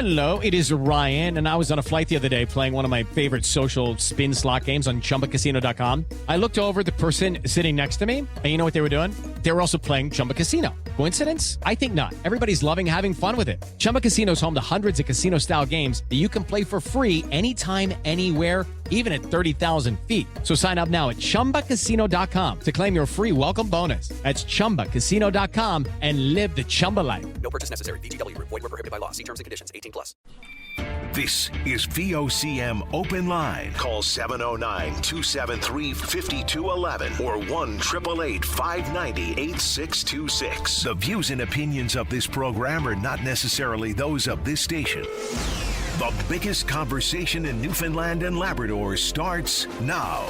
Hello, it is Ryan, and I was on a flight the other day playing one of my favorite social spin slot games on ChumbaCasino.com. I looked over at the person sitting next to me, and you know what they were doing? They were also playing Chumba Casino. Coincidence? I think not. Everybody's loving having fun with it. Chumba Casino is home to hundreds of casino-style games that you can play for free anytime, anywhere, even at 30,000 feet. So sign up now at ChumbaCasino.com to claim your free welcome bonus. That's ChumbaCasino.com and live the Chumba life. No purchase necessary. VGW. Void where prohibited by law. See terms and conditions. 18+. This is VOCM Open Line. Call 709-273-5211 or 1-888-590-8626. The views and opinions of this program are not necessarily those of this station. The biggest conversation in Newfoundland and Labrador starts now.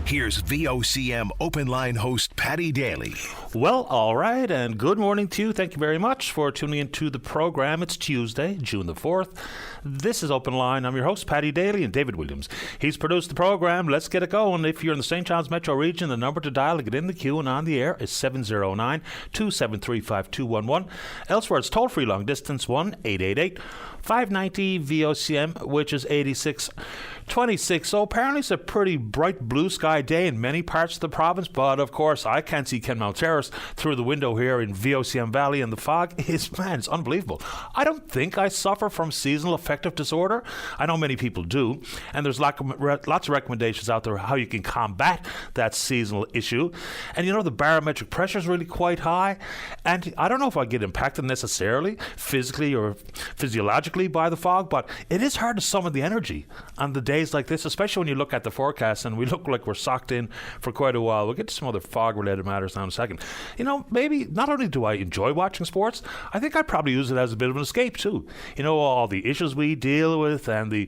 Here's VOCM Open Line host Paddy Daly. Well, all right, and good morning to you. Thank you very much for tuning into the program. It's Tuesday, June the 4th. This is Open Line. I'm your host, Paddy Daly, and David Williams. He's produced the program. Let's get it going. If you're in the St. John's metro region, the number to dial to get in the queue and on the air is 709-273-5211. Elsewhere, it's toll-free long distance 1-888-590-VOCM, which is 8626. So apparently it's a pretty bright blue sky day in many parts of the province, but of course I can't see Kenmount Terrace through the window here in VOCM Valley, and the fog is, man, it's unbelievable. I don't think I suffer from seasonal affective disorder. I know many people do, and there's lots of recommendations out there how you can combat that seasonal issue. And you know, the barometric pressure is really quite high, and I don't know if I get impacted necessarily physically or physiologically by the fog, but it is hard to summon the energy on the days like this, especially when you look at the forecast and we look like we're socked in for quite a while. We'll get to some other fog related matters now in a second. You know, maybe not only do I enjoy watching sports, I think I probably use it as a bit of an escape too. You know, all the issues we deal with and the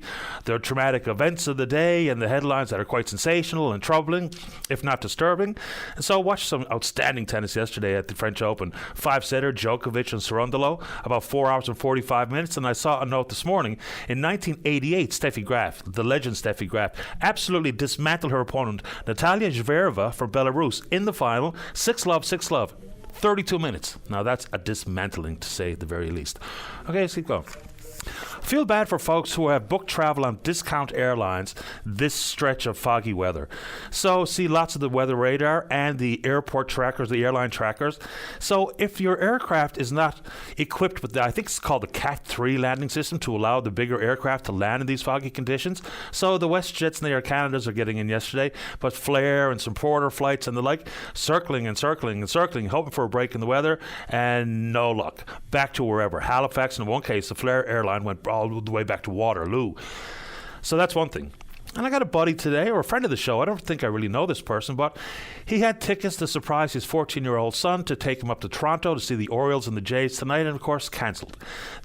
traumatic events of the day and the headlines that are quite sensational and troubling, if not disturbing. And so I watched some outstanding tennis yesterday at the French Open. 5-setter, Djokovic and Cerundolo, about 4 hours and 45 minutes. And I saw a note this morning. In 1988, Steffi Graf, the legend Steffi Graf, absolutely dismantled her opponent, Natalia Zvereva from Belarus, in the final. 6-love, 6-love. 32 minutes. Now that's a dismantling, to say the very least. Okay, let's keep going. Feel bad for folks who have booked travel on discount airlines this stretch of foggy weather. So see lots of the weather radar and the airport trackers, the airline trackers. So if your aircraft is not equipped with I think it's called the Cat 3 landing system to allow the bigger aircraft to land in these foggy conditions. So the WestJets and the Air Canadas are getting in yesterday, but Flair and some Porter flights and the like, circling and circling and circling, hoping for a break in the weather, and no luck. Back to wherever. Halifax, in one case, the Flair airline went all the way back to Waterloo. So that's one thing. And I got a buddy today, or a friend of the show, I don't think I really know this person, but he had tickets to surprise his 14-year-old son to take him up to Toronto to see the Orioles and the Jays tonight, and of course cancelled.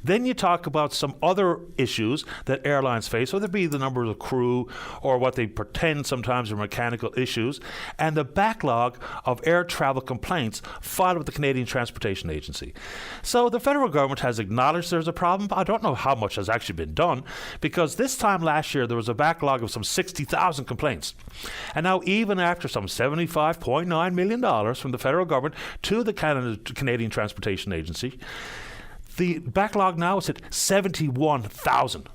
Then you talk about some other issues that airlines face, whether it be the number of the crew or what they pretend sometimes are mechanical issues, and the backlog of air travel complaints filed with the Canadian Transportation Agency. So the federal government has acknowledged there's a problem, but I don't know how much has actually been done, because this time last year there was a backlog of some 60,000 complaints. And now, even after some $75.9 million from the federal government to the Canadian Transportation Agency, the backlog now is at 71,000.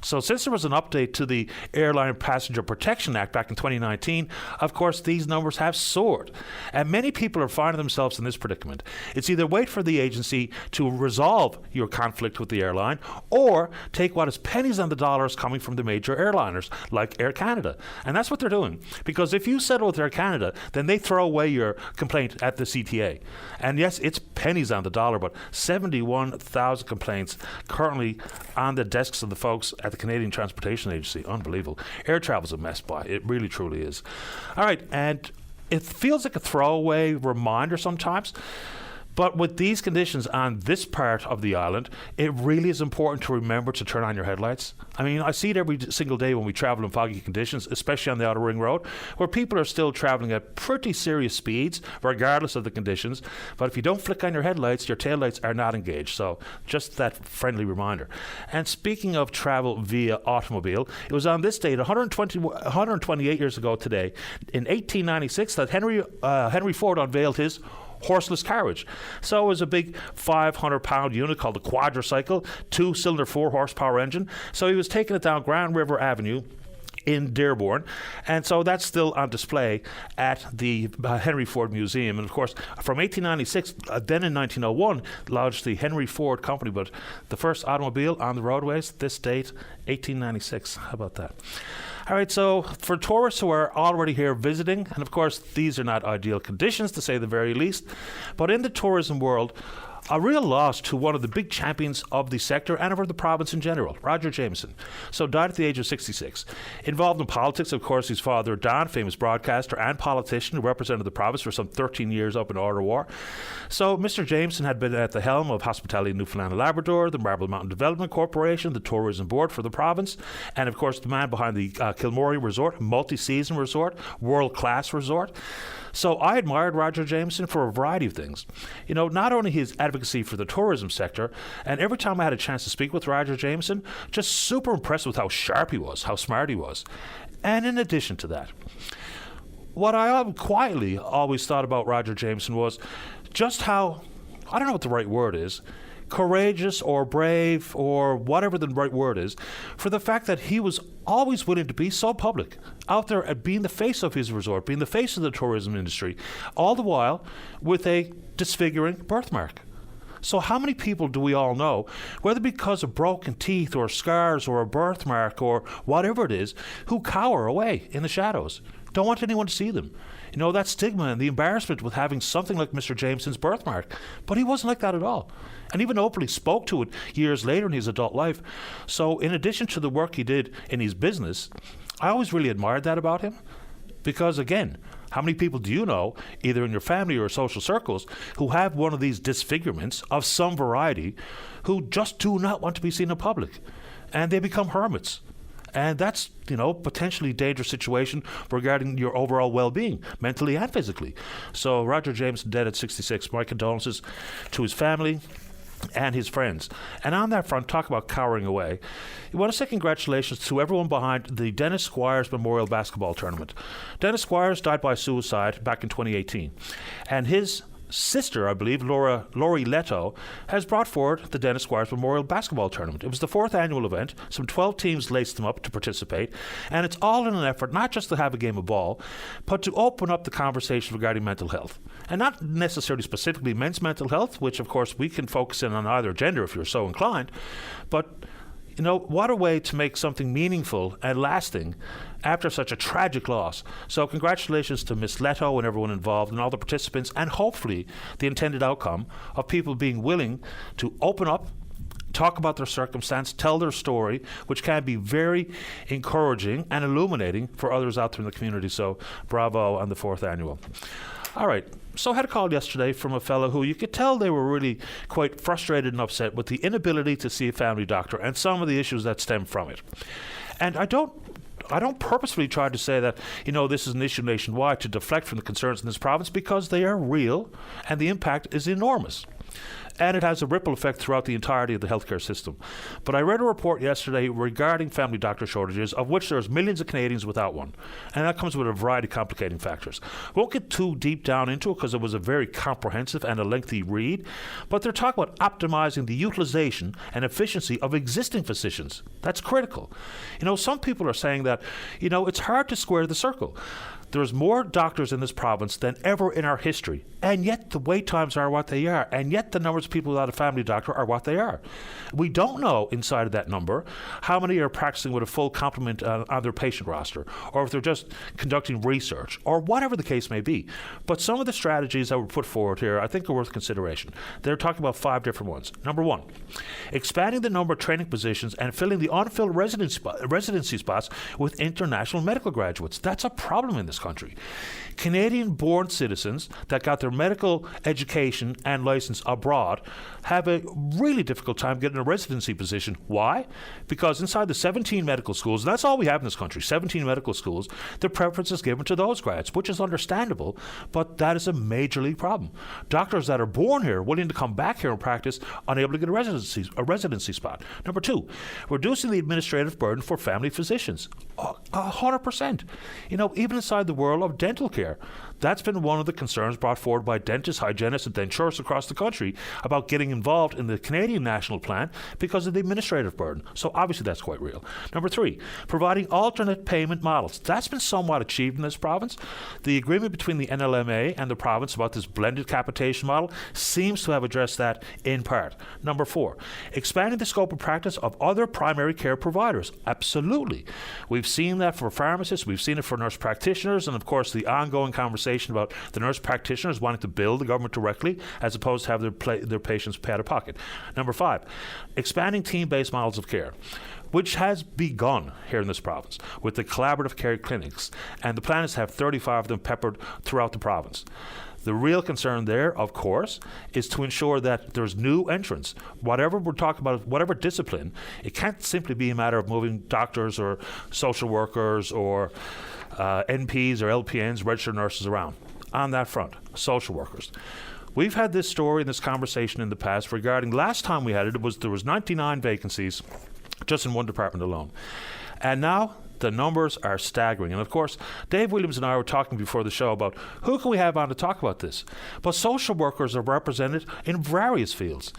So since there was an update to the Airline Passenger Protection Act back in 2019, of course, these numbers have soared. And many people are finding themselves in this predicament. It's either wait for the agency to resolve your conflict with the airline or take what is pennies on the dollars coming from the major airliners like Air Canada. And that's what they're doing. Because if you settle with Air Canada, then they throw away your complaint at the CTA. And yes, it's pennies on the dollar, but 71,000 complaints currently on the desks of the folks at the Canadian Transportation Agency. Unbelievable. Air travel's a mess, by it really truly is. All right, and it feels like a throwaway reminder sometimes, but with these conditions on this part of the island, it really is important to remember to turn on your headlights. I mean, I see it every single day when we travel in foggy conditions, especially on the Outer Ring Road, where people are still traveling at pretty serious speeds, regardless of the conditions. But if you don't flick on your headlights, your taillights are not engaged. So just that friendly reminder. And speaking of travel via automobile, it was on this date, 128 years ago today, in 1896, that Henry Ford unveiled his horseless carriage. So it was a big 500-pound unit called a quadricycle, 2-cylinder, 4-horsepower engine. So he was taking it down Grand River Avenue in Dearborn, and so that's still on display at the Henry Ford Museum. And of course, from 1896, then in 1901, lodged the Henry Ford Company, but the first automobile on the roadways, this date, 1896. How about that? All right, so for tourists who are already here visiting, and of course, these are not ideal conditions to say the very least, but in the tourism world, a real loss to one of the big champions of the sector and of the province in general, Roger Jameson. So died at the age of 66. Involved in politics, of course, his father, Don, famous broadcaster and politician who represented the province for some 13 years up in Ottawa. So Mr. Jameson had been at the helm of Hospitality Newfoundland and Labrador, the Marble Mountain Development Corporation, the Tourism Board for the province, and of course the man behind the Kilmorey Resort, multi-season resort, world-class resort. So I admired Roger Jameson for a variety of things. You know, not only his advocacy for the tourism sector, and every time I had a chance to speak with Roger Jameson, just super impressed with how sharp he was, how smart he was. And in addition to that, what I quietly always thought about Roger Jameson was just how, I don't know what the right word is, courageous or brave or whatever the right word is, for the fact that he was always willing to be so public, out there and being the face of his resort, being the face of the tourism industry, all the while with a disfiguring birthmark. So how many people do we all know, whether because of broken teeth or scars or a birthmark or whatever it is, who cower away in the shadows, don't want anyone to see them? You know, that stigma and the embarrassment with having something like Mr. Jameson's birthmark. But he wasn't like that at all. And even openly spoke to it years later in his adult life. So in addition to the work he did in his business, I always really admired that about him. Because again, how many people do you know, either in your family or social circles, who have one of these disfigurements of some variety, who just do not want to be seen in public? And they become hermits. And that's, you know, potentially dangerous situation regarding your overall well-being, mentally and physically. So Roger Jameson dead at 66. My condolences to his family and his friends. And on that front, talk about cowering away. I want to say congratulations to everyone behind the Dennis Squires Memorial Basketball Tournament. Dennis Squires died by suicide back in 2018. And his sister, I believe, Lori Leto, has brought forward the Dennis Squires Memorial Basketball Tournament. It was the 4th annual event. Some 12 teams laced them up to participate, and it's all in an effort not just to have a game of ball, but to open up the conversation regarding mental health. And not necessarily specifically men's mental health, which of course we can focus in on either gender if you're so inclined, but you know, what a way to make something meaningful and lasting after such a tragic loss. So congratulations to Miss Leto and everyone involved and all the participants, and hopefully the intended outcome of people being willing to open up, talk about their circumstance, tell their story, which can be very encouraging and illuminating for others out there in the community. So bravo on the 4th annual. All right. So I had a call yesterday from a fellow who you could tell they were really quite frustrated and upset with the inability to see a family doctor and some of the issues that stem from it. And I don't purposefully try to say that, you know, this is an issue nationwide to deflect from the concerns in this province, because they are real and the impact is enormous. And it has a ripple effect throughout the entirety of the healthcare system. But I read a report yesterday regarding family doctor shortages, of which there's millions of Canadians without one. And that comes with a variety of complicating factors. Won't get too deep down into it because it was a very comprehensive and a lengthy read. But they're talking about optimizing the utilization and efficiency of existing physicians. That's critical. You know, some people are saying that, you know, it's hard to square the circle. There's more doctors in this province than ever in our history, and yet the wait times are what they are, and yet the numbers of people without a family doctor are what they are. We don't know inside of that number how many are practicing with a full complement on their patient roster, or if they're just conducting research, or whatever the case may be. But some of the strategies that were put forward here I think are worth consideration. They're talking about 5 different ones. Number 1, expanding the number of training positions and filling the unfilled residency spots with international medical graduates. That's a problem in this country. Canadian-born citizens that got their medical education and license abroad have a really difficult time getting a residency position. Why? Because inside the 17 medical schools, and that's all we have in this country, 17 medical schools, the preference is given to those grads, which is understandable, but that is a major league problem. Doctors that are born here, willing to come back here and practice, unable to get a residency spot. Number 2, reducing the administrative burden for family physicians. 100%. Even inside the world of dental care, that's been one of the concerns brought forward by dentists, hygienists, and denturists across the country about getting involved in the Canadian national plan because of the administrative burden. So obviously that's quite real. Number 3, providing alternate payment models. That's been somewhat achieved in this province. The agreement between the NLMA and the province about this blended capitation model seems to have addressed that in part. Number 4, expanding the scope of practice of other primary care providers. Absolutely. We've seen that for pharmacists, we've seen it for nurse practitioners, and of course the ongoing conversation about the nurse practitioners wanting to bill the government directly as opposed to have their patients pay out of pocket. Number 5, expanding team-based models of care, which has begun here in this province with the collaborative care clinics, and the plan is to have 35 of them peppered throughout the province. The real concern there, of course, is to ensure that there's new entrants. Whatever we're talking about, whatever discipline, it can't simply be a matter of moving doctors or social workers or NPs or LPNs, registered nurses around. On that front, social workers. We've had this story and this conversation in the past regarding last time we had it, there was 99 vacancies just in one department alone. And now the numbers are staggering. And of course, Dave Williams and I were talking before the show about who can we have on to talk about this. But social workers are represented in various fields.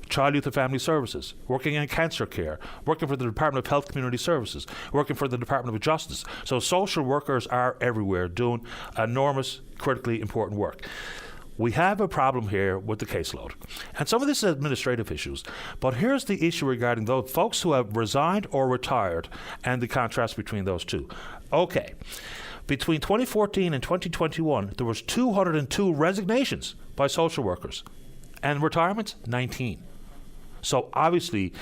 Child, Youth and Family Services, working in cancer care, working for the Department of Health Community Services, working for the Department of Justice. So social workers are everywhere doing enormous, critically important work. We have a problem here with the caseload. And some of this is administrative issues. But here's the issue regarding those folks who have resigned or retired and the contrast between those two. Okay. Between 2014 and 2021, there was 202 resignations by social workers. And retirements, 19. So obviously,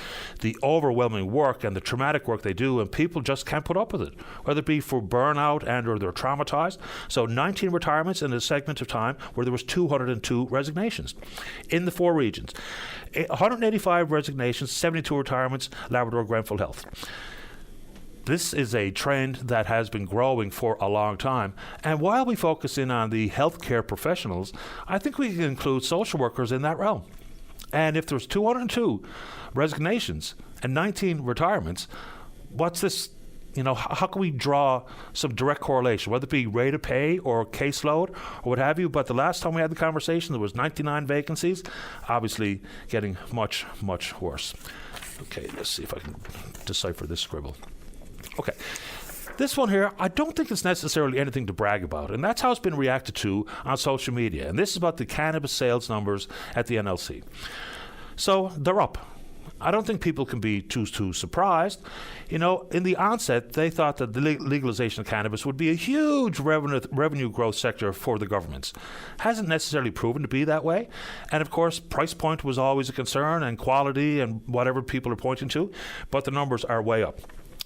the overwhelming work and the traumatic work they do, and people just can't put up with it, whether it be for burnout and or they're traumatized. So 19 retirements in a segment of time where there was 202 resignations in the 4 regions. 185 resignations, 72 retirements, Labrador, Grenfell Health. This is a trend that has been growing for a long time. And while we focus in on the healthcare professionals, I think we can include social workers in that realm. And if there's 202 resignations and 19 retirements, what's this? How can we draw some direct correlation, whether it be rate of pay or caseload or what have you? But the last time we had the conversation, there was 99 vacancies, obviously getting much, much worse. Okay, let's see if I can decipher this scribble. Okay. This one here, I don't think it's necessarily anything to brag about, and that's how it's been reacted to on social media. And this is about the cannabis sales numbers at the NLC. So they're up. I don't think people can be too surprised. In the onset, they thought that the legalization of cannabis would be a huge revenue growth sector for the governments. Hasn't necessarily proven to be that way. And of course, price point was always a concern, and quality and whatever people are pointing to, but the numbers are way up.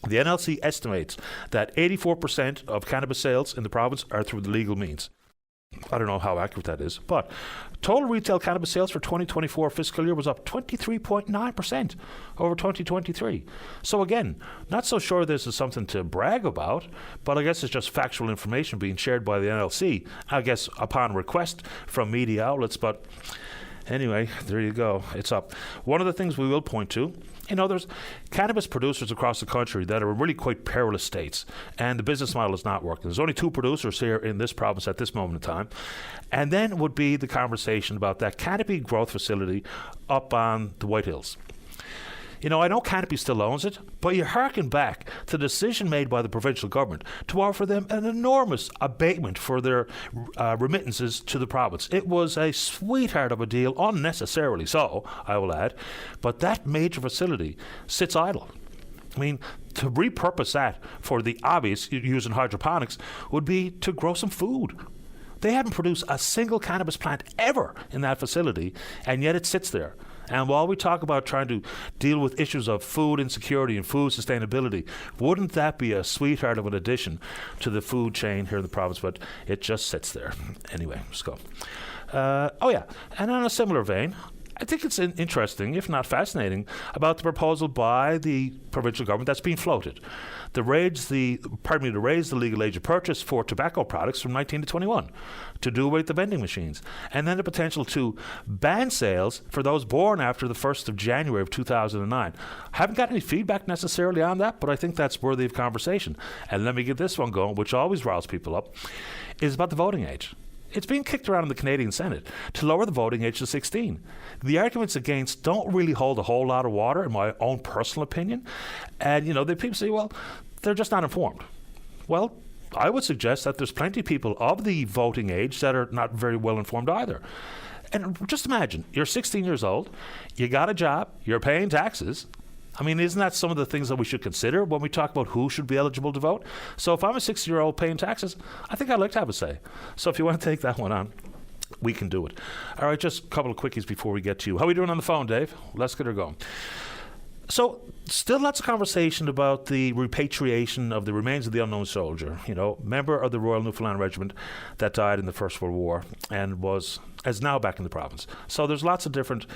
The NLC estimates that 84% of cannabis sales in the province are through the legal means. I don't know how accurate that is, but total retail cannabis sales for 2024 fiscal year was up 23.9% over 2023. So again, not so sure this is something to brag about, but I guess it's just factual information being shared by the NLC, I guess upon request from media outlets, but anyway, there you go. It's up. One of the things we will point to, there's cannabis producers across the country that are in really quite perilous states, and the business model is not working. There's only 2 producers here in this province at this moment in time. And then would be the conversation about that Canopy growth facility up on the White Hills. I know Canopy still owns it, but you hearken back to the decision made by the provincial government to offer them an enormous abatement for their remittances to the province. It was a sweetheart of a deal, unnecessarily so, I will add, but that major facility sits idle. I mean, to repurpose that for the obvious, using hydroponics, would be to grow some food. They haven't produced a single cannabis plant ever in that facility, and yet it sits there. And while we talk about trying to deal with issues of food insecurity and food sustainability, wouldn't that be a sweetheart of an addition to the food chain here in the province? But it just sits there. Anyway, let's go. And on a similar vein, I think it's interesting, if not fascinating, about the proposal by the provincial government that's being floated to raise the legal age of purchase for tobacco products from 19 to 21, to do away with the vending machines, and then the potential to ban sales for those born after the 1st of January of 2009. Haven't got any feedback necessarily on that, but I think that's worthy of conversation. And let me get this one going, which always riles people up, is about the voting age. It's being kicked around in the Canadian Senate to lower the voting age to 16. The arguments against don't really hold a whole lot of water, in my own personal opinion. And, the people say, well, they're just not informed. Well, I would suggest that there's plenty of people of the voting age that are not very well informed either. And just imagine, you're 16 years old, you got a job, you're paying taxes. I mean, isn't that some of the things that we should consider when we talk about who should be eligible to vote? So if I'm a 60-year-old paying taxes, I think I'd like to have a say. So if you want to take that one on, we can do it. All right, just a couple of quickies before we get to you. How are we doing on the phone, Dave? Let's get her going. So, still lots of conversation about the repatriation of the remains of the unknown soldier, member of the Royal Newfoundland Regiment that died in the First World War and is now back in the province. So there's lots of different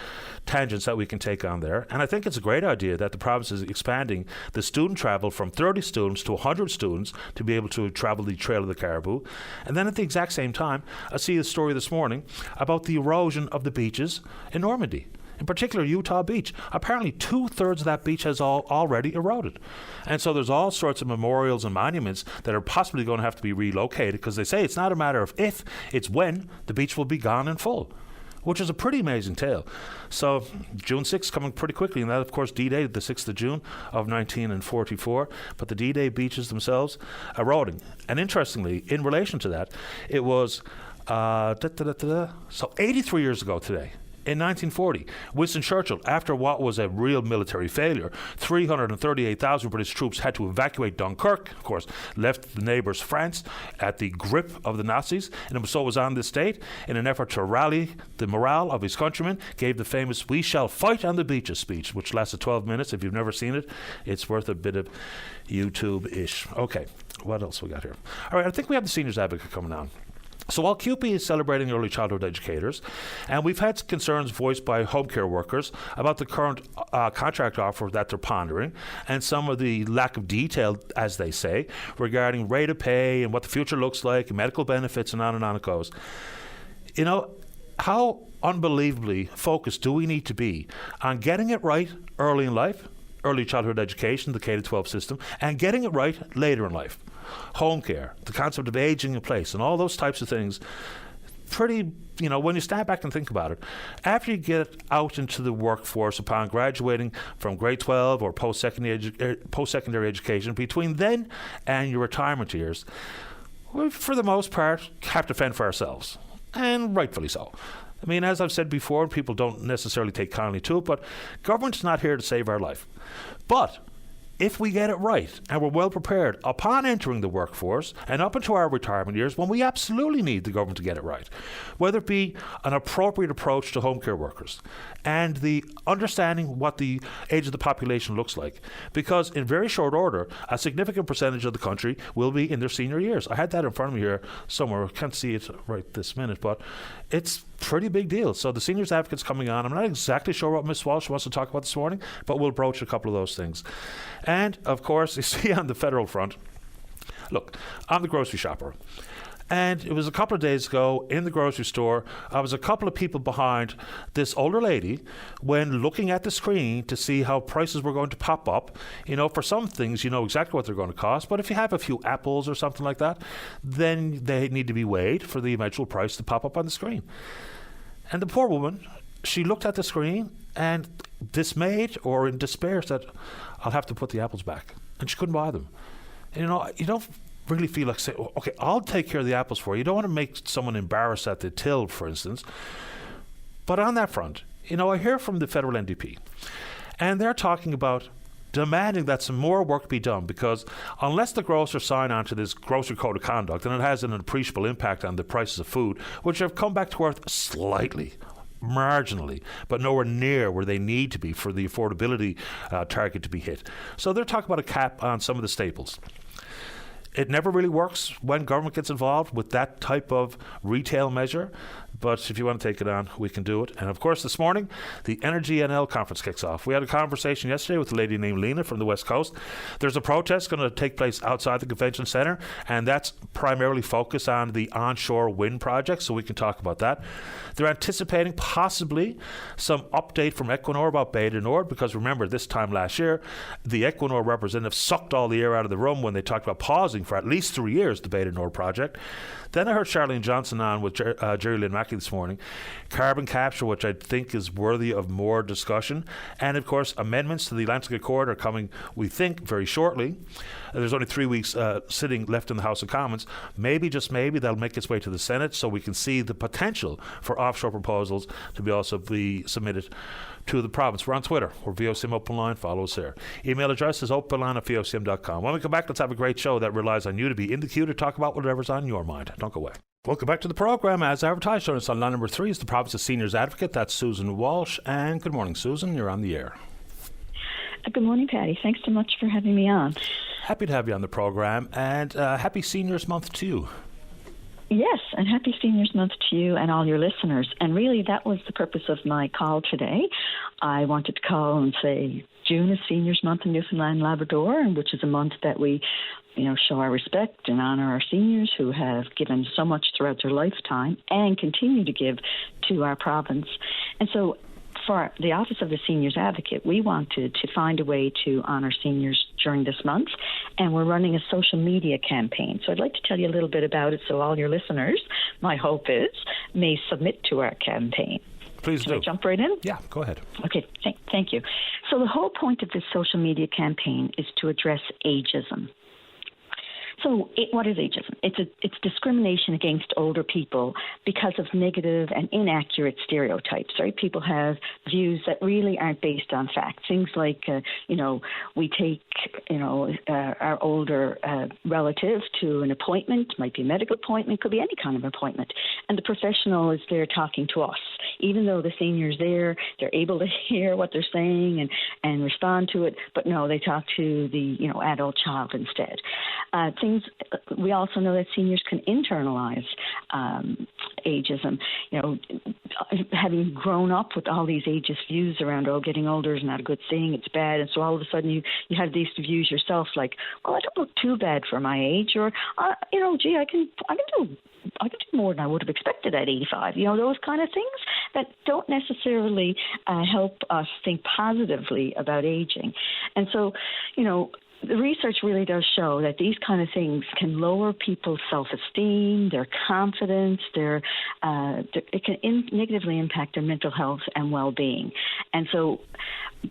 tangents that we can take on there. And I think it's a great idea that the province is expanding the student travel from 30 students to 100 students to be able to travel the Trail of the Caribou. And then at the exact same time, I see a story this morning about the erosion of the beaches in Normandy. In particular, Utah Beach. Apparently, 2/3 of that beach has already eroded. And so there's all sorts of memorials and monuments that are possibly going to have to be relocated, because they say it's not a matter of if, it's when the beach will be gone in full, which is a pretty amazing tale. So June 6th coming pretty quickly, and that, of course, D-Day, the 6th of June of 1944. But the D-Day beaches themselves eroding. And interestingly, in relation to that, it was so 83 years ago today, in 1940, Winston Churchill, after what was a real military failure, 338,000 British troops had to evacuate Dunkirk, of course, left the neighbours France at the grip of the Nazis, and so was on this date, in an effort to rally the morale of his countrymen, gave the famous "We shall fight on the beaches" speech, which lasted 12 minutes. If you've never seen it, it's worth a bit of YouTube-ish. Okay, what else we got here? All right, I think we have the Seniors Advocate coming on. So while CUPE is celebrating early childhood educators, and we've had concerns voiced by home care workers about the current contract offer that they're pondering, and some of the lack of detail, as they say, regarding rate of pay and what the future looks like, and medical benefits, and on it goes. How unbelievably focused do we need to be on getting it right early in life, early childhood education, the K-12 system, and getting it right later in life? Home care, the concept of aging in place, and all those types of things. Pretty, when you stand back and think about it, after you get out into the workforce upon graduating from grade 12 or post-secondary education, between then and your retirement years, we, for the most part, have to fend for ourselves, and rightfully so. I mean, as I've said before, people don't necessarily take kindly to it, but government's not here to save our life. But if we get it right and we're well prepared upon entering the workforce and up into our retirement years, when we absolutely need the government to get it right, whether it be an appropriate approach to home care workers and the understanding what the age of the population looks like, because in very short order, a significant percentage of the country will be in their senior years. I had that in front of me here somewhere. I can't see it right this minute, but it's pretty big deal. So the Seniors Advocate's coming on. I'm not exactly sure what Ms. Walsh wants to talk about this morning, but we'll broach a couple of those things. And, of course, you see on the federal front, look, I'm the grocery shopper. And it was a couple of days ago in the grocery store, I was a couple of people behind this older lady when looking at the screen to see how prices were going to pop up. For some things, you know exactly what they're going to cost. But if you have a few apples or something like that, then they need to be weighed for the eventual price to pop up on the screen. And the poor woman, she looked at the screen and dismayed or in despair said, "I'll have to put the apples back." And she couldn't buy them. And, you don't really feel like saying, "Okay, I'll take care of the apples for you." You don't want to make someone embarrassed at the till, for instance. But on that front, I hear from the federal NDP, and they're talking about demanding that some more work be done, because unless the grocers sign on to this grocery code of conduct, then it has an appreciable impact on the prices of food, which have come back to earth slightly, marginally, but nowhere near where they need to be for the affordability target to be hit. So they're talking about a cap on some of the staples. It never really works when government gets involved with that type of retail measure. But if you want to take it on, we can do it. And of course, this morning, the Energy NL conference kicks off. We had a conversation yesterday with a lady named Lena from the West Coast. There's a protest going to take place outside the convention centre, and that's primarily focused on the onshore wind project, so we can talk about that. They're anticipating possibly some update from Equinor about Beta Nord, because remember, this time last year, the Equinor representative sucked all the air out of the room when they talked about pausing for at least 3 years the Beta Nord project. Then I heard Charlene Johnson on with Jerry Lynn Mackey this morning. Carbon capture, which I think is worthy of more discussion. And, of course, amendments to the Atlantic Accord are coming, we think, very shortly. There's only 3 weeks sitting left in the House of Commons. Maybe, just maybe, that'll make its way to the Senate so we can see the potential for offshore proposals to be also be submitted to the province. We're on Twitter. We're VOCM Openline. Follow us there. Email address is openline@vocm.com. When we come back, let's have a great show that relies on you to be in the queue to talk about whatever's on your mind. Don't go away. Welcome back to the program. As advertised, joining us on line number 3 is the province's Seniors Advocate. That's Susan Walsh. And good morning, Susan. You're on the air. Good morning, Patty. Thanks so much for having me on. Happy to have you on the program. And happy Seniors Month to you. Yes, and happy Seniors Month to you and all your listeners. And really, that was the purpose of my call today. I wanted to call and say June is Seniors Month in Newfoundland and Labrador, which is a month that we, show our respect and honor our seniors who have given so much throughout their lifetime and continue to give to our province. And so for the Office of the Seniors Advocate, we wanted to find a way to honor seniors during this month, and we're running a social media campaign. So I'd like to tell you a little bit about it so all your listeners, my hope is, may submit to our campaign. Please do. Can I jump right in? Yeah, go ahead. Okay, thank you. So the whole point of this social media campaign is to address ageism. So what is ageism? It's discrimination against older people because of negative and inaccurate stereotypes, right? People have views that really aren't based on fact. Things like, we take, our older relative to an appointment, might be a medical appointment, could be any kind of appointment, and the professional is there talking to us. Even though the senior's there, they're able to hear what they're saying and respond to it, but no, they talk to the, adult child instead. We also know that seniors can internalize ageism. Having grown up with all these ageist views around, getting older is not a good thing, it's bad, and so all of a sudden you have these views yourself, like, well, I don't look too bad for my age, or I can do more than I would have expected at 85. Those kind of things that don't necessarily help us think positively about aging. And so, the research really does show that these kind of things can lower people's self-esteem, their confidence, it can negatively impact their mental health and well-being. And so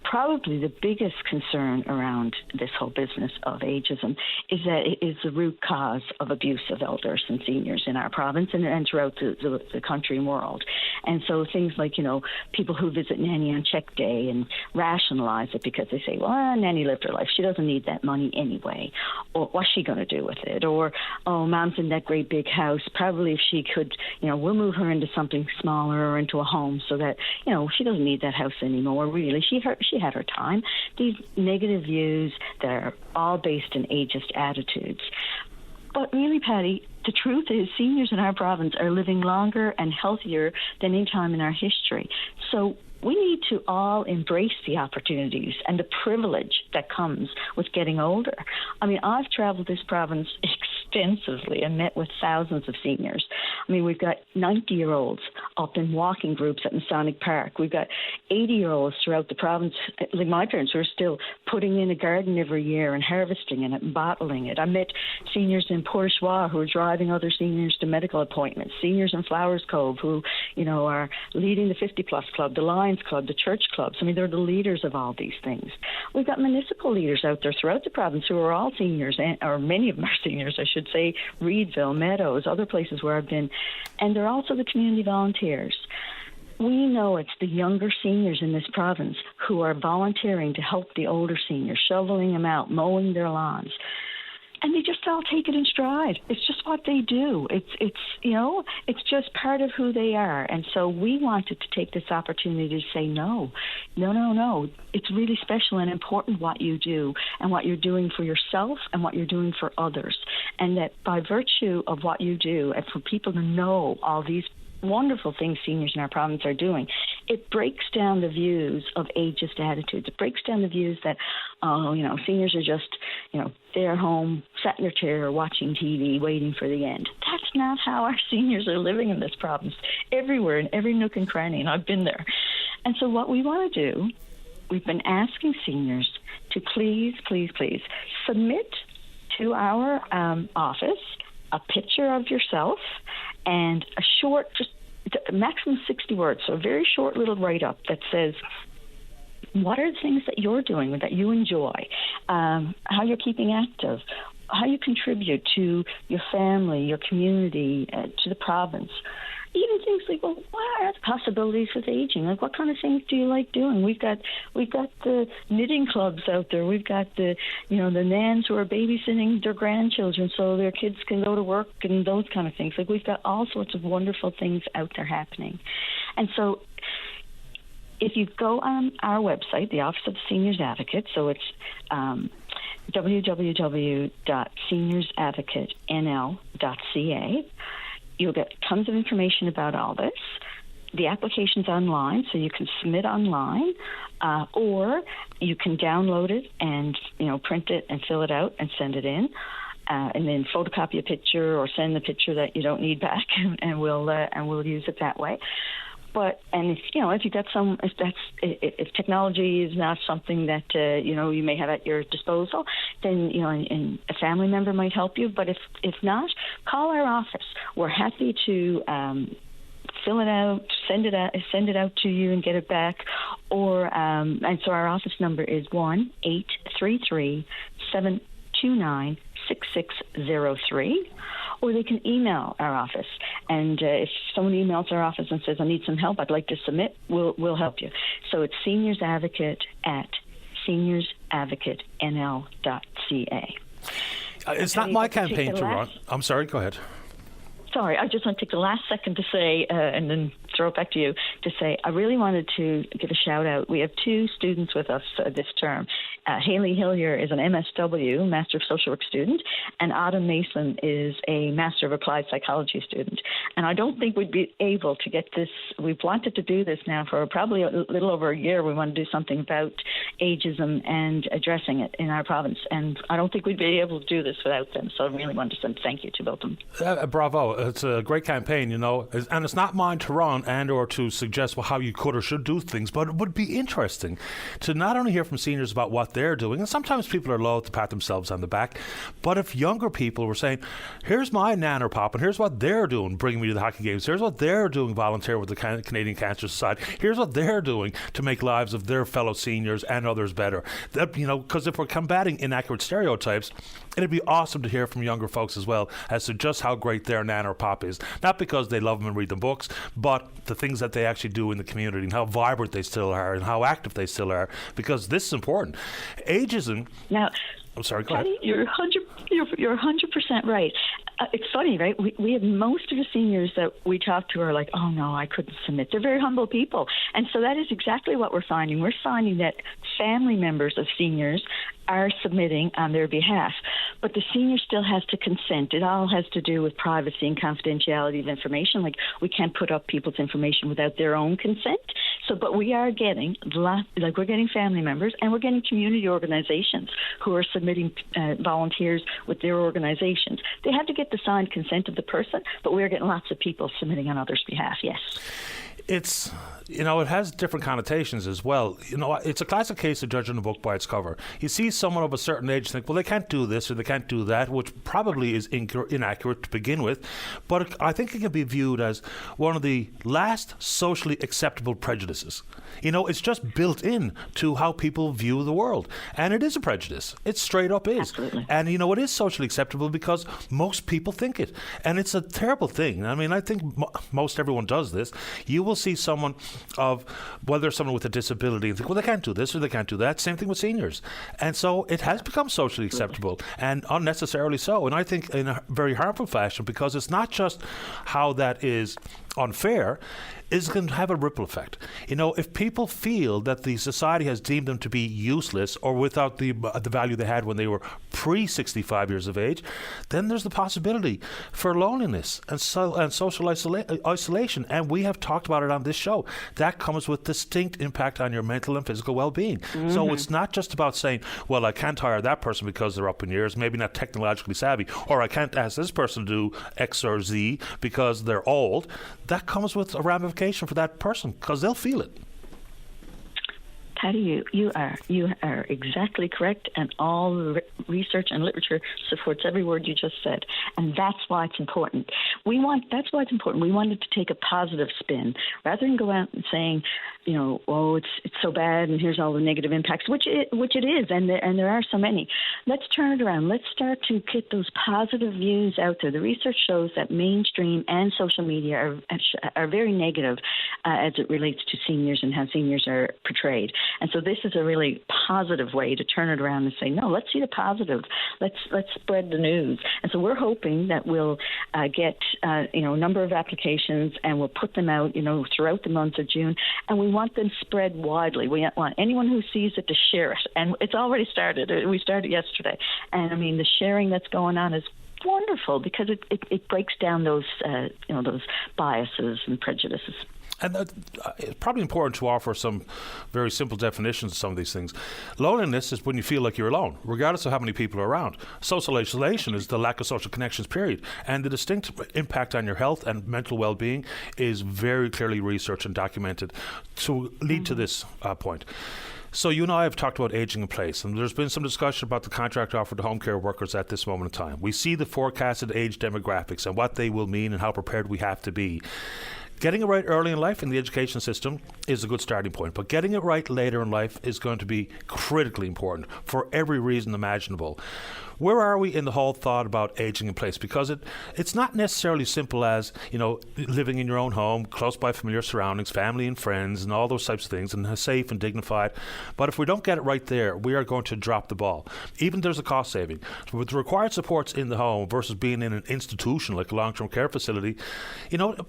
probably the biggest concern around this whole business of ageism is that it is the root cause of abuse of elders and seniors in our province and throughout the country and world. And so things like, people who visit Nanny on check day and rationalize it because they say, well, Nanny lived her life. She doesn't need that money anyway. Or what's she going to do with it? Or, Mom's in that great big house. Probably if she could, we'll move her into something smaller or into a home so that, she doesn't need that house anymore. Really, she had her time. These negative views, they're all based in ageist attitudes. But really, Patty, the truth is seniors in our province are living longer and healthier than any time in our history. So we need to all embrace the opportunities and the privilege that comes with getting older. I mean, I've traveled this province extensively and met with thousands of seniors. I mean, we've got 90-year-olds up in walking groups at Masonic Park. We've got 80-year-olds throughout the province, like my parents, who are still putting in a garden every year and harvesting it and bottling it. I met seniors in Port au Choix who are driving other seniors to medical appointments, seniors in Flowers Cove who, are leading the 50-plus club, the Lions Club, the church clubs. I mean, they're the leaders of all these things. We've got municipal leaders out there throughout the province who are all seniors, or many of them are seniors, I should say, Reedville, Meadows, other places where I've been. And they're also the community volunteers. We know it's the younger seniors in this province who are volunteering to help the older seniors, shoveling them out, mowing their lawns. and they just all take it in stride. It's just what they do. It's just part of who they are. And so we wanted to take this opportunity to say, no. It's really special and important what you do and what you're doing for yourself and what you're doing for others. And that by virtue of what you do, and for people to know all these wonderful things seniors in our province are doing, it breaks down the views of ageist attitudes. It breaks down the views that, seniors are just, they're home, sat in their chair, watching TV, waiting for the end. That's not how our seniors are living in this province, everywhere, in every nook and cranny, and I've been there. And so what we want to do, we've been asking seniors to please submit to our office a picture of yourself and a short, just maximum 60 words, so a very short little write-up that says, what are the things that you're doing that you enjoy, how you're keeping active, how you contribute to your family, your community, to the province. Even things like, well, what are the possibilities with aging? Like, what kind of things do you like doing? We've got the knitting clubs out there. We've got the nans who are babysitting their grandchildren so their kids can go to work and those kind of things. Like, we've got all sorts of wonderful things out there happening. And so if you go on our website, the Office of the Seniors Advocate, so it's www.seniorsadvocatenl.ca. You'll get tons of information about all this. The application's online, so you can submit online, or you can download it and print it and fill it out and send it in, and then photocopy a picture or send the picture that you don't need back, and we'll use it that way. If technology is not something that you may have at your disposal, then and a family member might help you. But if not, call our office. We're happy to fill it out, send it out to you, and get it back. And so our office number is 1-833-729-6603. Or they can email our office. And if someone emails our office and says, I need some help, I'd like to submit, we'll help you. So it's seniorsadvocate@seniorsadvocatenl.ca. It's not my campaign to run. I'm sorry, go ahead. Sorry, I just want to take the last second to say, and then throw it back to you, to say I really wanted to give a shout out. We have two students with us this term. Haley Hillier is an MSW, Master of Social Work student, and Autumn Mason is a Master of Applied Psychology student. And I don't think we'd be able to get this. We've wanted to do this now for probably a little over a year. We want to do something about ageism and addressing it in our province. And I don't think we'd be able to do this without them. So I really want to send thank you to both of them. Bravo. It's a great campaign, and it's not mine to run and or to suggest how you could or should do things, but it would be interesting to not only hear from seniors about what they're doing, and sometimes people are loath to pat themselves on the back, but if younger people were saying, here's my nan or pop, and here's what they're doing, bringing me to the hockey games, here's what they're doing volunteer with the Canadian Cancer Society, here's what they're doing to make lives of their fellow seniors and others better. Because if we're combating inaccurate stereotypes, it'd be awesome to hear from younger folks as well as to just how great their nan or pop is. Not because they love them and read them books, but the things that they actually do in the community and how vibrant they still are and how active they still are, because this is important. Ageism... Now, I'm sorry, go ahead. You're 100% right. It's funny, right? We have most of the seniors that we talk to are like, oh, no, I couldn't submit. They're very humble people. And so that is exactly what we're finding. We're finding that family members of seniors are submitting on their behalf. But the senior still has to consent. It all has to do with privacy and confidentiality of information. Like, we can't put up people's information without their own consent. But we are getting, we're getting family members, and we're getting community organizations who are submitting volunteers with their organizations. They have to get the signed consent of the person, but we're getting lots of people submitting on others' behalf, yes. It's, it has different connotations as well. It's a classic case of judging a book by its cover. You see someone of a certain age and think, well, they can't do this or they can't do that, which probably is inaccurate to begin with. But I think it can be viewed as one of the last socially acceptable prejudices. It's just built in to how people view the world. And it is a prejudice. It straight up is. Absolutely. And, it is socially acceptable because most people think it. And it's a terrible thing. I mean, I think most everyone does this. You will see someone whether someone with a disability and think, well, they can't do this or they can't do that. Same thing with seniors. And so it has become socially acceptable and unnecessarily so. And I think in a very harmful fashion, because it's not just how that is unfair, is going to have a ripple effect. If people feel that the society has deemed them to be useless or without the value they had when they were pre-65 years of age, then there's the possibility for loneliness and social isolation. And we have talked about it on this show. That comes with distinct impact on your mental and physical well-being. Mm-hmm. So it's not just about saying, well, I can't hire that person because they're up in years, maybe not technologically savvy, or I can't ask this person to do X or Z because they're old. That comes with a ramification for that person because they'll feel it. Patty, you are exactly correct, and all the research and literature supports every word you just said, and that's why it's important. That's why it's important. We wanted to take a positive spin rather than go out and saying, oh, it's so bad, and here's all the negative impacts, which it is, and there are so many. Let's turn it around. Let's start to get those positive views out there. The research shows that mainstream and social media are very negative as it relates to seniors and how seniors are portrayed. And so this is a really positive way to turn it around and say, no, let's see the positive. Let's spread the news. And so we're hoping that we'll get a number of applications, and we'll put them out throughout the month of June, and we want them spread widely. We want anyone who sees it to share it, and it's already started. We started yesterday, and I mean the sharing that's going on is wonderful because it breaks down those those biases and prejudices. And it's probably important to offer some very simple definitions of some of these things. Loneliness is when you feel like you're alone, regardless of how many people are around. Social isolation is the lack of social connections, period. And the distinct impact on your health and mental well-being is very clearly researched and documented to lead to this point. So you and I have talked about aging in place, and there's been some discussion about the contract offered to home care workers at this moment in time. We see the forecasted age demographics and what they will mean and how prepared we have to be. Getting it right early in life in the education system is a good starting point, but getting it right later in life is going to be critically important for every reason imaginable. Where are we in the whole thought about aging in place? Because it's not necessarily simple as, living in your own home, close by familiar surroundings, family and friends, and all those types of things, and safe and dignified. But if we don't get it right there, we are going to drop the ball. Even there's a cost saving. With the required supports in the home versus being in an institution like a long-term care facility,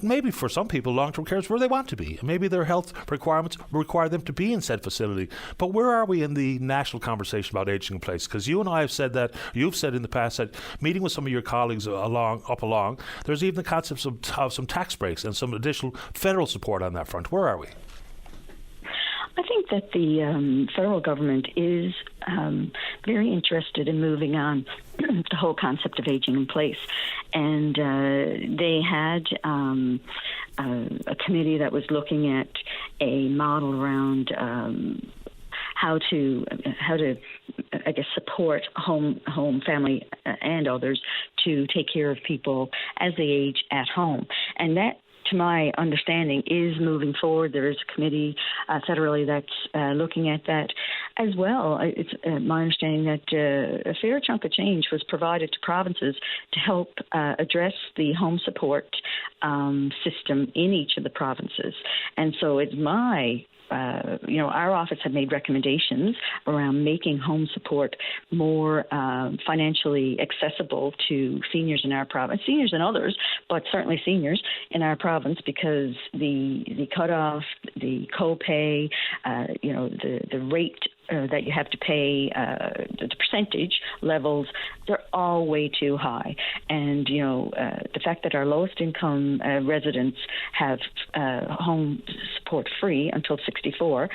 maybe for some people, long-term care is where they want to be. Maybe their health requirements require them to be in said facility. But where are we in the national conversation about aging in place? Because you and I have said that, you've said in the past that meeting with some of your colleagues along, there's even the concepts of some tax breaks and some additional federal support on that front. Where are we? I think that the federal government is very interested in moving on the whole concept of aging in place. And they had a committee that was looking at a model around how to I guess support home family and others to take care of people as they age at home, and that, to my understanding, is moving forward. There is a committee federally that's looking at that as well. It's my understanding that a fair chunk of change was provided to provinces to help address the home support system in each of the provinces. And so it's our office had made recommendations around making home support more financially accessible to seniors in our province, seniors and others, but certainly seniors in our province, because the cutoff, the copay, the rate that you have to pay, the percentage levels, they're all way too high. And, the fact that our lowest income residents have home support free until 64,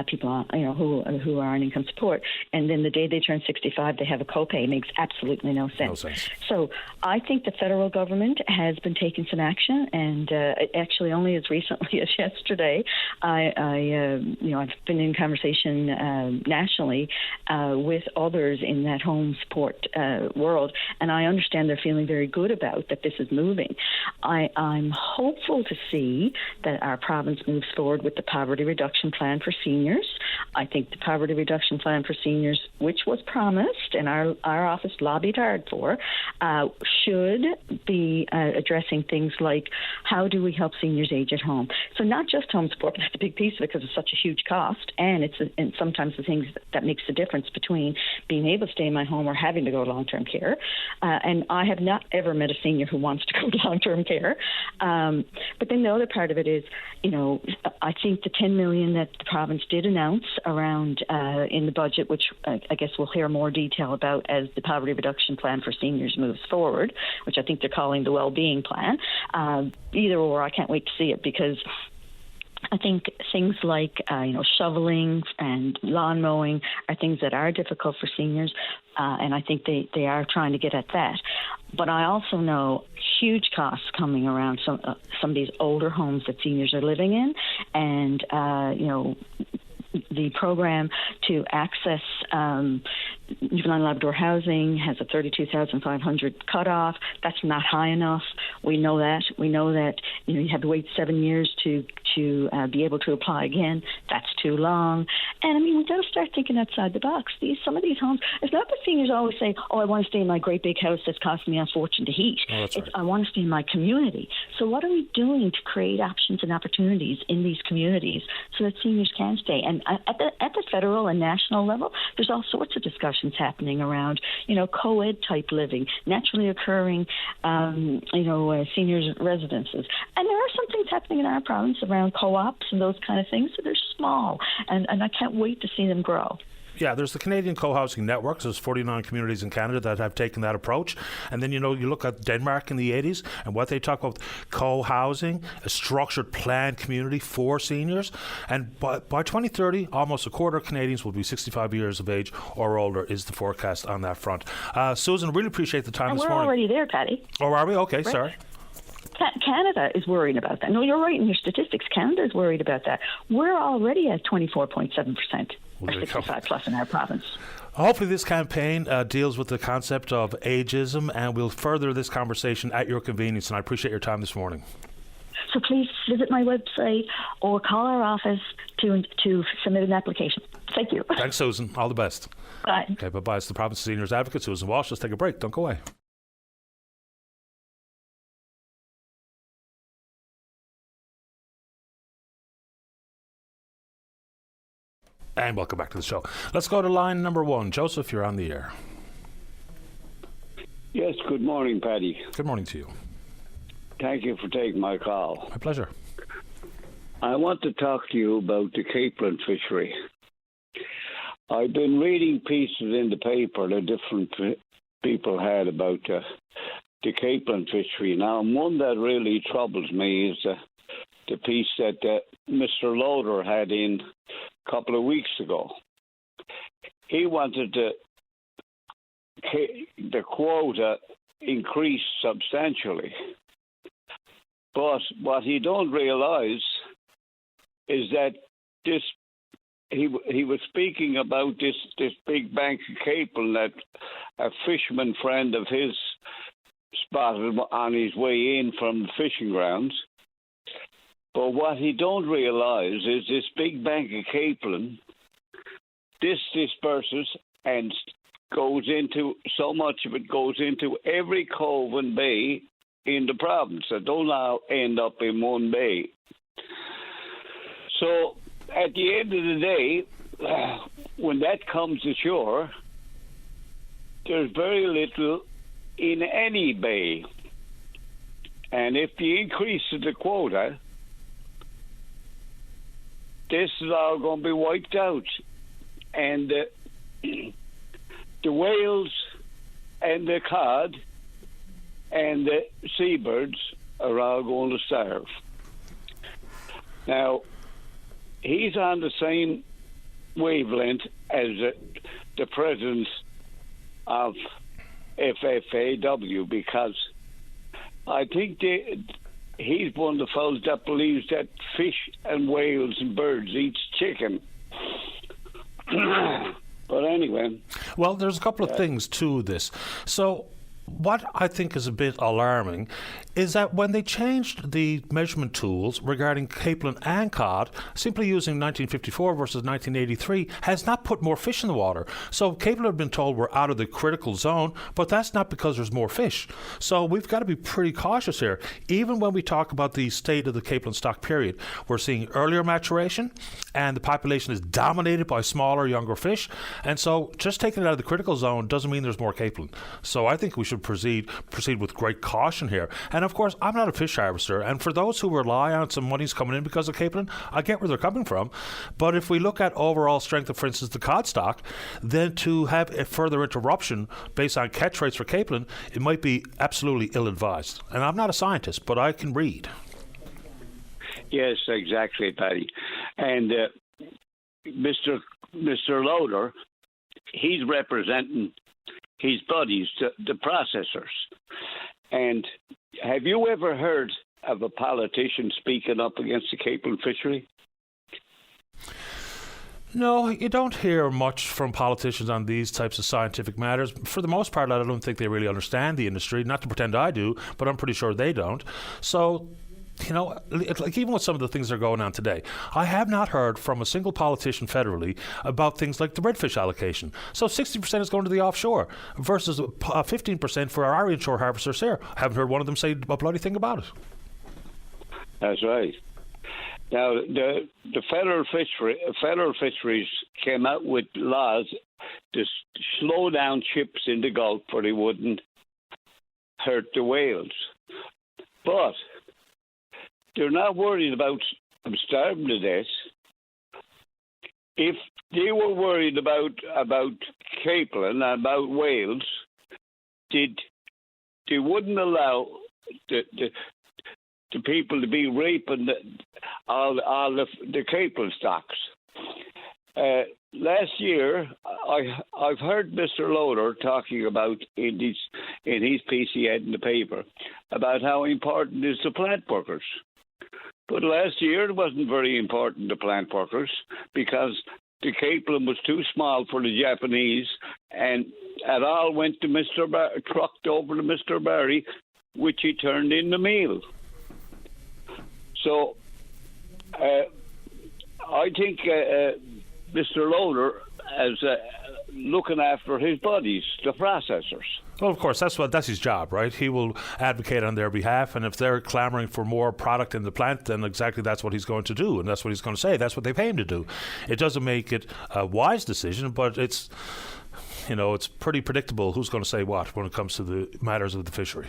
people who are on income support, and then the day they turn 65, they have a copay, makes absolutely no sense. So I think the federal government has been taking some action, and actually only as recently as yesterday, I've been in conversation nationally with others in that home support world, and I understand they're feeling very good about that this is moving. I'm hopeful to see that our province moves forward with the poverty reduction reduction plan for seniors. I think the poverty reduction plan for seniors, which was promised and our office lobbied hard for, should be addressing things like how do we help seniors age at home. So not just home support, but that's a big piece of it because it's such a huge cost, and and sometimes the things that makes the difference between being able to stay in my home or having to go to long-term care. And I have not ever met a senior who wants to go to long-term care. But then the other part of it is, I think the $10 million that the province did announce around in the budget, which I guess we'll hear more detail about as the poverty reduction plan for seniors moves forward, which I think they're calling the well-being plan. Either or, I can't wait to see it because I think things like, shoveling and lawn mowing are things that are difficult for seniors, and I think they are trying to get at that. But I also know huge costs coming around some of these older homes that seniors are living in, and, the program to access Newfoundland Labrador housing has a $32,500 cutoff. That's not high enough. We know that. You have to wait 7 years to be able to apply again. That's too long. And we've got to start thinking outside the box. Some of these homes, it's not that seniors always say, I want to stay in my great big house that's costing me a fortune to heat. Oh, that's right. I want to stay in my community. So what are we doing to create options and opportunities in these communities so that seniors can stay? And at the federal and national level, there's all sorts of discussions happening around, co-ed type living, naturally occurring, seniors residences. And there are some things happening in our province around co-ops and those kind of things. So they're small, and I can't wait to see them grow. Yeah, there's the Canadian Co-Housing Network. There's 49 communities in Canada that have taken that approach. And then, you look at Denmark in the 80s and what they talk about co-housing, a structured planned community for seniors. And by 2030, almost a quarter of Canadians will be 65 years of age or older is the forecast on that front. Susan, really appreciate the time and this we're morning. Already there, Paddy. Oh, are we? Okay, right. Sorry. Canada is worried about that. No, you're right in your statistics. Canada is worried about that. We're already at 24.7%. Or 65 plus in our province. Hopefully this campaign deals with the concept of ageism, and we'll further this conversation at your convenience, and I appreciate your time this morning. So please visit my website or call our office to submit an application. Thank you. Thanks, Susan. All the best. Bye. Okay, bye-bye. It's the Province Seniors Advocate, Susan Walsh. Let's take a break. Don't go away. And welcome back to the show. Let's go to line number 1. Joseph, you're on the air. Yes, good morning, Paddy. Good morning to you. Thank you for taking my call. My pleasure. I want to talk to you about the capelin fishery. I've been reading pieces in the paper that different people had about the capelin fishery. Now, one that really troubles me is the piece that Mr. Loader had in couple of weeks ago. He wanted the quota increased substantially. But what he don't realise is that he was speaking about this big bank of capelin that a fisherman friend of his spotted on his way in from the fishing grounds. But what he don't realise is this big bank of capelin, this disperses and goes into, so much of it goes into every cove and bay in the province. That don't now end up in one bay. So at the end of the day, when that comes ashore, there's very little in any bay. And if you increase the quota, this is all going to be wiped out. And the whales and the cod and the seabirds are all going to starve. Now, he's on the same wavelength as the president of FFAW, because I think he's one of the fellows that believes that fish and whales and birds eat chicken. But anyway. Well, there's a couple of things to this. So what I think is a bit alarming is that when they changed the measurement tools regarding capelin and cod, simply using 1954 versus 1983 has not put more fish in the water. So capelin have been told we're out of the critical zone, but that's not because there's more fish. So we've got to be pretty cautious here. Even when we talk about the state of the capelin stock period, we're seeing earlier maturation, and the population is dominated by smaller, younger fish. And so just taking it out of the critical zone doesn't mean there's more capelin. So I think we should proceed with great caution here. And of course, I'm not a fish harvester, and for those who rely on some monies coming in because of capelin, I get where they're coming from. But if we look at overall strength of, for instance, the cod stock, then to have a further interruption based on catch rates for capelin, it might be absolutely ill-advised. And I'm not a scientist, but I can read. Yes, exactly, Paddy. And Mr. Loader, he's representing his buddies, the processors. And have you ever heard of a politician speaking up against the capelin fishery? No, you don't hear much from politicians on these types of scientific matters. For the most part, I don't think they really understand the industry. Not to pretend I do, but I'm pretty sure they don't. So, you know, like even with some of the things that are going on today, I have not heard from a single politician federally about things like the redfish allocation. So 60% is going to the offshore versus 15% for our inshore harvesters here. I haven't heard one of them say a bloody thing about it. That's right. Now, the federal fisheries came out with laws to slow down ships in the Gulf where they wouldn't hurt the whales. But they're not worried about starving to death. If they were worried about capelin and about whales, they wouldn't allow the people to be raping all the capelin stocks. Last year, I've heard Mr. Loader talking about in his piece he had in the paper about how important is the plant workers. But last year it wasn't very important to plant workers because the capelin was too small for the Japanese, and it all went to trucked over to Mr. Barry, which he turned into meal. So I think Mr. Loader is looking after his buddies, the processors. Well, of course, that's his job, right? He will advocate on their behalf, and if they're clamoring for more product in the plant, then exactly that's what he's going to do, and that's what he's going to say. That's what they pay him to do. It doesn't make it a wise decision, but it's pretty predictable who's going to say what when it comes to the matters of the fishery.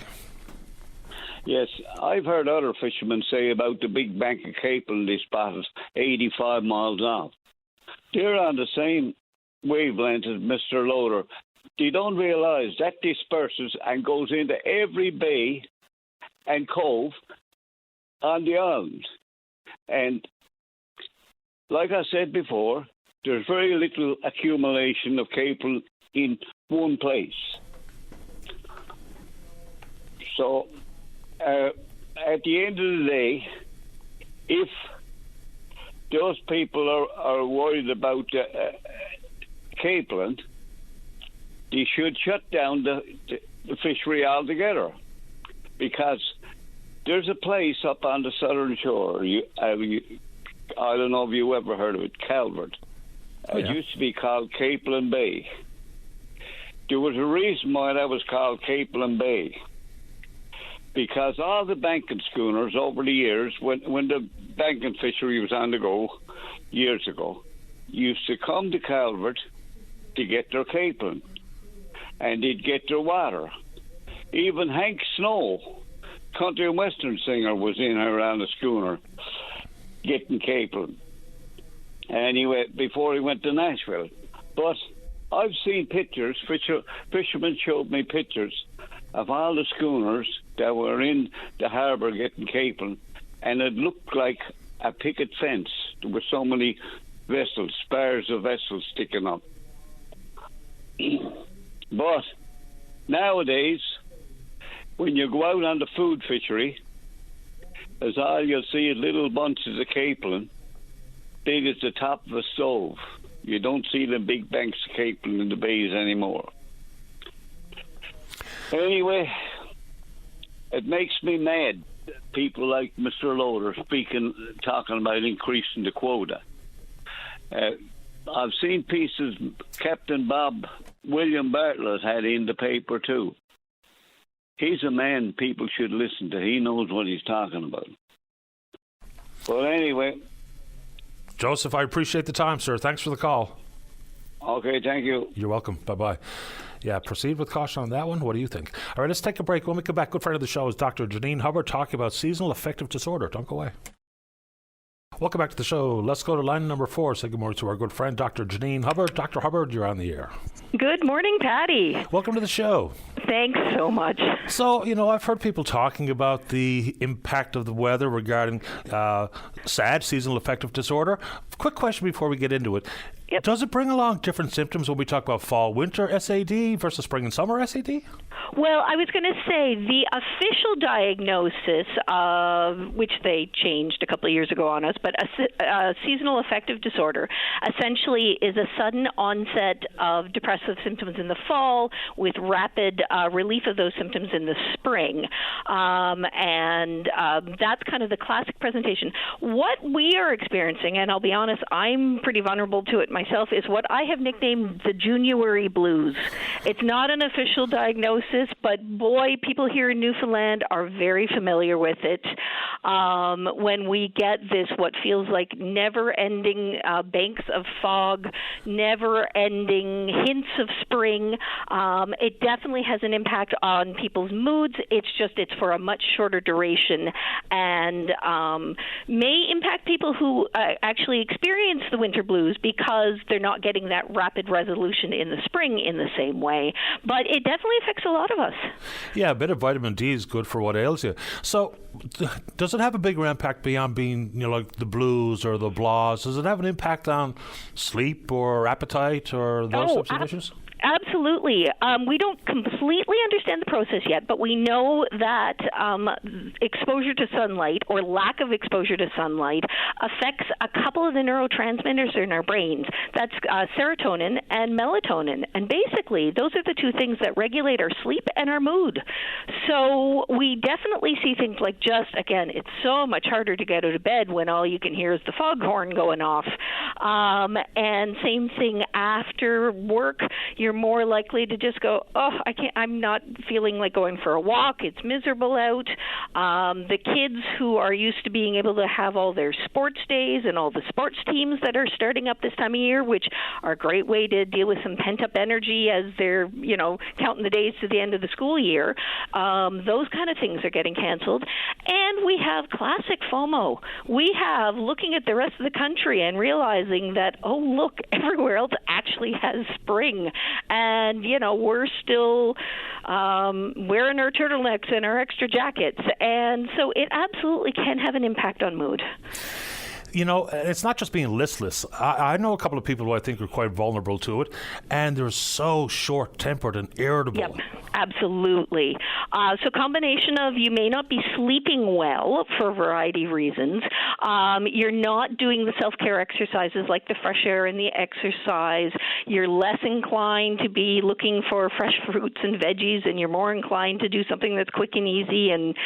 Yes, I've heard other fishermen say about the big bank of capelin they spotted 85 miles off. They're on the same wavelength as Mr. Loader. They don't realise that disperses and goes into every bay and cove on the island. And like I said before, there's very little accumulation of capelin in one place. So at the end of the day, if those people are worried about capelin, they should shut down the fishery altogether, because there's a place up on the southern shore. I don't know if you ever heard of it, Calvert. It used to be called Capelin Bay. There was a reason why that was called Capelin Bay, because all the banking schooners over the years, when the banking fishery was on the go years ago, used to come to Calvert to get their capelin, and they'd get their water. Even Hank Snow, country and western singer, was in around the schooner getting capelin. Anyway, before he went to Nashville. But I've seen pictures, fishermen showed me pictures of all the schooners that were in the harbour getting capelin, and it looked like a picket fence. There were so many vessels, spars of vessels sticking up. But nowadays, when you go out on the food fishery, as all you'll see is little bunches of capelin, big as the top of a stove. You don't see the big banks of capelin in the bays anymore. Anyway, It makes me mad. People like Mr. Loader talking about increasing the quota. I've seen pieces Captain William Bartlett had in the paper too. He's a man people should listen to. He knows what he's talking about. But anyway. Joseph, I appreciate the time, sir. Thanks for the call. Okay, thank you. You're welcome. Bye-bye. Yeah, proceed with caution on that one. What do you think? All right, let's take a break. When we come back, good friend of the show is Dr. Janine Hubbard talking about seasonal affective disorder. Don't go away. Welcome back to the show. Let's go to line number 4. Say good morning to our good friend, Dr. Janine Hubbard. Dr. Hubbard, you're on the air. Good morning, Patty. Welcome to the show. Thanks so much. So, I've heard people talking about the impact of the weather regarding SAD, seasonal affective disorder. Quick question before we get into it. Yep. Does it bring along different symptoms when we talk about fall-winter SAD versus spring and summer SAD? Well, I was going to say the official diagnosis, which they changed a couple of years ago on us, but a seasonal affective disorder essentially is a sudden onset of depressive symptoms in the fall with rapid relief of those symptoms in the spring. And that's kind of the classic presentation. What we are experiencing, and I'll be honest, I'm pretty vulnerable to it myself, is what I have nicknamed the January blues. It's not an official diagnosis, but boy, people here in Newfoundland are very familiar with it. When we get this, what feels like never-ending banks of fog, never-ending hints of spring, it definitely has an impact on people's moods. It's for a much shorter duration and may impact people who actually experience the winter blues because they're not getting that rapid resolution in the spring in the same way. But it definitely affects a lot of us. Yeah, a bit of vitamin D is good for what ails you. So does it have a bigger impact beyond being, like the blues or the blahs? Does it have an impact on sleep or appetite or those types of issues? Absolutely. We don't completely understand the process yet, but we know that exposure to sunlight or lack of exposure to sunlight affects a couple of the neurotransmitters in our brains. That's serotonin and melatonin. And basically, those are the two things that regulate our sleep and our mood. So we definitely see things like again, it's so much harder to get out of bed when all you can hear is the foghorn going off. And same thing after work, you're more likely to just go, I'm not feeling like going for a walk. It's miserable out. The kids who are used to being able to have all their sports days and all the sports teams that are starting up this time of year, which are a great way to deal with some pent-up energy as they're, counting the days to the end of the school year. Those kind of things are getting canceled. And we have classic FOMO. We have looking at the rest of the country and realizing that, look, everywhere else actually has spring. And, we're still wearing our turtlenecks and our extra jackets. And so it absolutely can have an impact on mood. It's not just being listless. I know a couple of people who I think are quite vulnerable to it, and they're so short-tempered and irritable. Yep, absolutely. So combination of you may not be sleeping well for a variety of reasons. You're not doing the self-care exercises like the fresh air and the exercise. You're less inclined to be looking for fresh fruits and veggies, and you're more inclined to do something that's quick and easy and,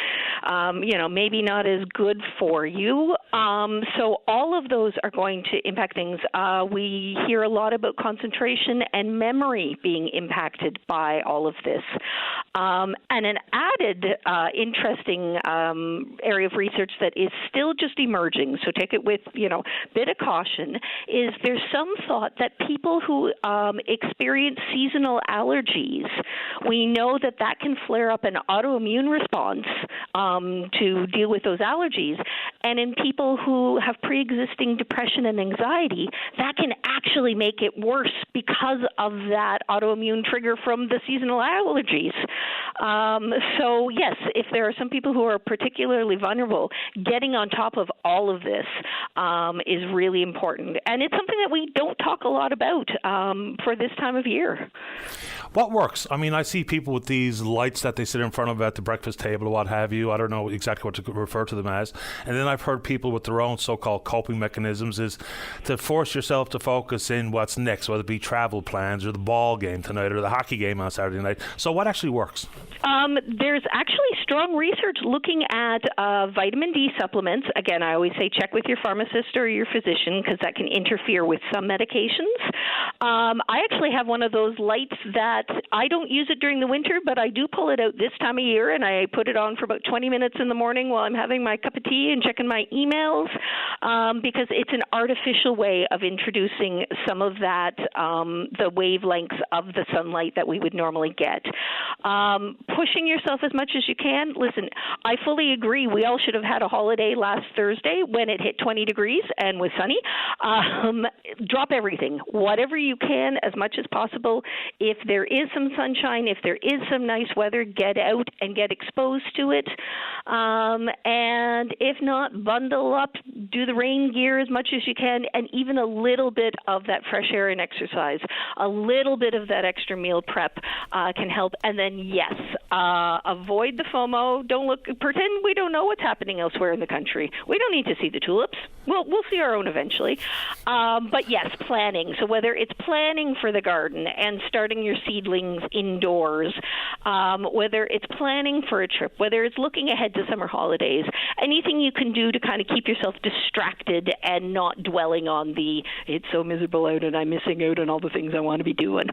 maybe not as good for you. So all of those are going to impact things. We hear a lot about concentration and memory being impacted by all of this. And an added interesting area of research that is still just emerging, so take it with, bit of caution, is there's some thought that people who experience seasonal allergies, we know that can flare up an autoimmune response to deal with those allergies. And in people who have pre-existing depression and anxiety, that can actually make it worse because of that autoimmune trigger from the seasonal allergies. So yes, if there are some people who are particularly vulnerable, getting on top of all of this is really important. And it's something that we don't talk a lot about for this time of year. What works? I mean, I see people with these lights that they sit in front of at the breakfast table or what have you. I don't know exactly what to refer to them as. And then I've heard people with their own so-called coping mechanisms is to force yourself to focus in what's next, whether it be travel plans or the ball game tonight or the hockey game on Saturday night. So what actually works? There's actually strong research looking at vitamin D supplements. Again, I always say check with your pharmacist or your physician because that can interfere with some medications. I actually have one of those lights that I don't use it during the winter, but I do pull it out this time of year, and I put it on for about 20 minutes in the morning while I'm having my cup of tea and checking my emails because it's an artificial way of introducing some of that, the wavelengths of the sunlight that we would normally get. Pushing yourself as much as you can. Listen, I fully agree. We all should have had a holiday last Thursday when it hit 20 degrees and was sunny. Drop everything, whatever you can, as much as possible. If there is some sunshine, if there is some nice weather, get out and get exposed to it. And if not, bundle up, do the rain gear as much as you can, and even a little bit of that fresh air and exercise, a little bit of that extra meal prep can help. And then, yes, avoid the FOMO. Pretend we don't know what's happening elsewhere in the country. We don't need to see the tulips. We'll see our own eventually. But yes, planning. So whether it's planning for the garden and starting your seedlings indoors, whether it's planning for a trip, whether it's looking ahead to summer holidays, anything you can do to kind of keep yourself distracted and not dwelling on it's so miserable out and I'm missing out on all the things I want to be doing.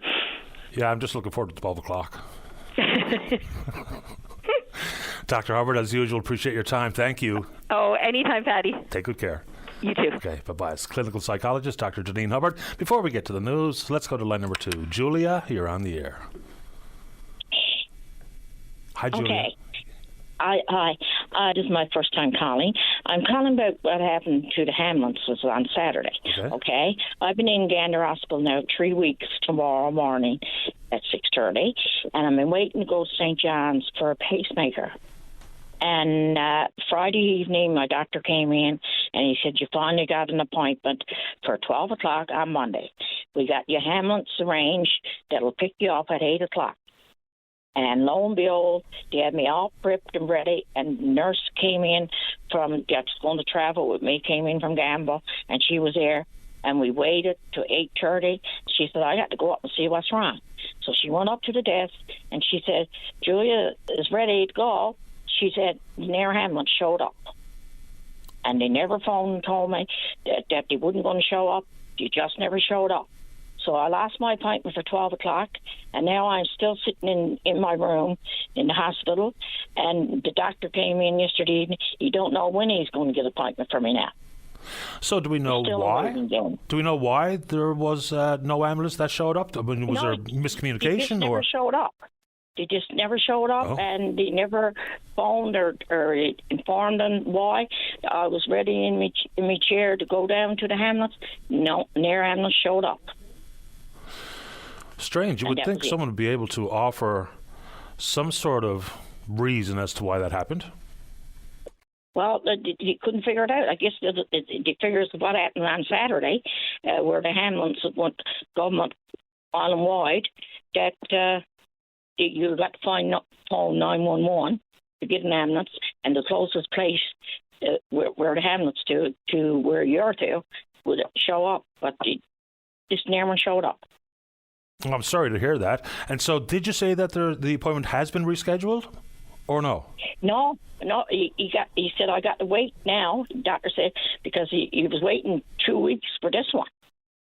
Yeah, I'm just looking forward to 12 o'clock. Dr. Hubbard, as usual, appreciate your time. Thank you. Oh, anytime, Patty. Take good care. You too. Okay, bye-bye. It's clinical psychologist, Dr. Janine Hubbard. Before we get to the news, let's go to line number 2. Julia, you're on the air. Hi, Julia. Okay. Hi. This is my first time calling. I'm calling about what happened to the Hamlets on Saturday. Okay. I've been in Gander Hospital now 3 weeks tomorrow morning at 6:30, and I've been waiting to go to St. John's for a pacemaker. And Friday evening, my doctor came in, and he said, you finally got an appointment for 12 o'clock on Monday. We got your Hamlets arranged that'll pick you up at 8 o'clock. And lo and behold, they had me all prepped and ready, and the nurse came in that's going to travel with me, came in from Gamble, and she was there, and we waited to 8:30. She said, I got to go up and see what's wrong. So she went up to the desk, and she said, Julia is ready to go. She said, Nair Hamlin showed up. And they never phoned and told me that they weren't going to show up. They just never showed up. So I lost my appointment for 12 o'clock, and now I'm still sitting in my room in the hospital, and the doctor came in yesterday evening. He don't know when he's going to get an appointment for me now. So do we know why? Do we know why there was no ambulance that showed up? I mean, was there miscommunication? They just never showed up. They just never showed up, and they never phoned or informed them why. I was ready in my chair to go down to the Hamlets. No, Nair ambulance showed up. Strange. You would think someone would be able to offer some sort of reason as to why that happened. Well, they couldn't figure it out. I guess they figures what happened on Saturday, where the Hamlins went government island-wide, that you got to phone 911 to get an ambulance, and the closest place where the Hamlets to where you're to would show up, but they just never showed up. I'm sorry to hear that. And so did you say that the appointment has been rescheduled or no? No. He said, I got to wait now, the doctor said, because he was waiting 2 weeks for this one.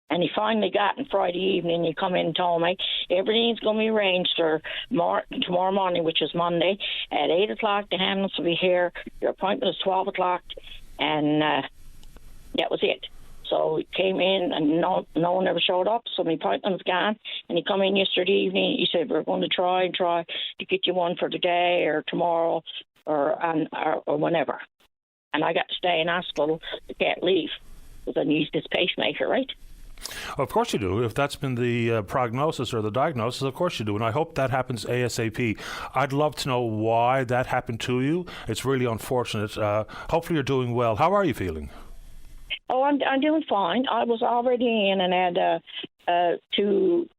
And he finally got, and Friday evening he come in and told me everything's going to be arranged for tomorrow morning, which is Monday, at 8 o'clock. The Hamlets will be here. Your appointment is 12 o'clock. And that was it. So he came in, and no one ever showed up, so my appointment was gone. And he come in yesterday evening. He said, we're going to try to get you one for today or tomorrow or whenever. And I got to stay in hospital. I can't leave because I need this pacemaker, right? Of course you do. If that's been the prognosis or the diagnosis, of course you do. And I hope that happens ASAP. I'd love to know why that happened to you. It's really unfortunate. Hopefully you're doing well. How are you feeling? Oh, I'm doing fine. I was already in and had 2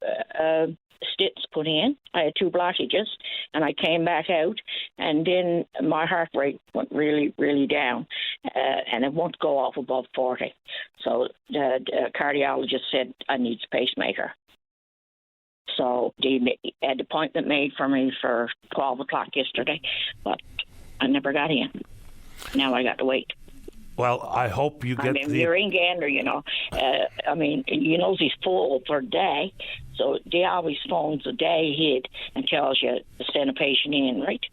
stitches put in. I had 2 blockages, and I came back out, and then my heart rate went really, really down, and it won't go off above 40. So the cardiologist said I need a pacemaker. So they had an appointment made for me for 12 o'clock yesterday, but I never got in. Now I got to wait. Well, I hope you get you're in Gander, you know. He's full for a day, so they always phones a day ahead and tells you to send a patient in, right?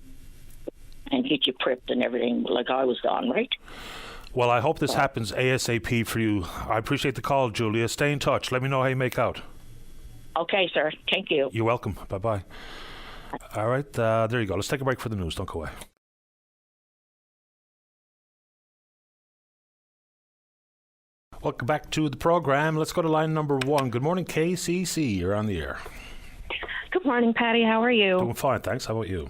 And get you prepped and everything like I was done, right? Well, I hope this happens ASAP for you. I appreciate the call, Julia. Stay in touch. Let me know how you make out. Okay, sir. Thank you. You're welcome. Bye-bye. All right, there you go. Let's take a break for the news. Don't go away. Welcome back to the program. Let's go to line number 1. Good morning, KCC. You're on the air. Good morning, Patty. How are you? Doing fine, thanks. How about you?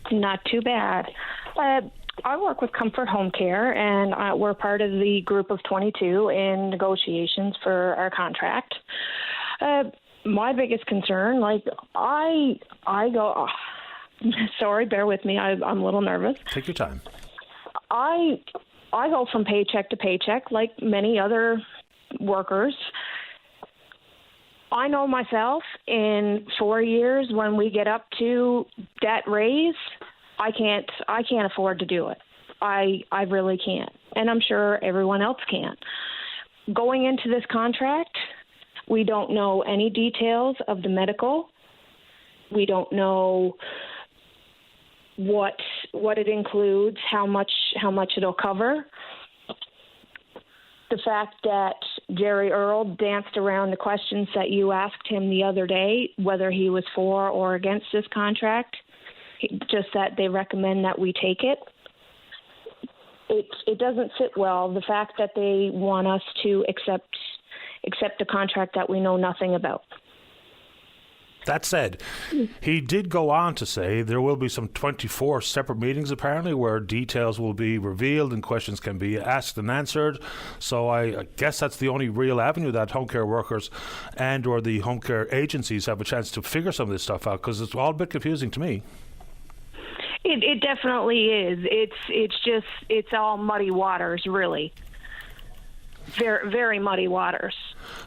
Not too bad. I work with Comfort Home Care, and we're part of the group of 22 in negotiations for our contract. My biggest concern, I go... sorry, bear with me. I'm a little nervous. Take your time. I go from paycheck to paycheck like many other workers. I know myself, in 4 years, when we get up to debt raise, I can't afford to do it. I really can't. And I'm sure everyone else can't. Going into this contract, we don't know any details of the medical. We don't know what it includes, how much it'll cover. The fact that Jerry Earl danced around the questions that you asked him the other day, whether he was for or against this contract, just that they recommend that we take it. It doesn't sit well. The fact that they want us to accept a contract that we know nothing about. That said, he did go on to say there will be some 24 separate meetings, apparently, where details will be revealed and questions can be asked and answered. So I guess that's the only real avenue that home care workers and or the home care agencies have a chance to figure some of this stuff out, because it's all a bit confusing to me. It definitely is. It's all muddy waters, really. Very, very muddy waters.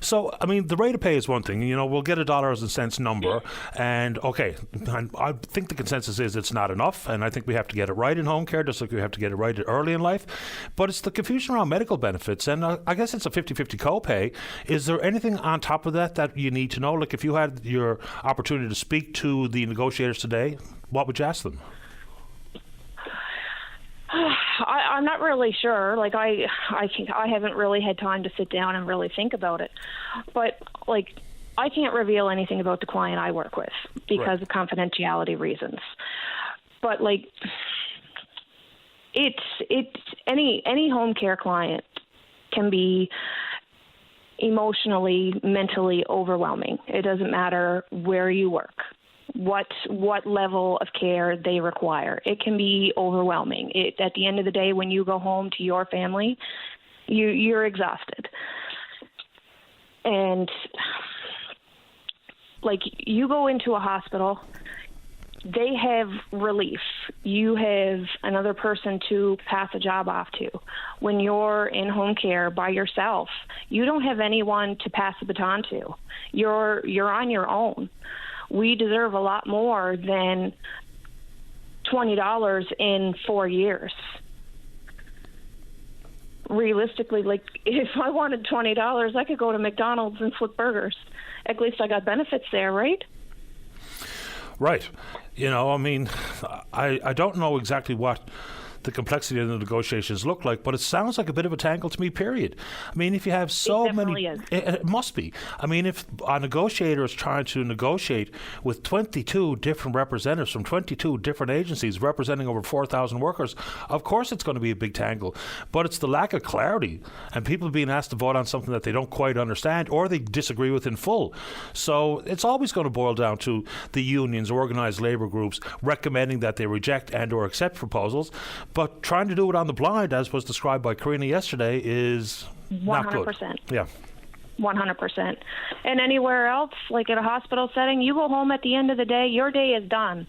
So, I mean, the rate of pay is one thing. We'll get a dollars and cents number. And, okay, I think the consensus is it's not enough. And I think we have to get it right in home care, just like we have to get it right early in life. But it's the confusion around medical benefits. And I guess it's a 50-50 copay. Is there anything on top of that you need to know? Like, if you had your opportunity to speak to the negotiators today, what would you ask them? I'm not really sure. I haven't really had time to sit down and really think about it. But I can't reveal anything about the client I work with because of confidentiality reasons. But it's any home care client can be emotionally, mentally overwhelming. It doesn't matter where you work, what level of care they require. It can be overwhelming. At the end of the day, when you go home to your family, you're exhausted. And you go into a hospital, they have relief. You have another person to pass a job off to. When you're in home care by yourself, you don't have anyone to pass the baton to. You're on your own. We deserve a lot more than $20 in 4 years. Realistically, if I wanted $20, I could go to McDonald's and flip burgers. At least I got benefits there, right? Right. I don't know exactly what the complexity of the negotiations look like, but it sounds like a bit of a tangle to me, period. If you have so many... It must be. If a negotiator is trying to negotiate with 22 different representatives from 22 different agencies representing over 4,000 workers, of course it's going to be a big tangle. But it's the lack of clarity and people being asked to vote on something that they don't quite understand or they disagree with in full. So it's always going to boil down to the unions, organized labor groups, recommending that they reject and or accept proposals. But trying to do it on the blind, as was described by Karina yesterday, is not good. 100%. Yeah. 100%. And anywhere else, like at a hospital setting, you go home at the end of the day, your day is done.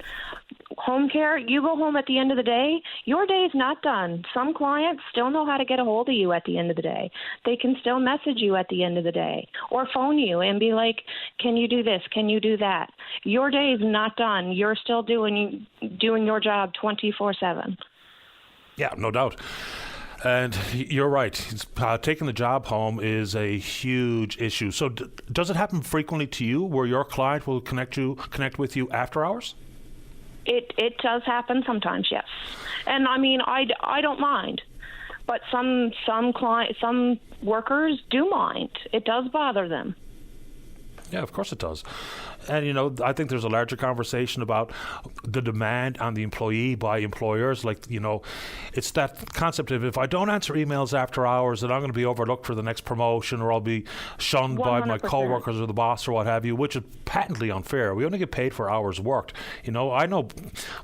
Home care, you go home at the end of the day, your day is not done. Some clients still know how to get a hold of you at the end of the day. They can still message you at the end of the day or phone you and be like, can you do this? Can you do that? Your day is not done. You're still doing your job 24/7. Yeah, no doubt. And you're right. Taking the job home is a huge issue. So does it happen frequently to you where your client will connect with you after hours? It does happen sometimes, yes. And I mean, I don't mind, but some workers do mind. It does bother them. Yeah, of course it does. And, I think there's a larger conversation about the demand on the employee by employers. Like, it's that concept of if I don't answer emails after hours, then I'm going to be overlooked for the next promotion, or I'll be shunned 100%. By my coworkers or the boss or what have you, which is patently unfair. We only get paid for hours worked. I know,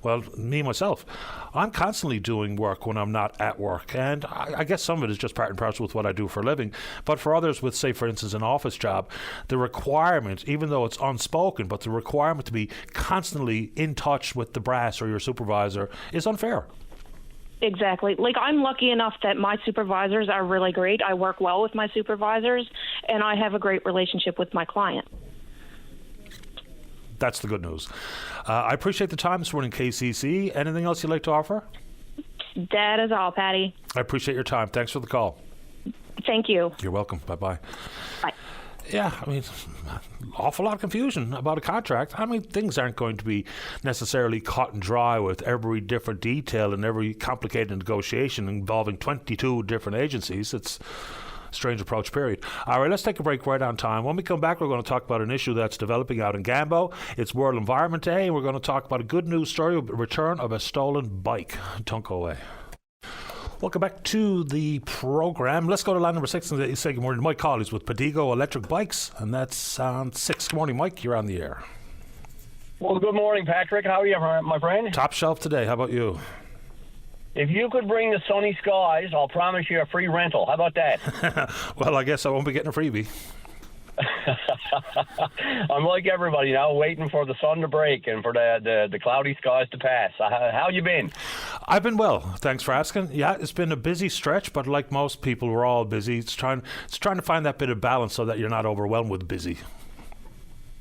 well, me myself, I'm constantly doing work when I'm not at work. And I guess some of it is just part and parcel with what I do for a living. But for others with, say, for instance, an office job, the requirement, even though it's unspoken, but the requirement to be constantly in touch with the brass or your supervisor is unfair. Exactly. Like, I'm lucky enough that my supervisors are really great. I work well with my supervisors, and I have a great relationship with my client. That's the good news. I appreciate the time this morning, KCC. Anything else you'd like to offer? That is all, Patty. I appreciate your time. Thanks for the call. Thank you. You're welcome. Bye-bye. Bye. Yeah, I mean, awful lot of confusion about a contract. I mean, things aren't going to be necessarily cut and dry with every different detail and every complicated negotiation involving 22 different agencies. It's a strange approach, period. All right, let's take a break right on time. When we come back, we're going to talk about an issue that's developing out in Gambo. It's World Environment Day, and we're going to talk about a good news story of the return of a stolen bike. Don't go away. Welcome back to the program. Let's go to line number 6 and say good morning to Mike Collins with Padigo Electric Bikes, and that's on 6. Good morning, Mike. You're on the air. Well, good morning, Patrick. How are you, my friend? Top shelf today. How about you? If you could bring the sunny skies, I'll promise you a free rental. How about that? Well, I guess I won't be getting a freebie. I'm like everybody now, waiting for the sun to break and for the cloudy skies to pass. How you been? I've been well, thanks for asking. Yeah, it's been a busy stretch, but like most people, we're all busy. It's trying to find that bit of balance so that you're not overwhelmed with busy.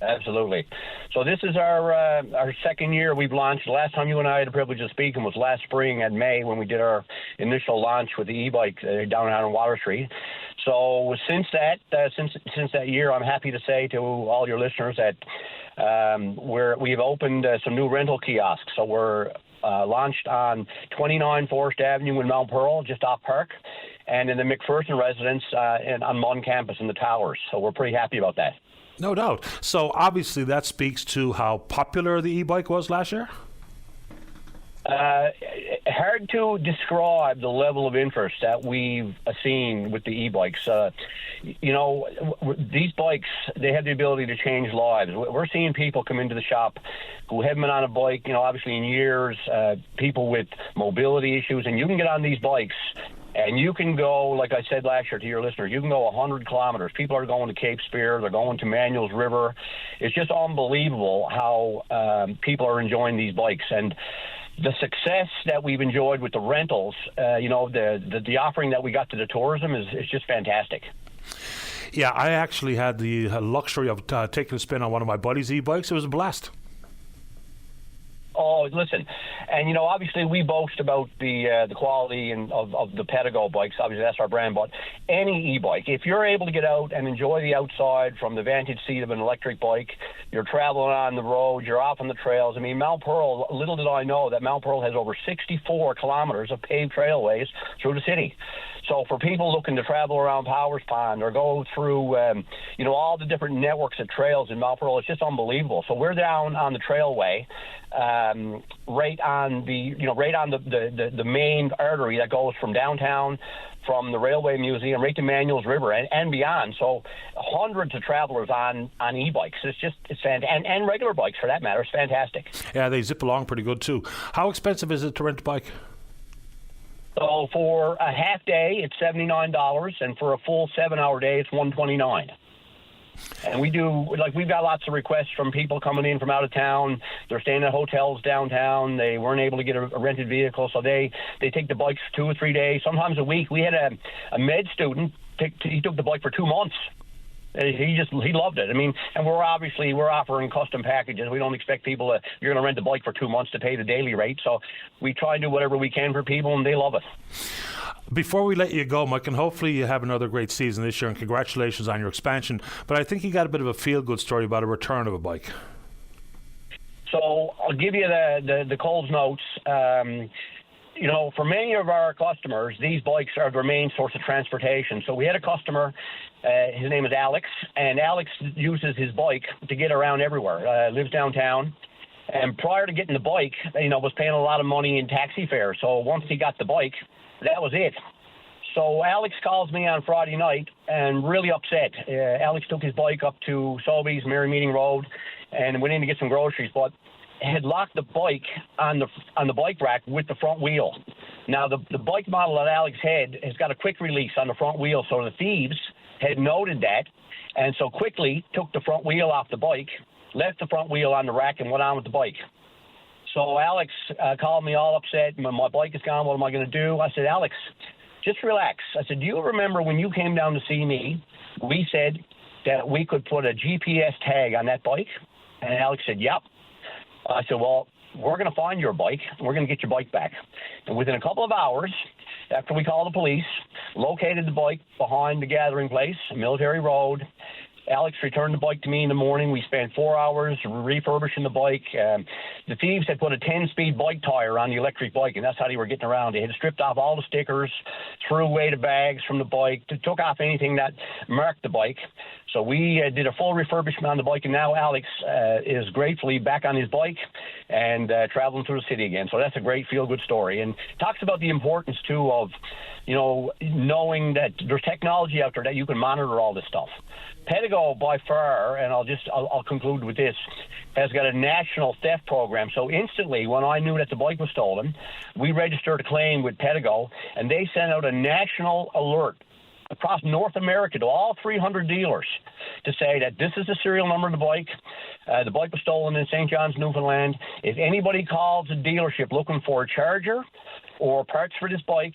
Absolutely. So this is our second year we've launched. The last time you and I had the privilege of speaking was last spring in May when we did our initial launch with the e-bike down on Water Street. So since that year, I'm happy to say to all your listeners that we've opened some new rental kiosks. So we're launched on 29 Forest Avenue in Mount Pearl, just off Park, and in the McPherson residence on Munn campus in the Towers. So we're pretty happy about that. No doubt. So obviously that speaks to how popular the e-bike was last year? Hard to describe the level of interest that we've seen with the e-bikes. These bikes, they have the ability to change lives. We're seeing people come into the shop who haven't been on a bike, obviously in years, people with mobility issues, and you can get on these bikes and you can go, like I said last year to your listeners, you can go 100 kilometers. People are going to Cape Spear. They're going to Manuel's River. It's just unbelievable how people are enjoying these bikes. And the success that we've enjoyed with the rentals, the offering that we got to the tourism is just fantastic. Yeah, I actually had the luxury of taking a spin on one of my buddy's e-bikes. It was a blast. Oh, listen, and obviously we boast about the quality of the Pedigo bikes. Obviously, that's our brand. But any e-bike, if you're able to get out and enjoy the outside from the vantage seat of an electric bike, you're traveling on the road, you're off on the trails. I mean, Mount Pearl. Little did I know that Mount Pearl has over 64 kilometers of paved trailways through the city. So for people looking to travel around Powers Pond or go through, all the different networks of trails in Mount Pearl, it's just unbelievable. So we're down on the trailway, right on the main artery that goes from downtown, from the Railway Museum right to Manuel's River and beyond. So hundreds of travelers on e-bikes. It's fantastic. And regular bikes for that matter. It's fantastic. Yeah, they zip along pretty good too. How expensive is it to rent a bike? So for a half day, it's $79, and for a full 7-hour day, it's $129. And we've got lots of requests from people coming in from out of town. They're staying at hotels downtown. They weren't able to get a rented vehicle, so they take the bikes 2 or 3 days, sometimes a week. We had a med student, he took the bike for 2 months. He loved it. I mean, and we're offering custom packages. We don't expect people you're going to rent the bike for 2 months to pay the daily rate. So we try and do whatever we can for people, and they love it. Before we let you go, Mike, and hopefully you have another great season this year, and congratulations on your expansion. But I think you got a bit of a feel-good story about a return of a bike. So I'll give you the Coles notes. For many of our customers, these bikes are their main source of transportation. So we had a customer, his name is Alex, and Alex uses his bike to get around everywhere, lives downtown. And prior to getting the bike, was paying a lot of money in taxi fares. So once he got the bike, that was it. So Alex calls me on Friday night and really upset. Alex took his bike up to Sobeys, Mary Meeting Road, and went in to get some groceries, but had locked the bike on the bike rack with the front wheel. Now, the bike model that Alex had has got a quick release on the front wheel, so the thieves had noted that, and so quickly took the front wheel off the bike, left the front wheel on the rack, and went on with the bike. So Alex called me all upset. My bike is gone. What am I going to do? I said, Alex, just relax. I said, do you remember when you came down to see me, we said that we could put a GPS tag on that bike? And Alex said, yep. I said, well, we're going to find your bike. We're going to get your bike back. And within a couple of hours, after we called the police, located the bike behind the gathering place, Military Road. Alex returned the bike to me in the morning. We spent 4 hours refurbishing the bike. The thieves had put a 10-speed bike tire on the electric bike, and that's how they were getting around. They had stripped off all the stickers, threw away the bags from the bike, took off anything that marked the bike. So we did a full refurbishment on the bike, and now Alex is gratefully back on his bike and traveling through the city again. So that's a great feel-good story, and talks about the importance, too, of knowing that there's technology out there that you can monitor all this stuff. Pedigo, by far, and I'll conclude with this, has got a national theft program. So instantly, when I knew that the bike was stolen, we registered a claim with Pedigo, and they sent out a national alert across North America to all 300 dealers to say that this is the serial number of the bike. The bike was stolen in St. John's, Newfoundland. If anybody calls a dealership looking for a charger or parts for this bike,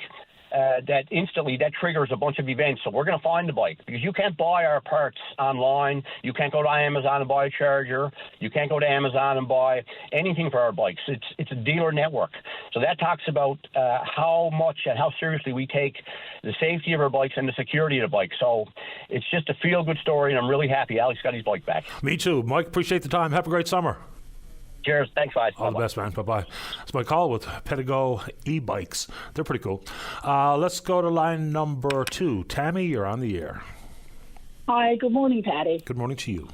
that triggers a bunch of events. So we're going to find the bike, because you can't buy our parts online. You can't go to Amazon and buy a charger. You can't go to Amazon and buy anything for our bikes. It's a dealer network. So that talks about how much and how seriously we take the safety of our bikes and the security of the bike. So it's just a feel-good story, and I'm really happy Alex got his bike back. Me too. Mike, appreciate the time. Have a great summer. Cheers. Thanks, guys. All the best, man. Bye-bye. It's my call with Pedigo e-bikes. They're pretty cool. Let's go to line number 2. Tammy, you're on the air. Hi, good morning, Patty. Good morning to you.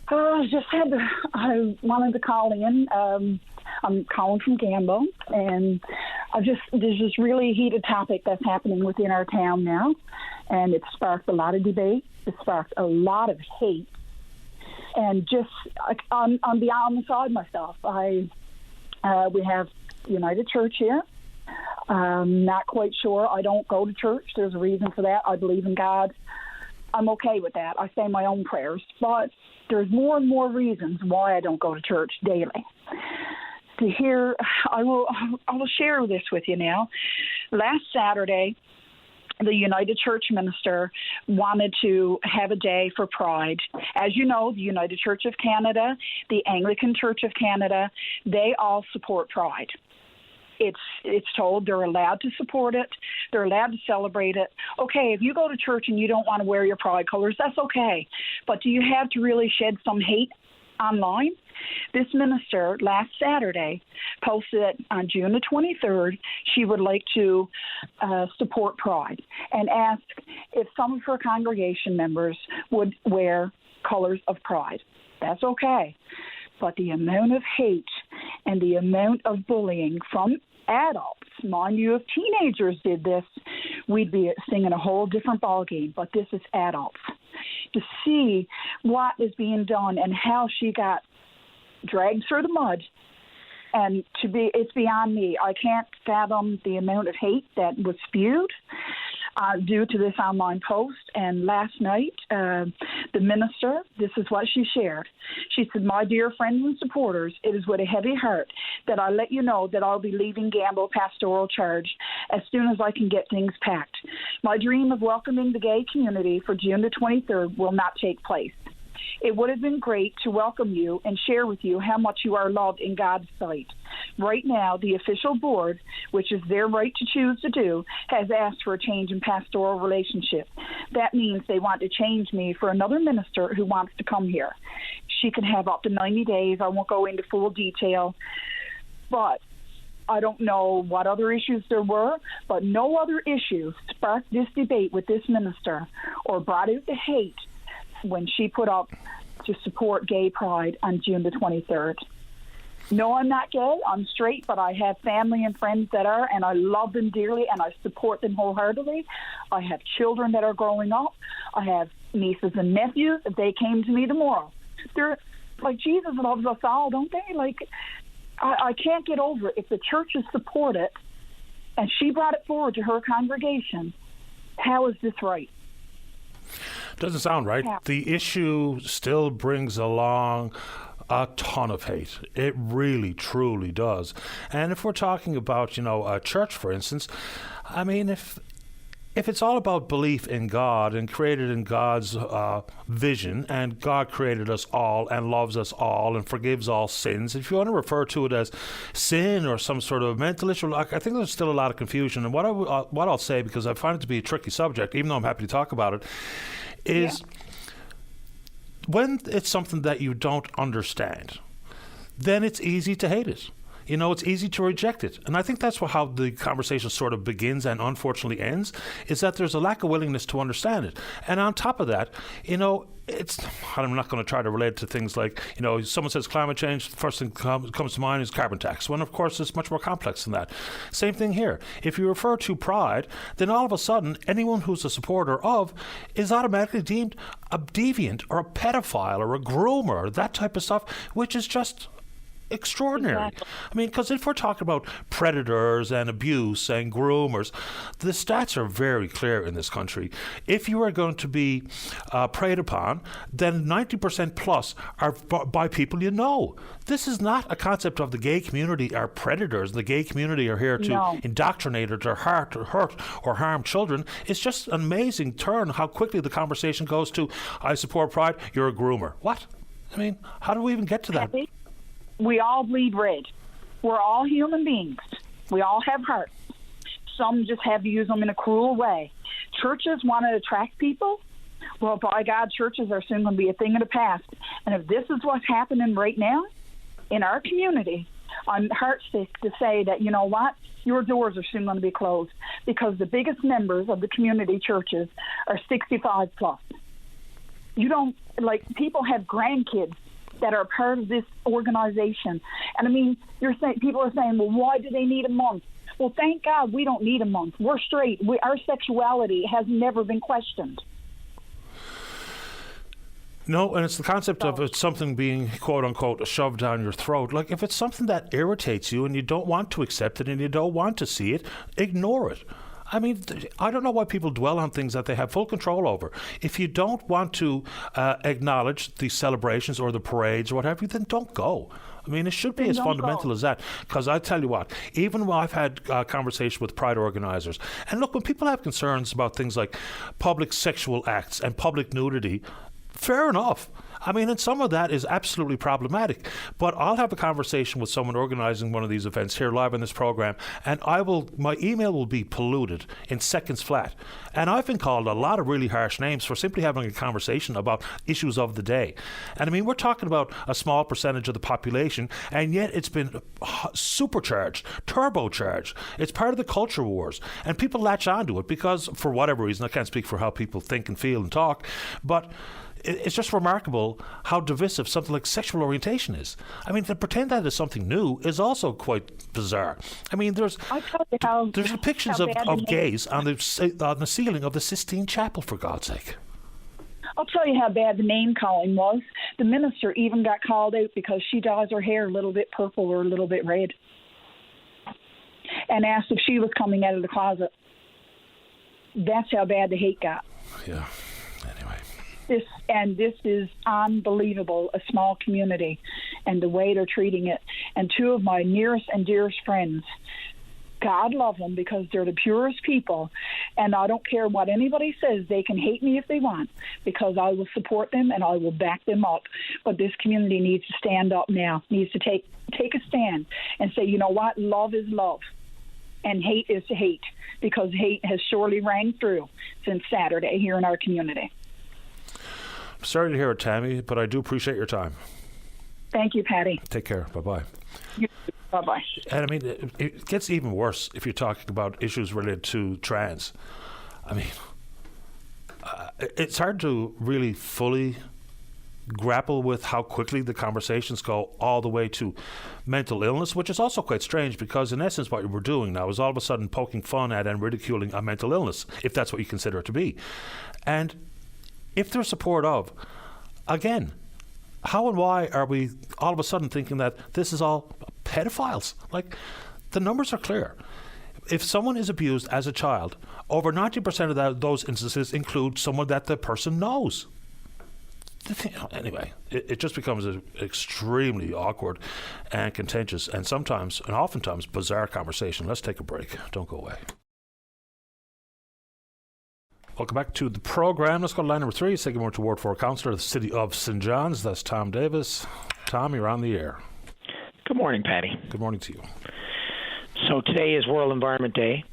I wanted to call in. I'm calling from Gambo, and there's this really heated topic that's happening within our town now, and it sparked a lot of debate. It sparked a lot of hate. And just, I'm beyond the side myself. We have United Church here. Not quite sure. I don't go to church. There's a reason for that. I believe in God. I'm okay with that. I say my own prayers. But there's more and more reasons why I don't go to church daily. I will share this with you now. Last Saturday, the United Church minister wanted to have a day for Pride. As you know, the United Church of Canada, the Anglican Church of Canada, they all support Pride. It's told they're allowed to support it. They're allowed to celebrate it. Okay, if you go to church and you don't want to wear your Pride colors, that's okay. But do you have to really shed some hate online? This minister last Saturday posted that on June the 23rd, she would like to support Pride and asked if some of her congregation members would wear colors of Pride. That's okay. But the amount of hate and the amount of bullying from adults, mind you, if teenagers did this, we'd be singing a whole different ballgame. But this is adults. To see what is being done and how she got dragged through the mud, and it's beyond me. I can't fathom the amount of hate that was spewed. due to this online post. And last night, the minister, this is what she shared. She said, "My dear friends and supporters, it is with a heavy heart that I let you know that I'll be leaving Gamble Pastoral Charge as soon as I can get things packed. My dream of welcoming the gay community for June the 23rd will not take place. It would have been great to welcome you and share with you how much you are loved in God's sight. Right now, the official board, which is their right to choose to do, has asked for a change in pastoral relationship. That means they want to change me for another minister who wants to come here. She can have up to 90 days. I won't go into full detail, but I don't know what other issues there were, but no other issues sparked this debate with this minister or brought out the hate when she put up to support gay pride on June the 23rd. No, I'm not gay. I'm straight, but I have family and friends that are, and I love them dearly, and I support them wholeheartedly. I have children that are growing up. I have nieces and nephews. If they came to me tomorrow, they're like, Jesus loves us all, don't they? Like, I can't get over it. If the churches support it, and she brought it forward to her congregation, how is this right? Doesn't sound right. Yeah. The issue still brings along a ton of hate. It really, truly does. And if we're talking about, a church, for instance, I mean, if it's all about belief in God and created in God's vision, and God created us all and loves us all and forgives all sins, if you want to refer to it as sin or some sort of mental issue, I think there's still a lot of confusion. And what I'll say, because I find it to be a tricky subject, even though I'm happy to talk about it, is when it's something that you don't understand, then it's easy to hate it. It's easy to reject it. And I think that's how the conversation sort of begins and unfortunately ends, is that there's a lack of willingness to understand it. And on top of that, I'm not going to try to relate to things like, someone says climate change, the first thing comes to mind is carbon tax, when of course it's much more complex than that. Same thing here. If you refer to pride, then all of a sudden anyone who's a supporter of is automatically deemed a deviant or a pedophile or a groomer, or that type of stuff, which is just extraordinary. Exactly. I mean, because if we're talking about predators and abuse and groomers, the stats are very clear in this country. If you are going to be preyed upon, then 90% plus are by people you know. This is not a concept of the gay community are predators. The gay community are here to indoctrinate or to hurt or harm children. It's just an amazing turn how quickly the conversation goes to, I support pride, you're a groomer. What? I mean, how do we even get to that? We all bleed red. We're all human beings. We all have hearts. Some just have to use them in a cruel way. Churches want to attract people. Well, by God, churches are soon going to be a thing of the past. And if this is what's happening right now in our community, I'm heartsick to say that, you know what, your doors are soon going to be closed, because the biggest members of the community churches are 65 plus. People have grandkids that are part of this organization. And I mean, people are saying, well, why do they need a month? Well, thank God we don't need a month. We're straight. Our sexuality has never been questioned. No, and it's the concept of it's something being, quote unquote, shoved down your throat. Like, if it's something that irritates you and you don't want to accept it and you don't want to see it, ignore it. I mean, I don't know why people dwell on things that they have full control over. If you don't want to acknowledge the celebrations or the parades or whatever, then don't go. I mean, it should be as fundamental as that. Because I tell you what, even when I've had conversations with pride organizers, and look, when people have concerns about things like public sexual acts and public nudity, fair enough. I mean, and some of that is absolutely problematic. But I'll have a conversation with someone organizing one of these events here live in this program, and my email will be polluted in seconds flat. And I've been called a lot of really harsh names for simply having a conversation about issues of the day. And I mean, we're talking about a small percentage of the population, and yet it's been supercharged, turbocharged. It's part of the culture wars. And people latch onto it because, for whatever reason, I can't speak for how people think and feel and talk, but it's just remarkable how divisive something like sexual orientation is. I mean, to pretend that is something new is also quite bizarre. I mean, there's depictions of gays on the ceiling of the Sistine Chapel, for God's sake. I'll tell you how bad the name calling was. The minister even got called out because she dyes her hair a little bit purple or a little bit red, and asked if she was coming out of the closet. That's how bad the hate got. Yeah. Anyway. This is unbelievable, a small community, and the way they're treating it. And two of my nearest and dearest friends, God love them because they're the purest people, and I don't care what anybody says. They can hate me if they want, because I will support them and I will back them up. But this community needs to stand up now, needs to take a stand and say, you know what, love is love, and hate is hate, because hate has surely rang through since Saturday here in our community. Sorry to hear it, Tammy, but I do appreciate your time. Thank you, Patty. Take care. Bye-bye. Bye-bye. And I mean, it gets even worse if you're talking about issues related to trans. I mean, it's hard to really fully grapple with how quickly the conversations go all the way to mental illness, which is also quite strange, because in essence what we're doing now is all of a sudden poking fun at and ridiculing a mental illness, if that's what you consider it to be. And if there's support of, again, how and why are we all of a sudden thinking that this is all pedophiles? Like, the numbers are clear. If someone is abused as a child, over 90% of those instances include someone that the person knows. Anyway, it just becomes an extremely awkward and contentious and sometimes, and oftentimes, bizarre conversation. Let's take a break. Don't go away. Welcome back to the program. Let's go to line number 3. Say good morning to Ward 4 Councillor of the City of St. John's. That's Tom Davis. Tom, you're on the air. Good morning, Patty. Good morning to you. So today is World Environment Day.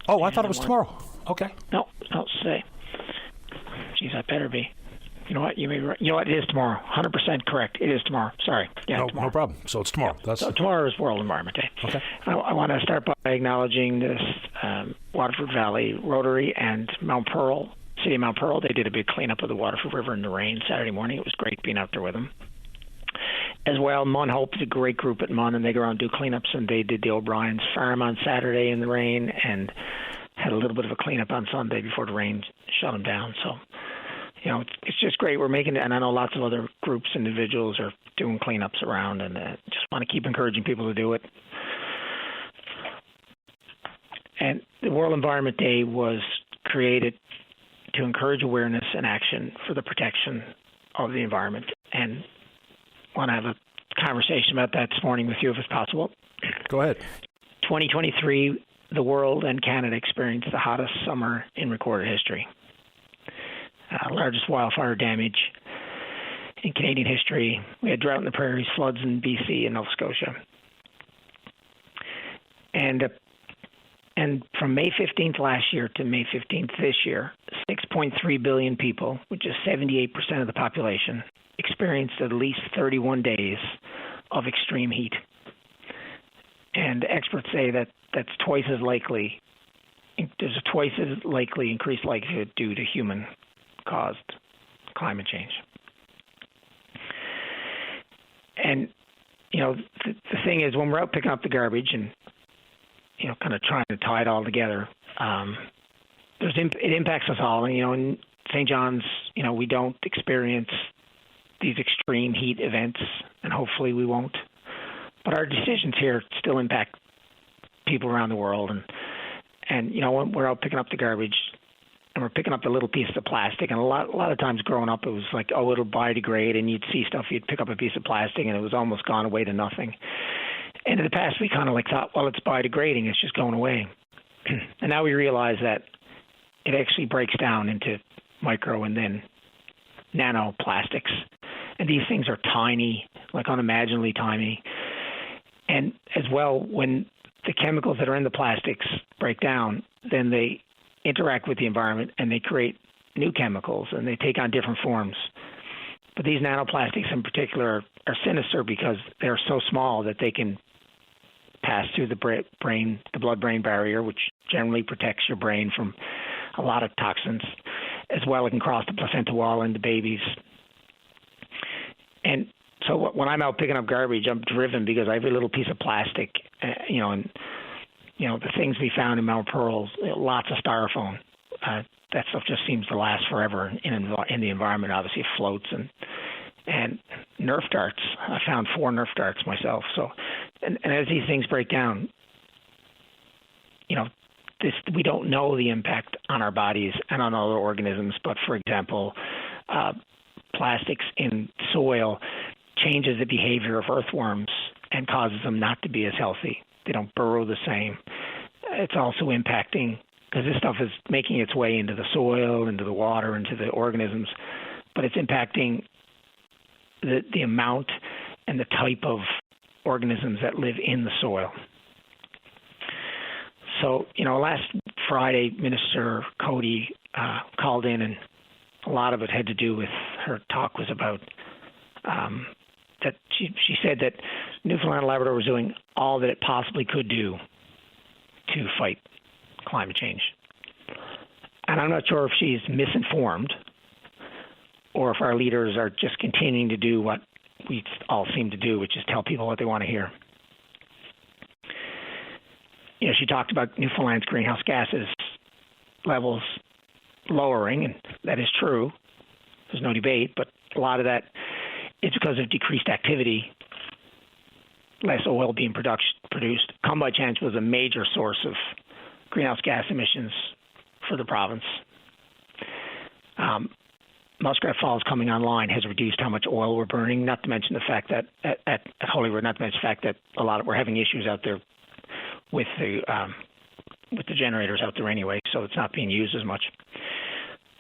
Oh, I thought it was tomorrow. Okay. No, it's today. Geez, I better be. You know what? You know what? It is tomorrow. 100% correct. It is tomorrow. Sorry. Yeah, tomorrow. No problem. So it's tomorrow. Yeah. So tomorrow is World Environment Day. Okay. I want to start by acknowledging this Waterford Valley Rotary and Mount Pearl, City of Mount Pearl. They did a big cleanup of the Waterford River in the rain Saturday morning. It was great being out there with them. As well, Mun Hope is a great group at Mun, and they go around and do cleanups, and they did the O'Brien's Farm on Saturday in the rain and had a little bit of a cleanup on Sunday before the rain shut them down. So, you know, it's just great. We're making it, and I know lots of other groups, individuals are doing cleanups around, and just want to keep encouraging people to do it. And the World Environment Day was created to encourage awareness and action for the protection of the environment. And I want to have a conversation about that this morning with you, if it's possible. Go ahead. 2023, the world and Canada experienced the hottest summer in recorded history. Largest wildfire damage in Canadian history. We had drought in the prairies, floods in BC and Nova Scotia. And from May 15th last year to May 15th this year, 6.3 billion people, which is 78% of the population, experienced at least 31 days of extreme heat. And experts say that that's twice as likely. There's a twice as likely increased likelihood due to human-caused climate change. And, you know, the thing is, when we're out picking up the garbage and, you know, kind of trying to tie it all together, it impacts us all. And, you know, in St. John's, you know, we don't experience these extreme heat events, and hopefully we won't. But our decisions here still impact people around the world. And you know, when we're out picking up the garbage and we're picking up the little pieces of plastic, and a lot of times growing up it was like, oh, it'll biodegrade, and you'd see stuff, you'd pick up a piece of plastic and it was almost gone away to nothing. And in the past we kind of like thought, well, it's biodegrading, it's just going away. And now we realize that it actually breaks down into micro and then nanoplastics. And these things are tiny, like unimaginably tiny. And as well, when the chemicals that are in the plastics break down, then they interact with the environment and they create new chemicals and they take on different forms. But these nanoplastics in particular are sinister because they're so small that they can pass through the blood-brain barrier, which generally protects your brain from a lot of toxins. As well, it can cross the placenta wall into babies. And so when I'm out picking up garbage, I'm driven because every little piece of plastic, you know, and, you know, the things we found in Mount Pearl, lots of styrofoam. That stuff just seems to last forever in the environment. Obviously, it floats and Nerf darts. I found 4 Nerf darts myself. So, and as these things break down, you know, we don't know the impact on our bodies and on other organisms. But for example, plastics in soil changes the behavior of earthworms and causes them not to be as healthy. They don't burrow the same. It's also impacting, because this stuff is making its way into the soil, into the water, into the organisms, but it's impacting the amount and the type of organisms that live in the soil. So, last Friday, Minister Cody called in, and a lot of it had to do with her talk was about that she said that Newfoundland and Labrador was doing all that it possibly could do to fight climate change. And I'm not sure if she's misinformed or if our leaders are just continuing to do what we all seem to do, which is tell people what they want to hear. She talked about Newfoundland's greenhouse gases levels lowering, and that is true. There's no debate, but a lot of that is because of decreased activity, less oil being produced. Come by chance was a major source of greenhouse gas emissions for the province. Muskrat Falls coming online has reduced how much oil we're burning, not to mention the fact that at Holyrood, not to mention the fact that we're having issues out there with the generators out there anyway, so it's not being used as much.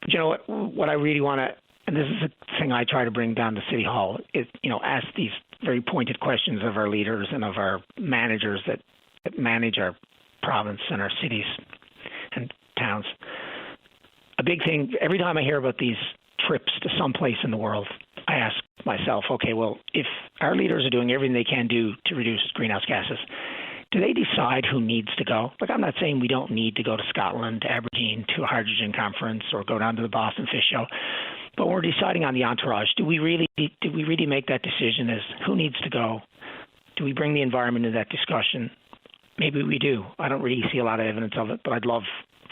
But you know what I really want to, and this is a thing I try to bring down to City Hall, is ask these very pointed questions of our leaders and of our managers that manage our province and our cities and towns. A big thing, every time I hear about these trips to someplace in the world, I ask myself, okay, well, if our leaders are doing everything they can do to reduce greenhouse gases, do they decide who needs to go? Like, I'm not saying we don't need to go to Scotland, to Aberdeen, to a hydrogen conference, or go down to the Boston Fish Show, but when we're deciding on the entourage, do we really make that decision as who needs to go? Do we bring the environment into that discussion? Maybe we do. I don't really see a lot of evidence of it, but I'd love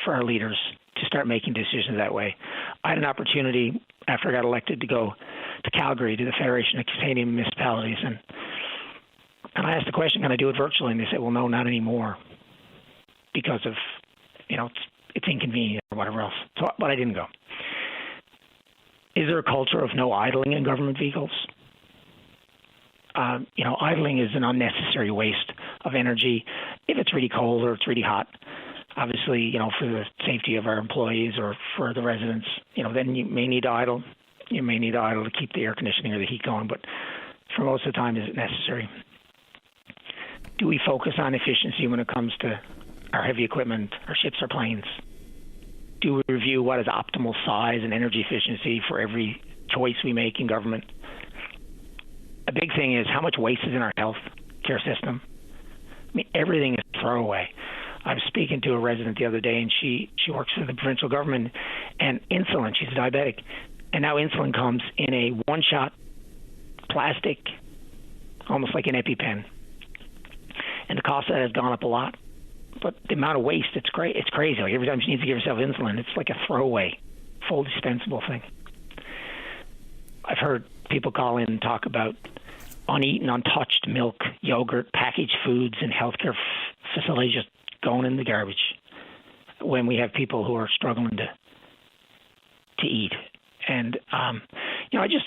for our leaders to start making decisions that way. I had an opportunity after I got elected to go to Calgary to the Federation of Canadian Municipalities, and I asked the question, can I do it virtually? And they said, well, no, not anymore, because of, it's inconvenient or whatever else. So, but I didn't go. Is there a culture of no idling in government vehicles? Idling is an unnecessary waste of energy if it's really cold or it's really hot. Obviously, for the safety of our employees or for the residents, then you may need to idle. You may need to idle to keep the air conditioning or the heat going, but for most of the time, is it necessary? Do we focus on efficiency when it comes to our heavy equipment, our ships, our planes? Do we review what is optimal size and energy efficiency for every choice we make in government? A big thing is how much waste is in our health care system. I mean, everything is throwaway. I was speaking to a resident the other day, and she works for the provincial government, and insulin, she's diabetic, and now insulin comes in a one-shot plastic, almost like an EpiPen. And the cost of that has gone up a lot. But the amount of waste, it's crazy. Like every time she needs to give herself insulin, it's like a throwaway, full dispensable thing. I've heard people call in and talk about uneaten, untouched milk, yogurt, packaged foods, and healthcare facilities just going in the garbage when we have people who are struggling to eat. And I just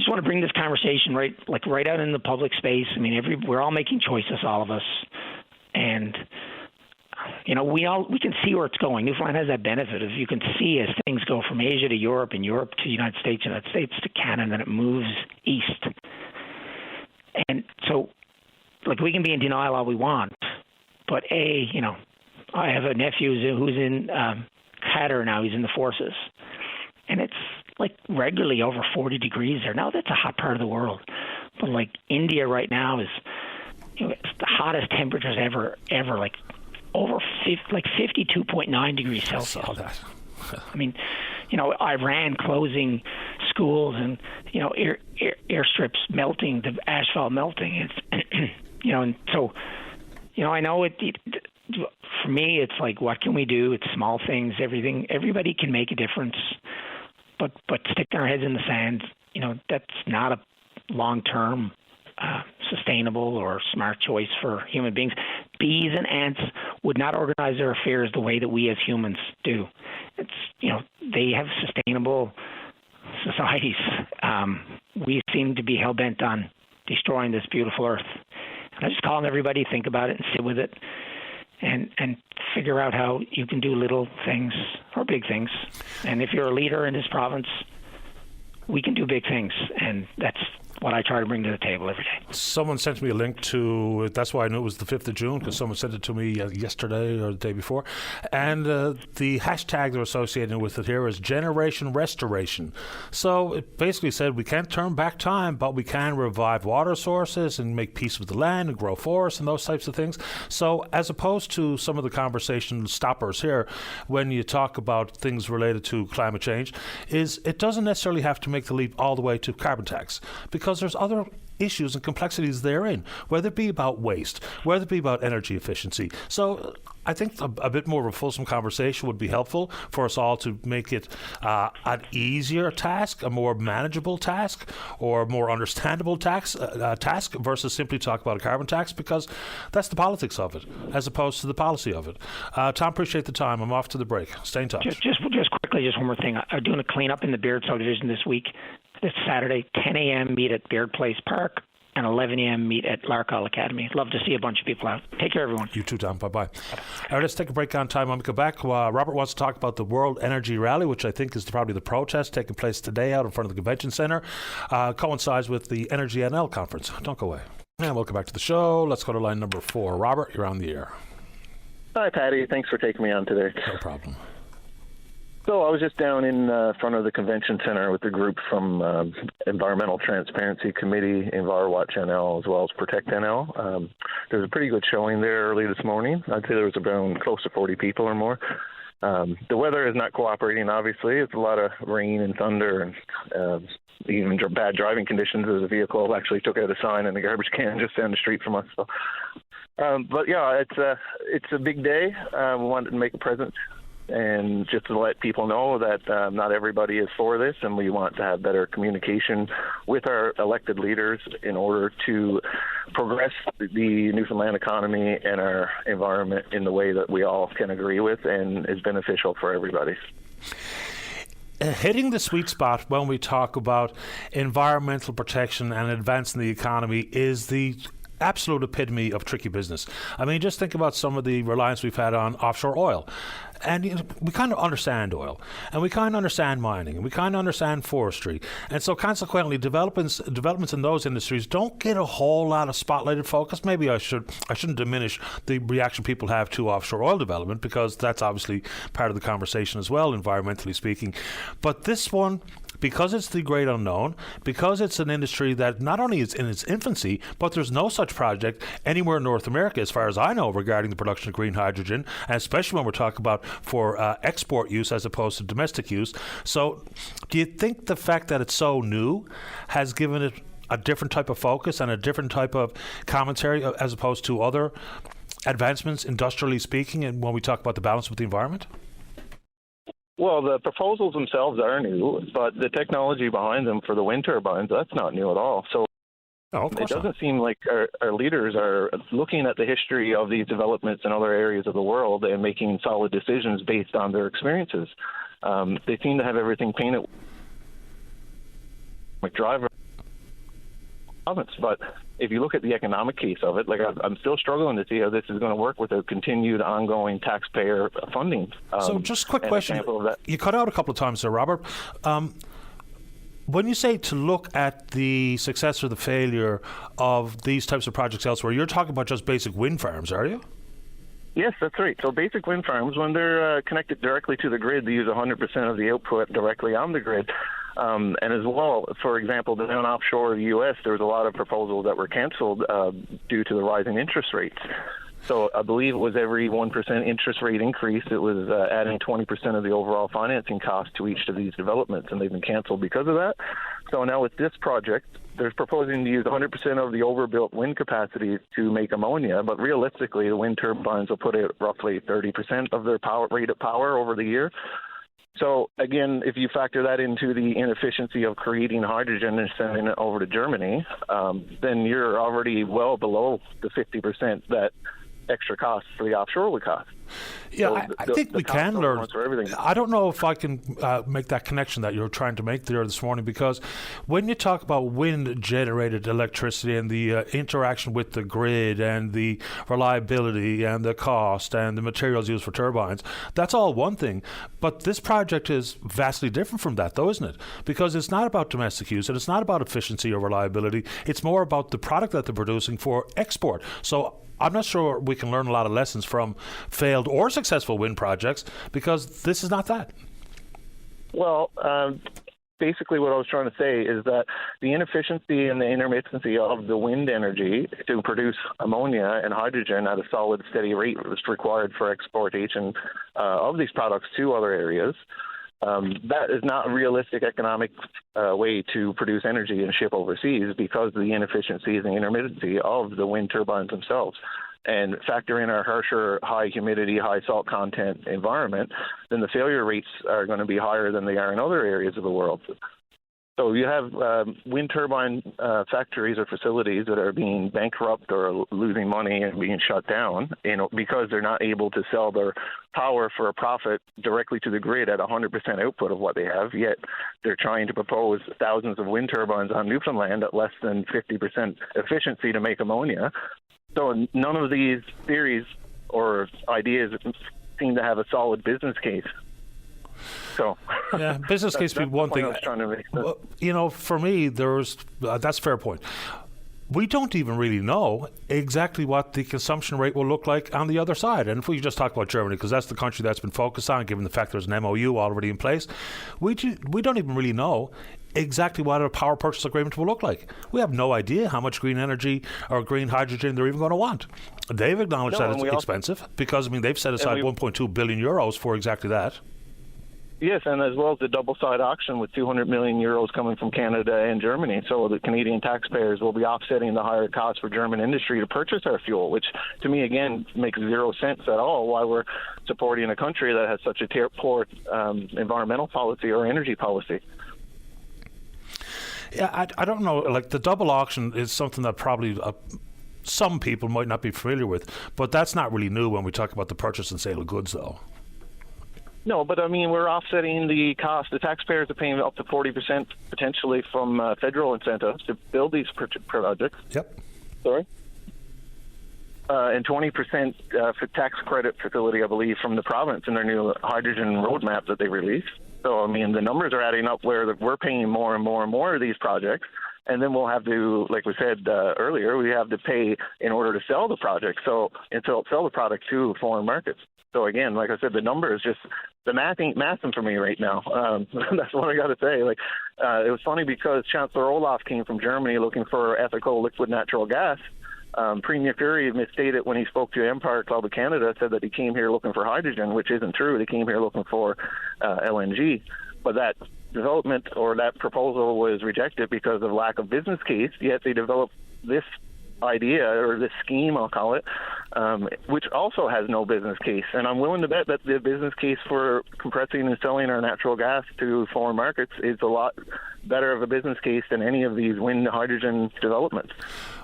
want to bring this conversation right out in the public space. I mean, we're all making choices, all of us, and we can see where it's going. Newfoundland has that benefit of you can see as things go from Asia to Europe and Europe to the United States to Canada, and then it moves east. And so, we can be in denial all we want, but I have a nephew who's in Qatar now. He's in the forces, and it's regularly over 40 degrees there. Now that's a hot part of the world, but India right now is it's the hottest temperatures ever, over 52.9 degrees Celsius. I saw that. I mean, Iran closing schools and airstrips melting, the asphalt melting. It's and so I know it. For me, it's what can we do? It's small things. Everybody can make a difference. But sticking our heads in the sand, that's not a long-term sustainable or smart choice for human beings. bees and ants would not organize their affairs the way that we as humans do. It's, they have sustainable societies. We seem to be hell-bent on destroying this beautiful earth. And I'm just calling everybody to think about it and sit with it and figure out how you can do little things or big things. And if you're a leader in this province, we can do big things, and that's what I try to bring to the table every day. Someone sent me a link to, that's why I knew it was the 5th of June, because someone sent it to me yesterday or the day before. And the hashtag they're associated with it here is Generation Restoration. So it basically said we can't turn back time, but we can revive water sources and make peace with the land and grow forests and those types of things. So as opposed to some of the conversation stoppers here, when you talk about things related to climate change, is it doesn't necessarily have to make the leap all the way to carbon tax, because there's other issues and complexities therein, whether it be about waste, whether it be about energy efficiency. So I think a bit more of a fulsome conversation would be helpful for us all to make it an easier task, a more manageable task, or a more understandable task versus simply talk about a carbon tax, because that's the politics of it as opposed to the policy of it. Tom, appreciate the time. I'm off to the break. Stay in touch. Just quickly, just one more thing. I'm doing a cleanup in the Beard subdivision this week. This Saturday, 10 a.m. meet at Beard Place Park, and 11 a.m. meet at Larkhall Academy. Love to see a bunch of people out. Take care, everyone. You too, Tom. Bye-bye. All right, let's take a break on time. When we come back, Robert wants to talk about the World Energy Rally, which I think is probably the protest taking place today out in front of the Convention Centre. Coincides with the Energy NL conference. Don't go away. And welcome back to the show. Let's go to line number 4. Robert, you're on the air. Hi, Patty. Thanks for taking me on today. No problem. So I was just down in front of the convention center with the group from Environmental Transparency Committee, EnviroWatch NL, as well as Protect NL. There was a pretty good showing there early this morning. I'd say there was around close to 40 people or more. The weather is not cooperating, obviously. It's a lot of rain and thunder and even bad driving conditions, as a vehicle actually took out a sign in the garbage can just down the street from us. So, but yeah, it's a big day. We wanted to make a presence and just to let people know that not everybody is for this, and we want to have better communication with our elected leaders in order to progress the Newfoundland economy and our environment in the way that we all can agree with and is beneficial for everybody. Hitting the sweet spot when we talk about environmental protection and advancing the economy is the absolute epitome of tricky business. I mean, just think about some of the reliance we've had on offshore oil. And we kind of understand oil, and we kind of understand mining, and we kind of understand forestry. And so consequently, developments in those industries don't get a whole lot of spotlighted focus. Maybe I shouldn't diminish the reaction people have to offshore oil development, because that's obviously part of the conversation as well, environmentally speaking. But this one, because it's the great unknown, because it's an industry that not only is in its infancy, but there's no such project anywhere in North America, as far as I know, regarding the production of green hydrogen, and especially when we're talking about for export use as opposed to domestic use. So do you think the fact that it's so new has given it a different type of focus and a different type of commentary as opposed to other advancements, industrially speaking, and when we talk about the balance with the environment? Well, the proposals themselves are new, but the technology behind them for the wind turbines, that's not new at all. So it doesn't seem like our leaders are looking at the history of these developments in other areas of the world and making solid decisions based on their experiences. They seem to have everything painted like driver. But if you look at the economic case of it, like I'm still struggling to see how this is going to work without continued ongoing taxpayer funding. So just a quick question. You cut out a couple of times there, Robert. When you say to look at the success or the failure of these types of projects elsewhere, you're talking about just basic wind farms, are you? Yes, that's right. So basic wind farms, when they're connected directly to the grid, they use 100% of the output directly on the grid. And as well, for example, down offshore the U.S., there was a lot of proposals that were canceled due to the rising interest rates. So I believe it was every 1% interest rate increase, it was adding 20% of the overall financing cost to each of these developments, and they've been canceled because of that. So now with this project, they're proposing to use 100% of the overbuilt wind capacity to make ammonia, but realistically, the wind turbines will put out roughly 30% of their rate of power over the year. So again, if you factor that into the inefficiency of creating hydrogen and sending it over to Germany, then you're already well below the 50% that extra costs for the offshore would cost. Yeah, So I think we can learn. For everything. I don't know if I can make that connection that you're trying to make there this morning, because when you talk about wind-generated electricity and the interaction with the grid and the reliability and the cost and the materials used for turbines, that's all one thing. But this project is vastly different from that, though, isn't it? Because it's not about domestic use and it's not about efficiency or reliability. It's more about the product that they're producing for export. So I'm not sure we can learn a lot of lessons from failed or successful wind projects, because this is not that. Well, basically what I was trying to say is that the inefficiency and the intermittency of the wind energy to produce ammonia and hydrogen at a solid, steady rate that's required for exportation of these products to other areas, that is not a realistic economic way to produce energy and ship overseas, because of the inefficiencies and intermittency of the wind turbines themselves. And factor in our harsher, high humidity, high salt content environment, then the failure rates are going to be higher than they are in other areas of the world. So you have wind turbine factories or facilities that are being bankrupt or losing money and being shut down, because they're not able to sell their power for a profit directly to the grid at 100% output of what they have, yet they're trying to propose thousands of wind turbines on Newfoundland at less than 50% efficiency to make ammonia. So none of these theories or ideas seem to have a solid business case. So yeah, business case would be one thing. I was trying to make. For me, that's a fair point. We don't even really know exactly what the consumption rate will look like on the other side. And if we just talk about Germany, because that's the country that's been focused on, given the fact there's an MOU already in place, we don't even really know exactly what a power purchase agreement will look like. We have no idea how much green energy or green hydrogen they're even going to want. They've acknowledged that it's expensive, because they've set aside 1.2 billion euros for exactly that. Yes, and as well as the double-side auction with 200 million euros coming from Canada and Germany. So the Canadian taxpayers will be offsetting the higher costs for German industry to purchase our fuel, which to me, again, makes zero sense at all why we're supporting a country that has such a poor environmental policy or energy policy. Yeah, I don't know. Like, the double auction is something that probably some people might not be familiar with, but that's not really new when we talk about the purchase and sale of goods, though. No, but we're offsetting the cost. The taxpayers are paying up to 40% potentially from federal incentives to build these projects. Yep. Sorry. And 20% for tax credit facility, I believe, from the province in their new hydrogen roadmap that they released. So, the numbers are adding up where we're paying more and more and more of these projects. And then we'll have to, like we said earlier, we have to pay in order to sell the project. So, sell the product to foreign markets. So again, like I said, the numbers the math ain't mathing for me right now. That's what I got to say. It was funny because Chancellor Olaf came from Germany looking for ethical liquid natural gas. Premier Fury misstated when he spoke to Empire Club of Canada, said that he came here looking for hydrogen, which isn't true. They came here looking for LNG. But that development or that proposal was rejected because of lack of business case, yet they developed this idea or this scheme, I'll call it, which also has no business case. And I'm willing to bet that the business case for compressing and selling our natural gas to foreign markets is a lot better of a business case than any of these wind hydrogen developments.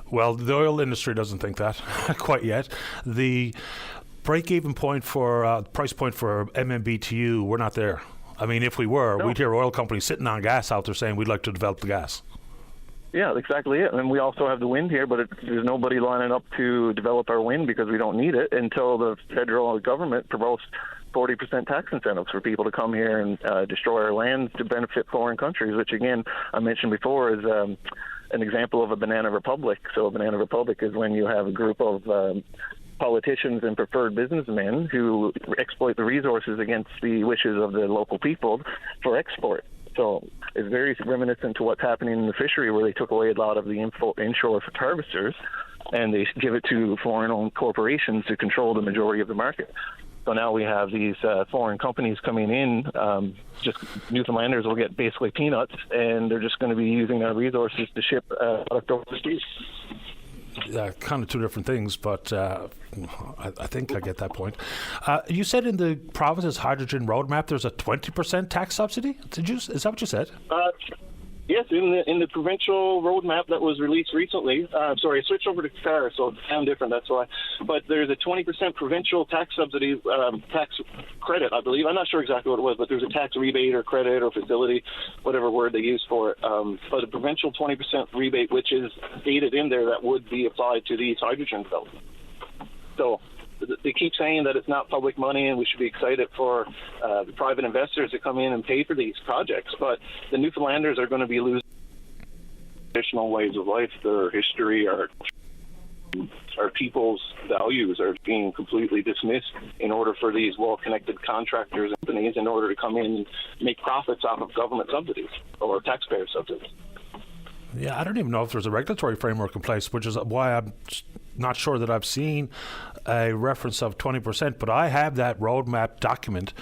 Well, the oil industry doesn't think that quite yet. The break-even point for price point for MMBTU, we're not there. If we were, we'd hear oil companies sitting on gas out there saying we'd like to develop the gas. Yeah, exactly it. And we also have the wind here, but there's nobody lining up to develop our wind because we don't need it until the federal government promotes 40% tax incentives for people to come here and destroy our land to benefit foreign countries, which, again, I mentioned before is an example of a banana republic. So a banana republic is when you have a group of politicians and preferred businessmen who exploit the resources against the wishes of the local people for export. So it's very reminiscent to what's happening in the fishery, where they took away a lot of the inshore harvesters and they give it to foreign-owned corporations to control the majority of the market. So now we have these foreign companies coming in. Just Newfoundlanders will get basically peanuts, and they're just going to be using our resources to ship product overseas. Kind of two different things, but I think I get that point. You said in the province's hydrogen roadmap there's a 20% tax subsidy. Is that what you said? Yes, in the provincial roadmap that was released recently. Sorry, I switched over to CAR, so it sounds different. That's why. But there's a 20% provincial tax subsidy, tax credit, I believe. I'm not sure exactly what it was, but there's a tax rebate or credit or facility, whatever word they use for it. But a provincial 20% rebate, which is stated in there, that would be applied to these hydrogen developments. So they keep saying that it's not public money and we should be excited for the private investors to come in and pay for these projects. But the Newfoundlanders are going to be losing traditional ways of life, their history, our people's values are being completely dismissed in order for these well-connected contractors and companies in order to come in and make profits off of government subsidies or taxpayer subsidies. Yeah, I don't even know if there's a regulatory framework in place, which is why I'm not sure that I've seen a reference of 20%, but I have that roadmap document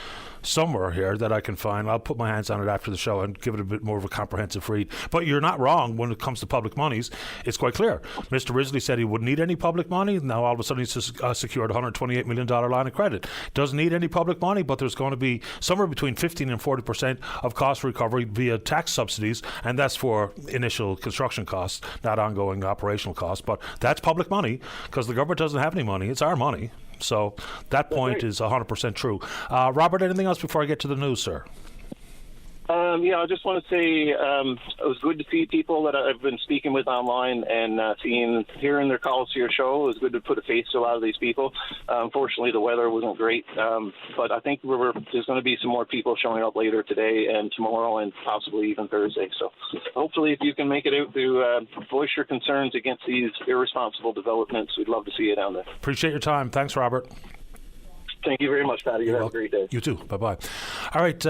somewhere here that I can find. I'll put my hands on it after the show and give it a bit more of a comprehensive read. But you're not wrong when it comes to public monies. It's quite clear. Mr. Risley said he wouldn't need any public money. Now all of a sudden he's secured a $128 million line of credit. Doesn't need any public money, but there's going to be somewhere between 15 and 40% of cost recovery via tax subsidies, and that's for initial construction costs, not ongoing operational costs. But that's public money because the government doesn't have any money. It's our money. So that point is 100% true. Robert, anything else before I get to the news, sir? I just want to say it was good to see people that I've been speaking with online and hearing their calls to your show. It was good to put a face to a lot of these people. Unfortunately, the weather wasn't great, but I think there's going to be some more people showing up later today and tomorrow and possibly even Thursday. So hopefully if you can make it out to voice your concerns against these irresponsible developments, we'd love to see you down there. Appreciate your time. Thanks, Robert. Thank you very much, Patty. You have a great day. You too. Bye-bye. All right,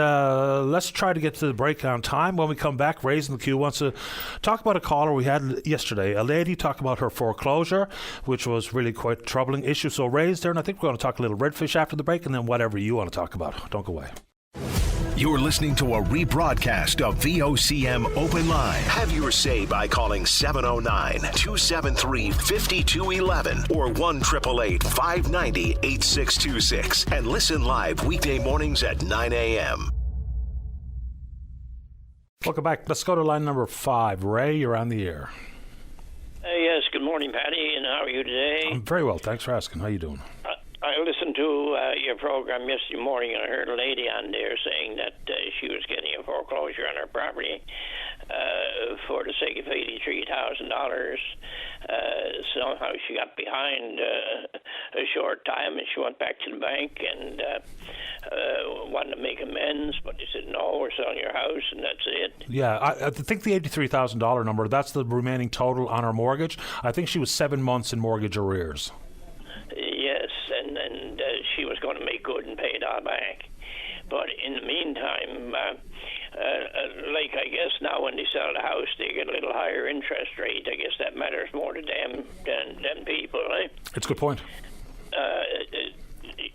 let's try to get to the break on time. When we come back, Ray's in the queue wants to talk about a caller we had yesterday. A lady talked about her foreclosure, which was really quite a troubling issue. So Ray's there, and I think we're going to talk a little redfish after the break, and then whatever you want to talk about. Don't go away. You're listening to a rebroadcast of VOCM Open Line. Have your say by calling 709-273-5211 or 1-888-590-8626 and listen live weekday mornings at 9 a.m. Welcome back. Let's go to line number 5. Ray, you're on the air. Yes, good morning, Patty, and how are you today? I'm very well. Thanks for asking. How you doing? I listened to your program yesterday morning, and I heard a lady on there saying that she was getting a foreclosure on her property for the sake of $83,000. Somehow she got behind a short time, and she went back to the bank and wanted to make amends, but they said, no, we're selling your house, and that's it. Yeah, I think the $83,000 number, that's the remaining total on her mortgage. I think she was 7 months in mortgage arrears. Yes, and she was going to make good and pay it all back. But in the meantime, like I guess now when they sell the house, they get a little higher interest rate. I guess that matters more to them than people, eh? It's a good point.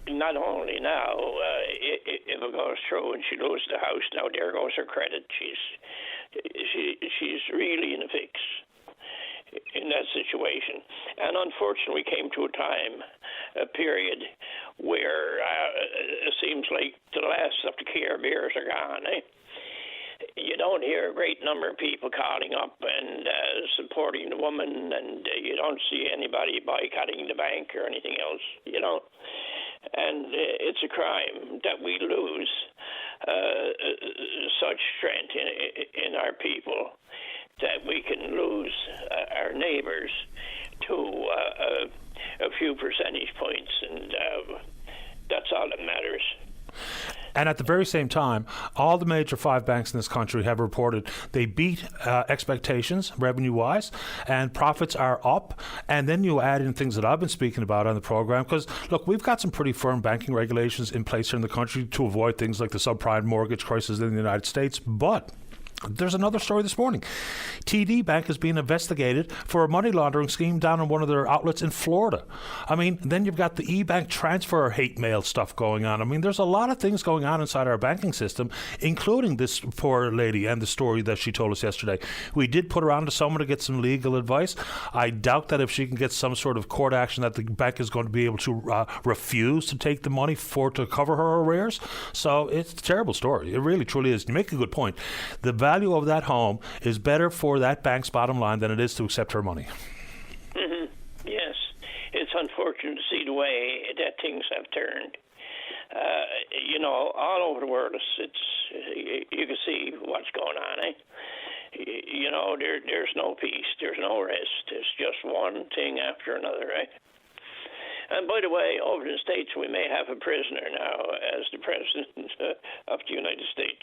Not only now, if it goes through and she loses the house, now there goes her credit. She's really in a fix in that situation. And unfortunately, we came to a period where it seems like the last of the Care Bears are gone, eh? You don't hear a great number of people calling up and supporting the woman, and you don't see anybody boycotting the bank or anything else, you know. And it's a crime that we lose such strength in our people, that we can lose our neighbors to a few percentage points, and that's all that matters. And at the very same time, all the major 5 banks in this country have reported they beat expectations revenue-wise, and profits are up. And then you add in things that I've been speaking about on the program, because, look, we've got some pretty firm banking regulations in place here in the country to avoid things like the subprime mortgage crisis in the United States, but there's another story this morning. TD Bank is being investigated for a money laundering scheme down in one of their outlets in Florida. I mean, then you've got the e-bank transfer hate mail stuff going on. I mean, there's a lot of things going on inside our banking system, including this poor lady and the story that she told us yesterday. We did put her on to someone to get some legal advice. I doubt that if she can get some sort of court action that the bank is going to be able to refuse to take the money to cover her arrears. So it's a terrible story. It really, truly is. You make a good point. The value of that home is better for that bank's bottom line than it is to accept her money. Mm-hmm. Yes. It's unfortunate to see the way that things have turned. All over the world, you can see what's going on, There's no peace, there's no rest. It's just one thing after another, right? And by the way, over in the States, we may have a prisoner now as the President of the United States.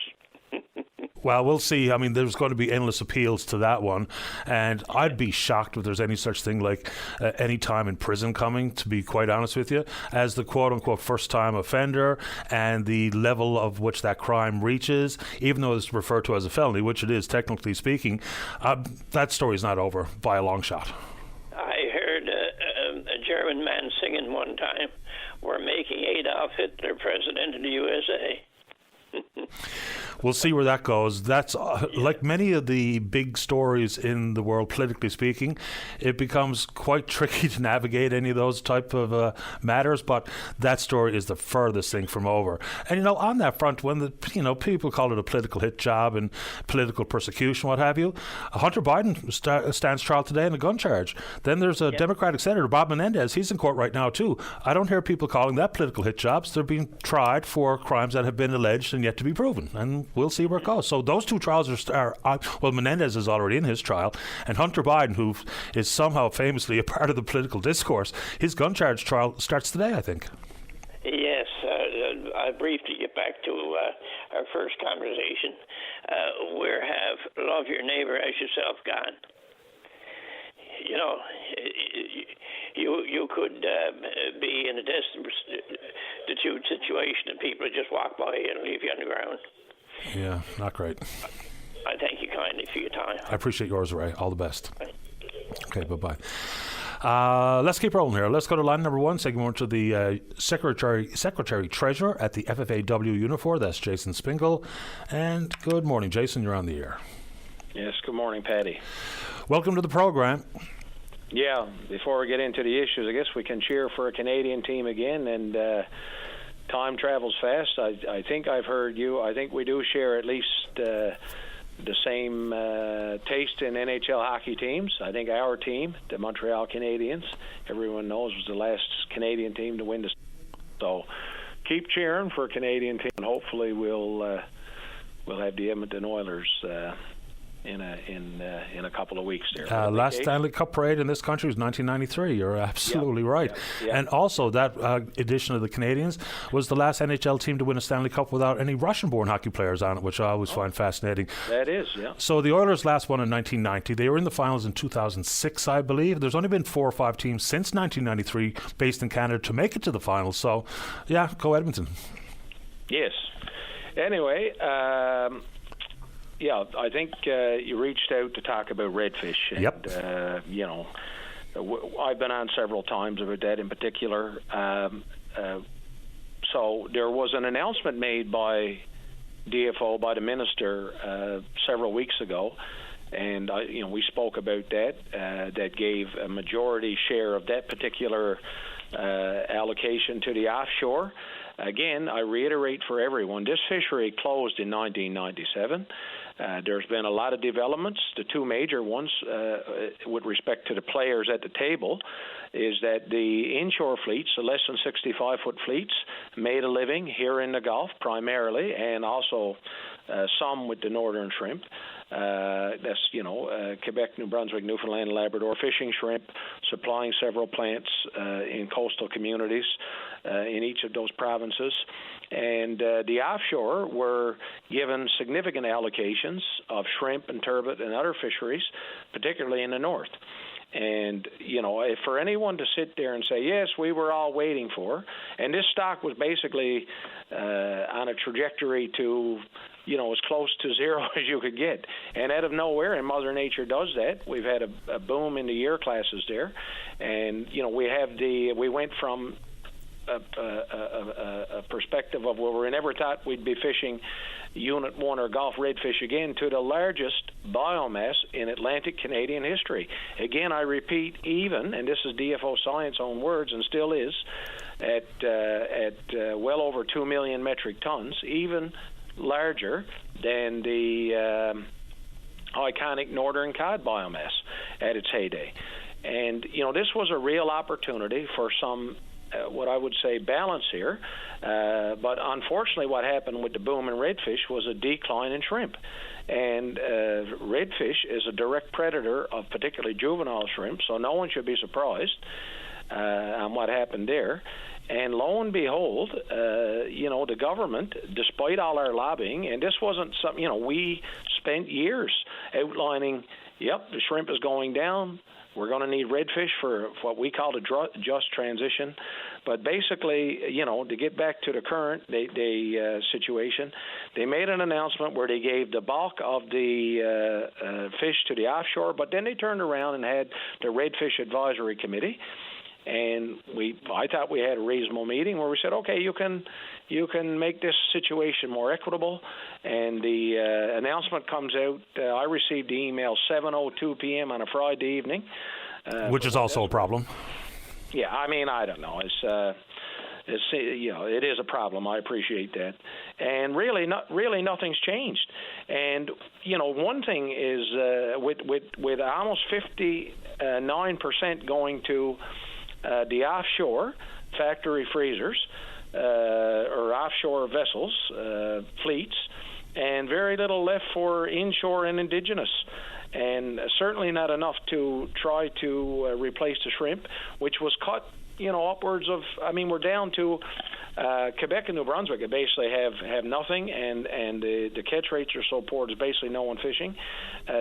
Well, we'll see. I mean, there's going to be endless appeals to that one. And I'd be shocked if there's any such thing like any time in prison coming, to be quite honest with you, as the quote-unquote first-time offender and the level of which that crime reaches, even though it's referred to as a felony, which it is technically speaking, that story's not over by a long shot. I heard a German man singing one time, "We're making Adolf Hitler president of the USA." We'll see where that goes. That's like many of the big stories in the world, politically speaking, it becomes quite tricky to navigate any of those type of matters, but that story is the furthest thing from over. And, on that front, when people call it a political hit job and political persecution, what have you, Hunter Biden stands trial today in a gun charge. Then there's a Democratic Senator, Bob Menendez. He's in court right now, too. I don't hear people calling that political hit jobs. They're being tried for crimes that have been alleged and yet to be proven, and we'll see where it goes. So those two trials are Menendez is already in his trial, and Hunter Biden, who is somehow famously a part of the political discourse, his gun charge trial starts today, I think. Yes, I briefly get back to our first conversation. Where have love your neighbor as yourself gone? You could be in a destitute situation and people just walk by you and leave you on the ground. Yeah, not great. I thank you kindly for your time. I appreciate yours, Ray. All the best. Bye. Okay, bye-bye. Let's keep rolling here. Let's go to line number one, segment one, to the Secretary Treasurer at the FFAW Unifor. That's Jason Spingle. And good morning, Jason. You're on the air. Yes, good morning, Patty. Welcome to the program. Yeah, before we get into the issues, I guess we can cheer for a Canadian team again, and time travels fast. I think I've heard you. I think we do share at least the same taste in NHL hockey teams. I think our team, the Montreal Canadiens, everyone knows was the last Canadian team to win the. So keep cheering for a Canadian team, and hopefully we'll have the Edmonton Oilers in a couple of weeks there. Last Stanley Cup parade in this country was 1993. You're absolutely right. Yeah. And also that edition of the Canadiens was the last NHL team to win a Stanley Cup without any Russian-born hockey players on it, which I always find fascinating. That is, yeah. So the Oilers last won in 1990. They were in the finals in 2006, I believe. There's only been 4 or 5 teams since 1993 based in Canada to make it to the finals. So, yeah, go Edmonton. Yes. Anyway, yeah, I think you reached out to talk about redfish. And, yep. I've been on several times about that in particular. So there was an announcement made by DFO, by the minister, several weeks ago, and we spoke about that. That gave a majority share of that particular allocation to the offshore. Again, I reiterate for everyone, this fishery closed in 1997. There's been a lot of developments. The two major ones with respect to the players at the table is that the inshore fleets, the less than 65-foot fleets, made a living here in the Gulf primarily, and also some with the northern shrimp. That's, Quebec, New Brunswick, Newfoundland, and Labrador fishing shrimp, supplying several plants in coastal communities in each of those provinces. And the offshore were given significant allocations of shrimp and turbot and other fisheries, particularly in the north. And, for anyone to sit there and say, yes, we were all waiting for, and this stock was basically on a trajectory to, as close to zero as you could get. And out of nowhere, and Mother Nature does that, we've had a boom in the year classes there. And, we went from a perspective of where we never thought we'd be fishing Unit 1 or Gulf redfish again to the largest biomass in Atlantic Canadian history. Again, I repeat, even, and this is DFO Science own words and still is, at well over 2 million metric tons, even larger than the iconic northern cod biomass at its heyday. And, this was a real opportunity for some, what I would say, balance here. But unfortunately, what happened with the boom in redfish was a decline in shrimp. And redfish is a direct predator of particularly juvenile shrimp, so no one should be surprised on what happened there. And lo and behold, the government, despite all our lobbying, and this wasn't something, we spent years outlining, the shrimp is going down. We're going to need redfish for what we call a just transition. But basically, to get back to the current situation, they made an announcement where they gave the bulk of the fish to the offshore, but then they turned around and had the Redfish Advisory Committee. And I thought we had a reasonable meeting where we said, okay, you can make this situation more equitable. And the announcement comes out. I received the email 7:02 p.m. on a Friday evening, which is also a problem. Yeah, I don't know. It is a problem. I appreciate that, and really nothing's changed. And one thing is with almost 59% going to the offshore factory freezers or offshore vessels, fleets, and very little left for inshore and indigenous. And certainly not enough to try to replace the shrimp, which was cut, upwards of, we're down to Quebec and New Brunswick basically have nothing, and the catch rates are so poor there's basically no one fishing.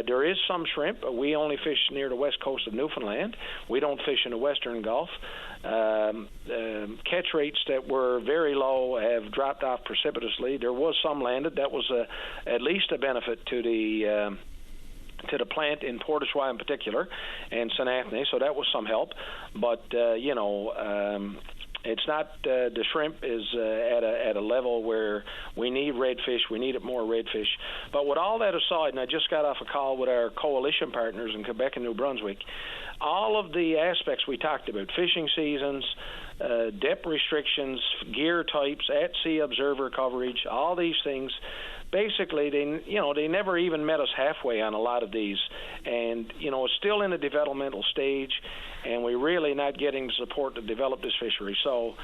There is some shrimp. We only fish near the west coast of Newfoundland. We don't fish in the Western Gulf. Catch rates that were very low have dropped off precipitously. There was some landed. That was at least a benefit to the plant in Port au Choix in particular, and St. Anthony, so that was some help. But it's not the shrimp is at a level where we need redfish. We need more redfish. But with all that aside, and I just got off a call with our coalition partners in Quebec and New Brunswick, all of the aspects we talked about, fishing seasons, depth restrictions, gear types, at-sea observer coverage, all these things, basically, they never even met us halfway on a lot of these, and it's still in a developmental stage, and we're really not getting the support to develop this fishery. So,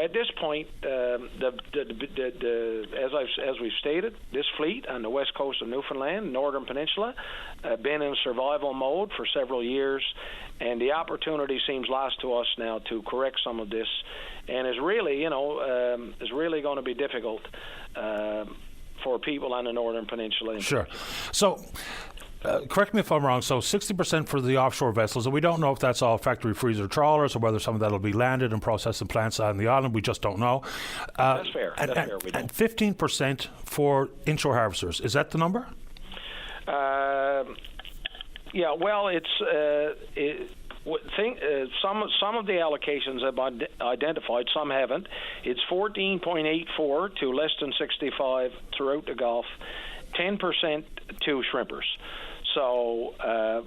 at this point, as we've stated, this fleet on the west coast of Newfoundland, Northern Peninsula, been in survival mode for several years, and the opportunity seems lost to us now to correct some of this, and is really going to be difficult for people on the Northern Peninsula. Sure. So, correct me if I'm wrong, so 60% for the offshore vessels, and we don't know if that's all factory freezer trawlers or whether some of that will be landed and processed in plants on the island. We just don't know. That's fair. And 15% for inshore harvesters. Is that the number? Yeah, well, some of the allocations have been identified, some haven't. It's 14.84 to less than 65 throughout the Gulf, 10% to shrimpers. So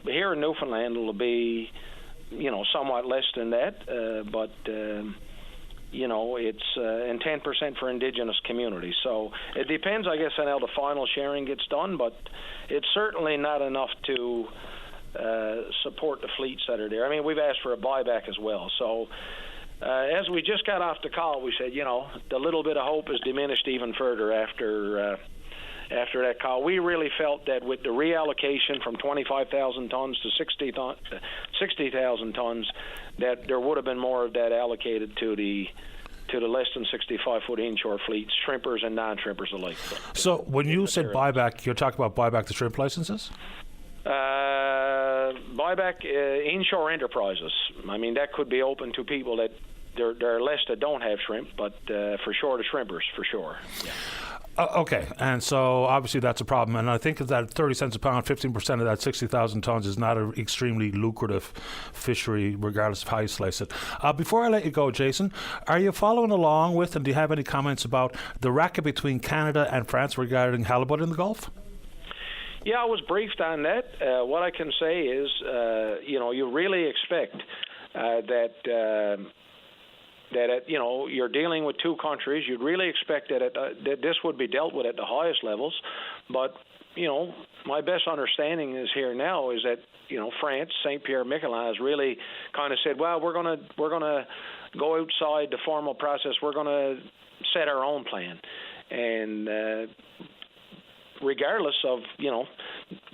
here in Newfoundland it'll be, somewhat less than that, but it's and 10% for indigenous communities. So it depends, I guess, on how the final sharing gets done, but it's certainly not enough to support the fleets that are there. We've asked for a buyback as well. So as we just got off the call, we said, the little bit of hope is diminished even further after that call. We really felt that with the reallocation from 25,000 tons to 60,000 tons, that there would have been more of that allocated to the less than 65-foot inshore fleets, shrimpers and non-shrimpers alike. So when you said buyback, you're talking about buyback the shrimp licenses? Buyback inshore enterprises. That could be open to people that there are less that don't have shrimp, but for sure the shrimpers, for sure. Yeah. Okay, and so obviously that's a problem, and I think that 30 cents a pound, 15% of that 60,000 tons is not an extremely lucrative fishery, regardless of how you slice it. Before I let you go, Jason, are you following along with, and do you have any comments about the racket between Canada and France regarding halibut in the Gulf? Yeah, I was briefed on that. What I can say is, you really expect that that you're dealing with two countries. You'd really expect that that this would be dealt with at the highest levels, but my best understanding is here now is that France, Saint Pierre Miquelon has really kind of said, well, we're gonna go outside the formal process. We're gonna set our own plan, and regardless of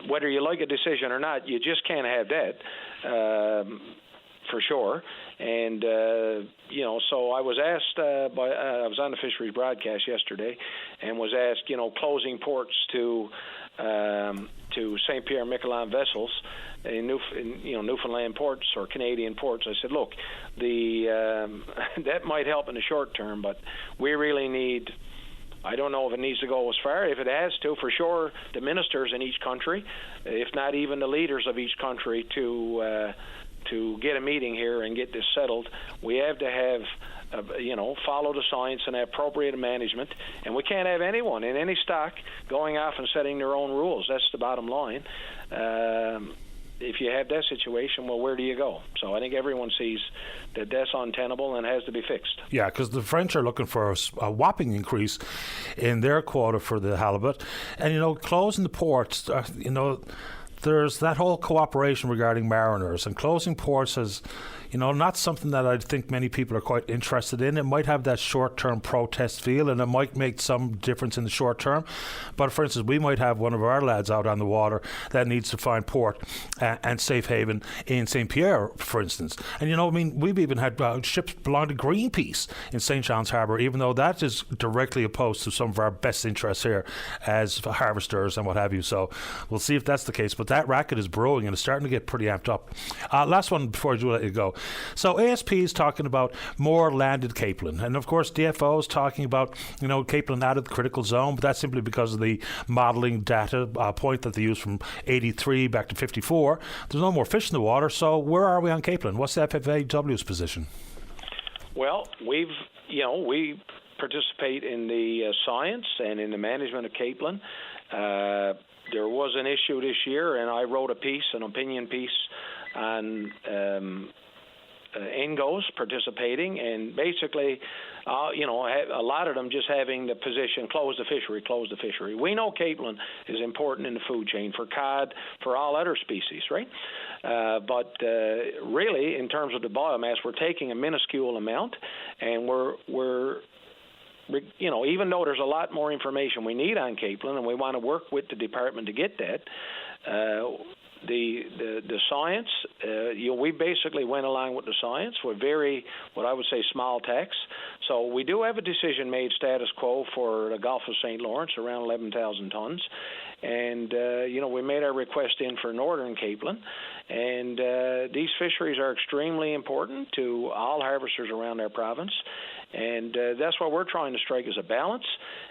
whether you like a decision or not, you just can't have that. For sure. And, so I was asked I was on the fisheries broadcast yesterday and was asked, closing ports to St. Pierre Miquelon vessels in Newfoundland ports or Canadian ports. I said, look, that might help in the short term, but we really need, I don't know if it needs to go as far. If it has to, for sure, the ministers in each country, if not even the leaders of each country, to get a meeting here and get this settled. We have to have, follow the science and appropriate management, and we can't have anyone in any stock going off and setting their own rules. That's the bottom line. If you have that situation, well, where do you go? So I think everyone sees that that's untenable and has to be fixed. Yeah, because the French are looking for a whopping increase in their quota for the halibut. And, closing the ports, there's that whole cooperation regarding mariners, and closing ports is, not something that I think many people are quite interested in. It might have that short-term protest feel, and it might make some difference in the short term. But for instance, we might have one of our lads out on the water that needs to find port and safe haven in St. Pierre, for instance. And we've even had ships belong to Greenpeace in St. John's Harbour, even though that is directly opposed to some of our best interests here as harvesters and what have you. So we'll see if that's the case. But that racket is brewing and it's starting to get pretty amped up. Last one before I do let you go. So ASP is talking about more landed capelin, and of course DFO is talking about capelin out of the critical zone, but that's simply because of the modelling data point that they use from 83 back to 54. There's no more fish in the water, so where are we on capelin? What's the FFAW's position? Well, we participate in the science and in the management of capelin. There was an issue this year, and I wrote an opinion piece on NGOs participating, and basically, a lot of them just having the position, close the fishery. We know capelin is important in the food chain for cod, for all other species, right? But really, in terms of the biomass, we're taking a minuscule amount, and we're even though there's a lot more information we need on capelin, and we want to work with the department to get that, the science, we basically went along with the science with very, what I would say, small tax. So we do have a decision made status quo for the Gulf of St. Lawrence, around 11,000 tons. And, we made our request in for northern capelin. And these fisheries are extremely important to all harvesters around our province. And that's what we're trying to strike as a balance.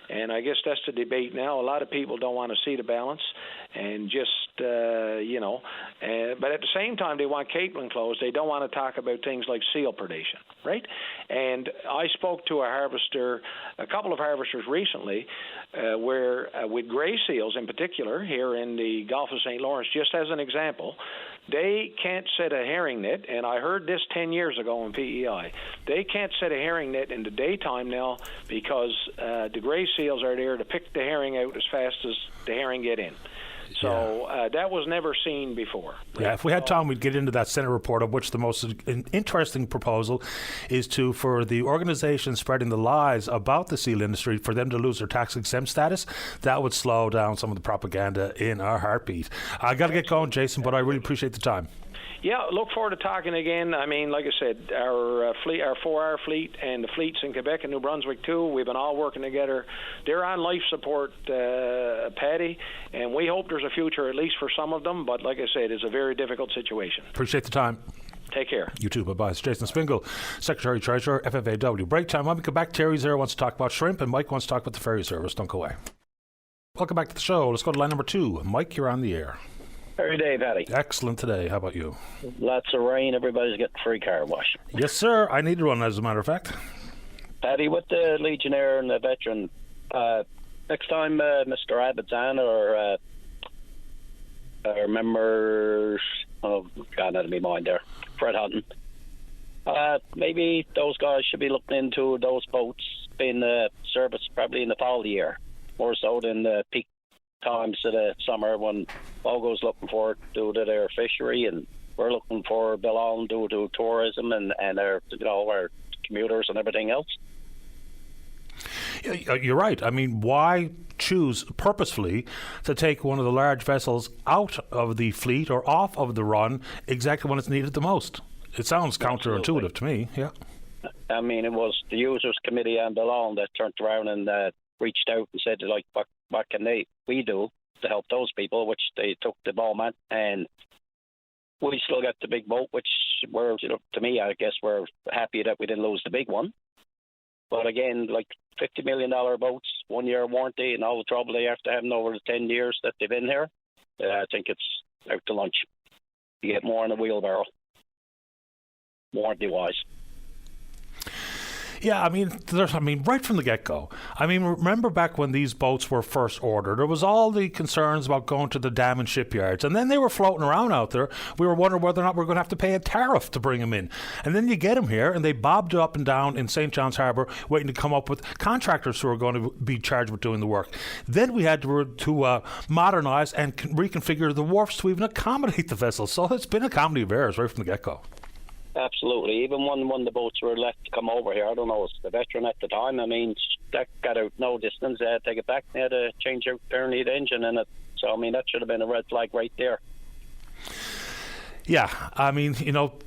And I guess that's the debate now. A lot of people don't want to see the balance and just, but at the same time, they want capelin closed. They don't want to talk about things like seal predation, right? And I spoke to a couple of harvesters recently where with gray seals in particular here in the Gulf of St. Lawrence, just as an example, they can't set a herring net, and I heard this 10 years ago in PEI. They can't set a herring net in the daytime now because the gray seals are there to pick the herring out as fast as the herring get in. So that was never seen before. Yeah, if we had time, we'd get into that Senate report, of which the most interesting proposal is for the organization spreading the lies about the seal industry, for them to lose their tax-exempt status. That would slow down some of the propaganda in our heartbeat. I got to get going, Jason, but I really appreciate the time. Yeah, look forward to talking again. I mean, like I said, our fleet, our 4-hour fleet, and the fleets in Quebec and New Brunswick too, we've been all working together. They're on life support, Paddy, and we hope there's a future at least for some of them. But like I said, it's a very difficult situation. Appreciate the time. Take care. You too. Bye-bye. It's Jason Spingle, Secretary-Treasurer, FFAW. Break time. When we come back, Terry's there, wants to talk about shrimp, and Mike wants to talk about the ferry service. Don't go away. Welcome back to the show. Let's go to line number 2. Mike, you're on the air. Every day, Paddy. Excellent today. How about you? Lots of rain. Everybody's getting free car wash. Yes, sir. I needed one, as a matter of fact. Paddy, with the Legionnaire and the veteran, next time Mr. Abbott's on, or members, oh, God, out of my mind there, Fred Hutton, Maybe those guys should be looking into those boats being serviced probably in the fall of the year, more so than the peak times of the summer when Bogo's looking for it due to their fishery, and we're looking for Bilal due to tourism and our our commuters and everything else. You're right. I mean, why choose purposefully to take one of the large vessels out of the fleet or off of the run exactly when it's needed the most? It sounds counterintuitive to me, yeah. I mean, it was the users committee and Bilal that turned around and reached out and said, like, what can we do to help those people, which they took the Bowman, and we still got the big boat, which we're, to me, I guess we're happy that we didn't lose the big one. But again, like $50 million boats, 1 year warranty, and all the trouble they have to have over the 10 years that they've been here, I think it's out to lunch. You get more in a wheelbarrow, warranty-wise. Yeah, I mean, right from the get-go. I mean, remember back when these boats were first ordered, there was all the concerns about going to the dam and shipyards, and then they were floating around out there. We were wondering whether or not we were going to have to pay a tariff to bring them in. And then you get them here, and they bobbed up and down in St. John's Harbour, waiting to come up with contractors who are going to be charged with doing the work. Then we had to modernise and reconfigure the wharfs to even accommodate the vessels. So it's been a comedy of errors right from the get-go. Absolutely. Even when the boats were left to come over here, I don't know, it was the veteran at the time. I mean, that got out no distance. They had to take it back. They had to change out apparently the engine in it. So, I mean, that should have been a red flag right there. Yeah, I mean,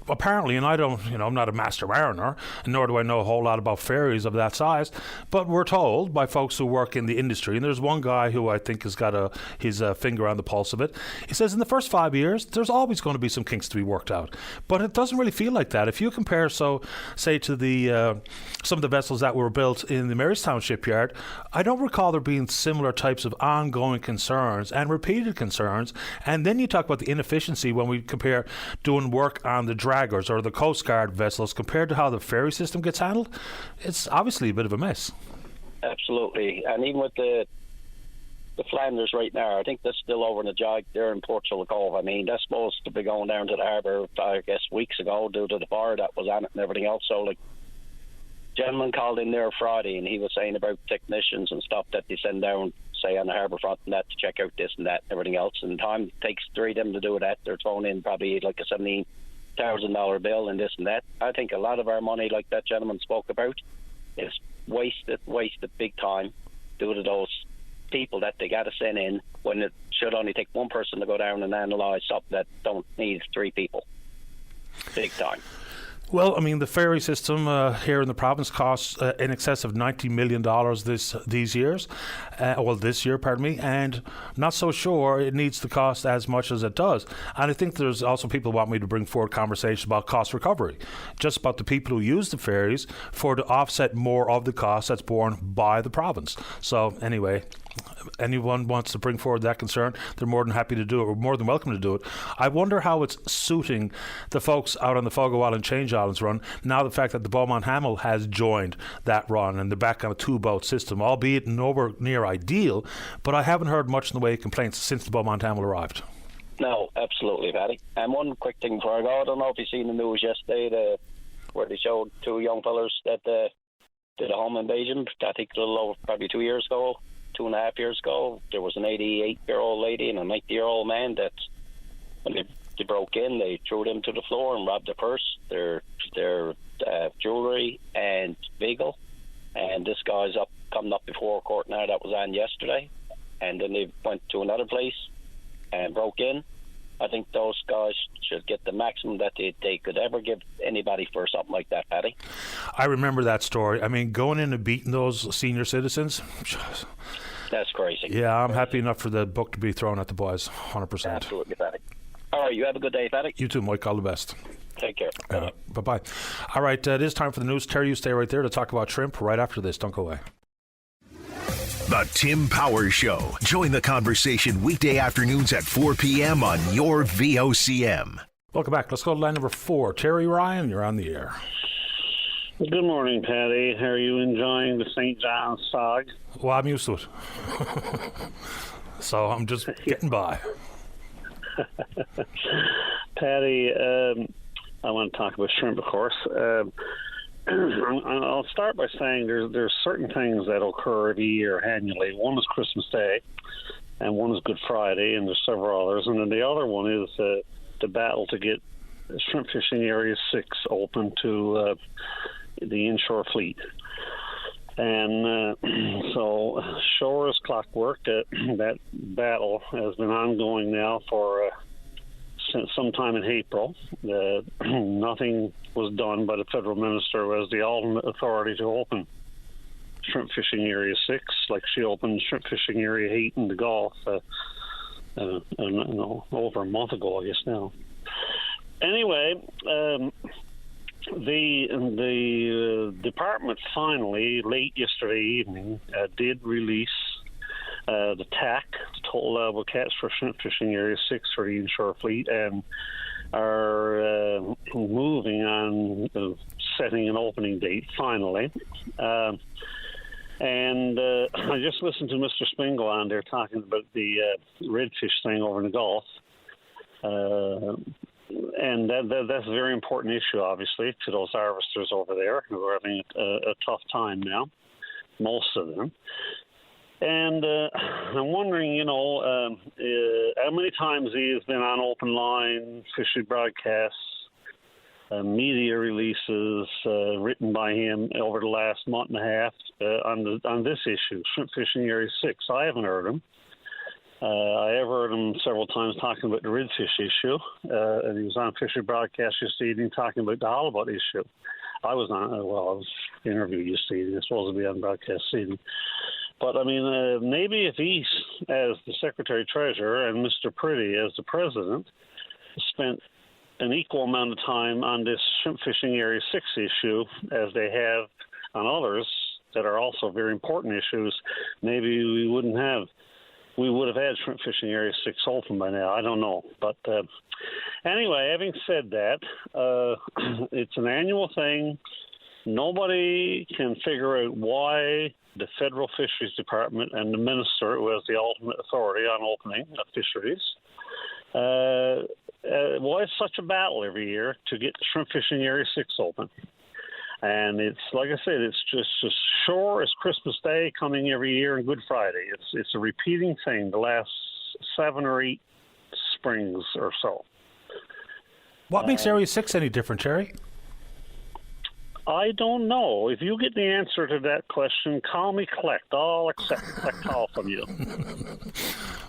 apparently, and I'm not a master mariner, nor do I know a whole lot about ferries of that size, but we're told by folks who work in the industry, and there's one guy who I think has got his finger on the pulse of it. He says in the first 5 years, there's always going to be some kinks to be worked out, but it doesn't really feel like that. If you compare, say, to the some of the vessels that were built in the Marystown shipyard, I don't recall there being similar types of ongoing concerns and repeated concerns, and then you talk about the inefficiency when we compare doing work on the draggers or the Coast Guard vessels compared to how the ferry system gets handled. It's obviously a bit of a mess. Absolutely. And even with the Flanders right now, I think that's still over in the jog there in Portugal Cove. I mean, that's supposed to be going down to the harbour, I guess, weeks ago due to the fire that was on it and everything else. So, gentleman called in there Friday and he was saying about technicians and stuff that they send down, say, on the harbour front and that to check out this and that and everything else. And time it takes 3 of them to do that. They're throwing in probably like a $17,000 bill and this and that. I think a lot of our money, like that gentleman spoke about, is wasted big time due to those people that they got to send in when it should only take one person to go down and analyse something that don't need 3 people. Big time. Well, I mean, the ferry system here in the province costs in excess of $90 million this year, and not so sure it needs to cost as much as it does. And I think there's also people who want me to bring forward conversations about cost recovery, just about the people who use the ferries to offset more of the cost that's borne by the province. So anyway, anyone wants to bring forward that concern, they're more than happy to do it. We're more than welcome to do it. I wonder how it's suiting the folks out on the Fogo Island Change Islands run now, the fact that the Beaumont Hamel has joined that run and they're back on a 2-boat system, albeit nowhere near ideal, but I haven't heard much in the way of complaints since the Beaumont Hamel arrived. No, absolutely, Paddy. And one quick thing before I go, I don't know if you've seen the news yesterday where they showed 2 young fellas that did a home invasion. I think a little over probably 2 years ago. 2.5 years ago, there was an 88-year-old lady and a 90-year-old man that when they broke in, they threw them to the floor and robbed their purse, their jewellery and vehicle. And this guy's coming up before court now. That was on yesterday. And then they went to another place and broke in. I think those guys should get the maximum that they could ever give anybody for something like that, Paddy. I remember that story. I mean, going in and beating those senior citizens, that's crazy. Yeah, I'm happy enough for the book to be thrown at the boys, 100%. Absolutely, Paddy. All right, you have a good day, Paddy. You too, Mike. All the best. Take care. Bye-bye. All right, it is time for the news. Terry, you stay right there to talk about shrimp right after this. Don't go away. The Tim Powers Show. Join the conversation weekday afternoons at 4 p.m. on your VOCM. Welcome back. Let's go to line number 4. Terry Ryan, you're on the air. Good morning, Paddy. How are you enjoying the St. John's fog? Well, I'm used to it. So I'm just getting by. Paddy, I want to talk about shrimp, of course. I'll start by saying there's certain things that occur every year annually. One is Christmas Day, and one is Good Friday, and there's several others. And then the other one is the battle to get Shrimp Fishing Area 6 open to the inshore fleet. And so, sure as clockwork, that battle has been ongoing now for since sometime in April. Nothing was done by the federal minister who has the ultimate authority to open Shrimp Fishing Area 6, like she opened Shrimp Fishing Area 8 in the Gulf over a month ago, I guess now. Anyway, the department finally, late yesterday evening, did release the TAC, the total allowable catch for Shrimp Fishing Area 6 for the inshore fleet, and are moving on setting an opening date finally. And I just listened to Mr. Spingle on there talking about the redfish thing over in the Gulf. And that's a very important issue, obviously, to those harvesters over there who are having a tough time now, most of them. And I'm wondering, how many times he has been on Openline, fishery broadcasts, media releases written by him over the last month and a half on this issue, Shrimp Fishing Area 6. I haven't heard him. I have heard him several times talking about the redfish issue, and he was on fishery broadcast yesterday evening talking about the halibut issue. I was interviewed yesterday evening. It's supposed to be on broadcast evening. But, I mean, maybe if he, as the Secretary-Treasurer, and Mr. Pretty, as the President, spent an equal amount of time on this Shrimp Fishing Area 6 issue as they have on others that are also very important issues, maybe we would have had Shrimp Fishing Area 6 open by now. I don't know. But anyway, having said that, it's an annual thing. Nobody can figure out why the Federal Fisheries Department and the minister, who has the ultimate authority on opening of fisheries, why it's such a battle every year to get Shrimp Fishing Area 6 open. And it's, like I said, it's just as sure as Christmas Day coming every year and Good Friday. It's a repeating thing the last 7 or 8 springs or so. What makes Area 6 any different, Jerry? I don't know. If you get the answer to that question, call me collect. I'll accept that call from you.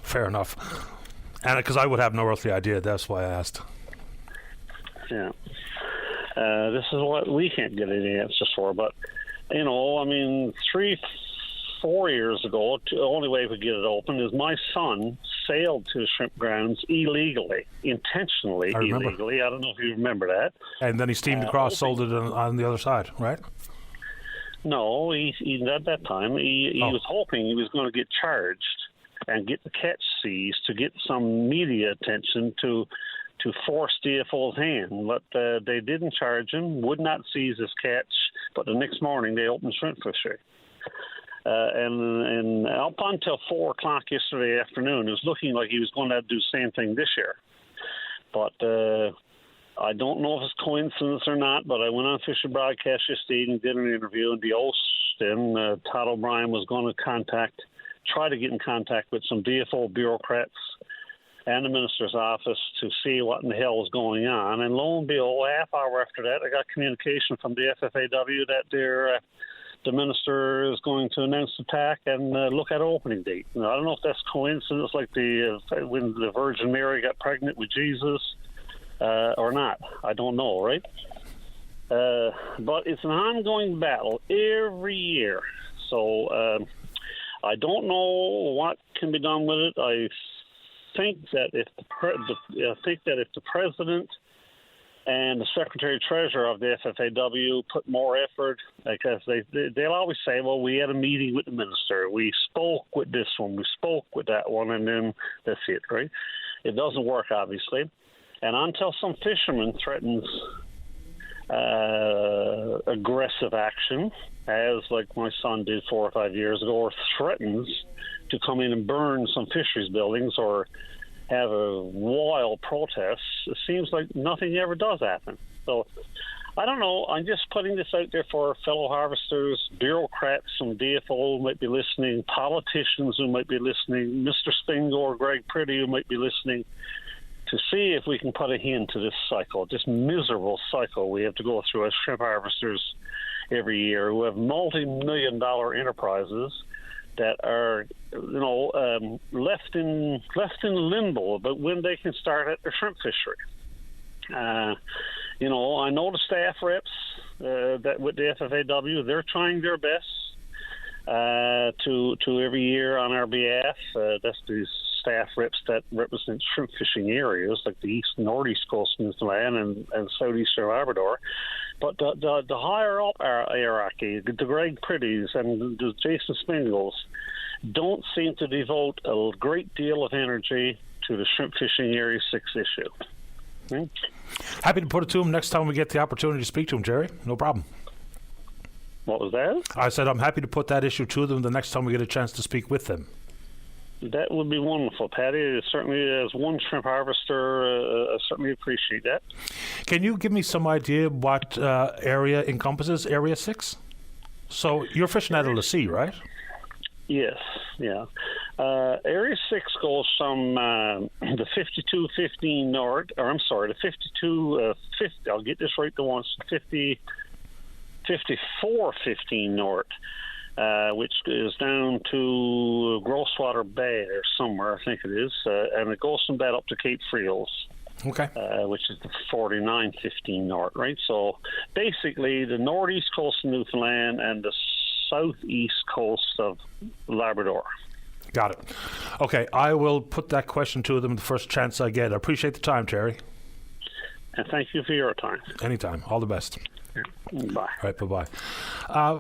Fair enough. And because I would have no earthly idea, that's why I asked. Yeah. This is what we can't get any answers for. But, 3-4 years ago, the only way we could get it open is my son sailed to the shrimp grounds intentionally illegally. I don't know if you remember that. And then he steamed across, sold it on the other side, right? No, he at that time, he was hoping he was going to get charged and get the catch seized to get some media attention to force DFO's hand. But they didn't charge him, would not seize his catch, but the next morning they opened shrimp fishery. And up until 4 o'clock yesterday afternoon, it was looking like he was going to do the same thing this year. But I don't know if it's coincidence or not, but I went on Fisher Broadcast yesterday and did an interview, and the Austin, Todd O'Brien was going to try to get in contact with some DFO bureaucrats and the minister's office to see what in the hell was going on. And lo and behold, a half hour after that, I got communication from the FFAW that the minister is going to announce the TAC and look at an opening date. Now, I don't know if that's coincidence, like when the Virgin Mary got pregnant with Jesus, or not. I don't know, right? But it's an ongoing battle every year. So I don't know what can be done with it. I think that if the president and the Secretary-Treasurer of the FFAW put more effort, because they'll always say, well, we had a meeting with the minister. We spoke with this one. We spoke with that one, and then that's it, right? It doesn't work, obviously. And until some fisherman threatens aggressive action, as like my son did 4 or 5 years ago, or threatens to come in and burn some fisheries buildings or have a wild protest, it seems like nothing ever does happen. So I don't know. I'm just putting this out there for fellow harvesters, bureaucrats from DFO who might be listening, politicians who might be listening, Mr. Stingo or Greg Priddy who might be listening, to see if we can put a end to this cycle, this miserable cycle we have to go through as shrimp harvesters every year, who have multi-million-dollar enterprises that are, left in limbo about when they can start at their shrimp fishery. I know the staff reps that with the FFAW, they're trying their best to every year on our behalf. That's these staff reps that represent shrimp fishing areas like the east and northeast coast of Newfoundland and southeastern Labrador. But the higher up our hierarchy, the Greg Priddys and the Jason Spingles, don't seem to devote a great deal of energy to the Shrimp Fishing Area 6 issue. Happy to put it to him next time we get the opportunity to speak to him, Jerry. No problem. What was that? I said I'm happy to put that issue to them the next time we get a chance to speak with them. That would be wonderful, Patty. Certainly, as one shrimp harvester, I certainly appreciate that. Can you give me some idea what area encompasses Area 6? So you're fishing out of the sea, right? Yes, yeah. Area 6 goes from the 5215 north, or I'm sorry, the 5250, I'll get this right the once, 5415 north. Which is down to Grosswater Bay or somewhere, I think it is, and it goes from that up to Cape Friels, okay, which is the 4915 north, right? So basically the northeast coast of Newfoundland and the southeast coast of Labrador. Got it. Okay, I will put that question to them the first chance I get. I appreciate the time, Terry. And thank you for your time. Anytime. All the best. Bye. All right, bye-bye.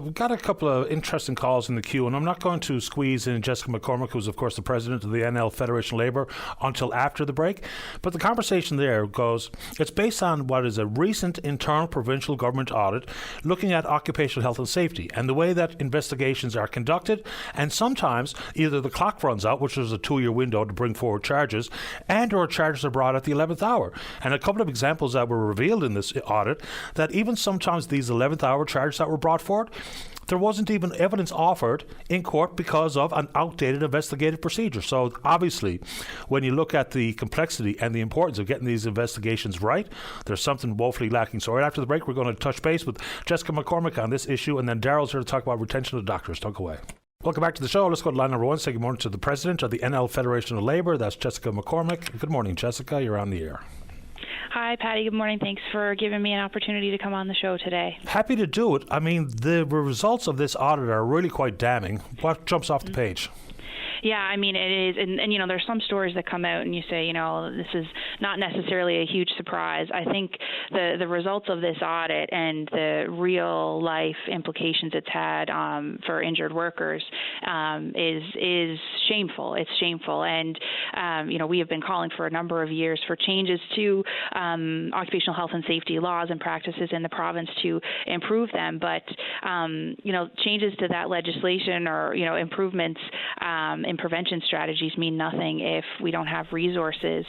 We've got a couple of interesting calls in the queue, and I'm not going to squeeze in Jessica McCormick, who's, of course, the president of the NL Federation of Labour, until after the break. But the conversation there goes, it's based on what is a recent internal provincial government audit looking at occupational health and safety and the way that investigations are conducted. And sometimes either the clock runs out, which is a 2-year window to bring forward charges, and or charges are brought at the 11th hour. And a couple of examples that were revealed in this audit, that even sometimes these 11th hour charges that were brought forward, there wasn't even evidence offered in court because of an outdated investigative procedure. So obviously, when you look at the complexity and the importance of getting these investigations right, there's something woefully lacking. So right after the break, we're going to touch base with Jessica McCormick on this issue, and then Daryl's here to talk about retention of doctors. Don't go away. Welcome back to the show. Let's go to line number one. Say good morning to the president of the NL Federation of Labour. That's Jessica McCormick. Good morning, Jessica. You're on the air. Hi, Patty. Good morning. Thanks for giving me an opportunity to come on the show today. Happy to do it. I mean, the results of this audit are really quite damning. What jumps off the page? Yeah, I mean, it is. And there's some stories that come out and you say, this is not necessarily a huge surprise. I think the results of this audit and the real life implications it's had for injured workers is shameful. It's shameful. And, we have been calling for a number of years for changes to occupational health and safety laws and practices in the province to improve them. But, changes to that legislation or, improvements in prevention strategies mean nothing if we don't have resources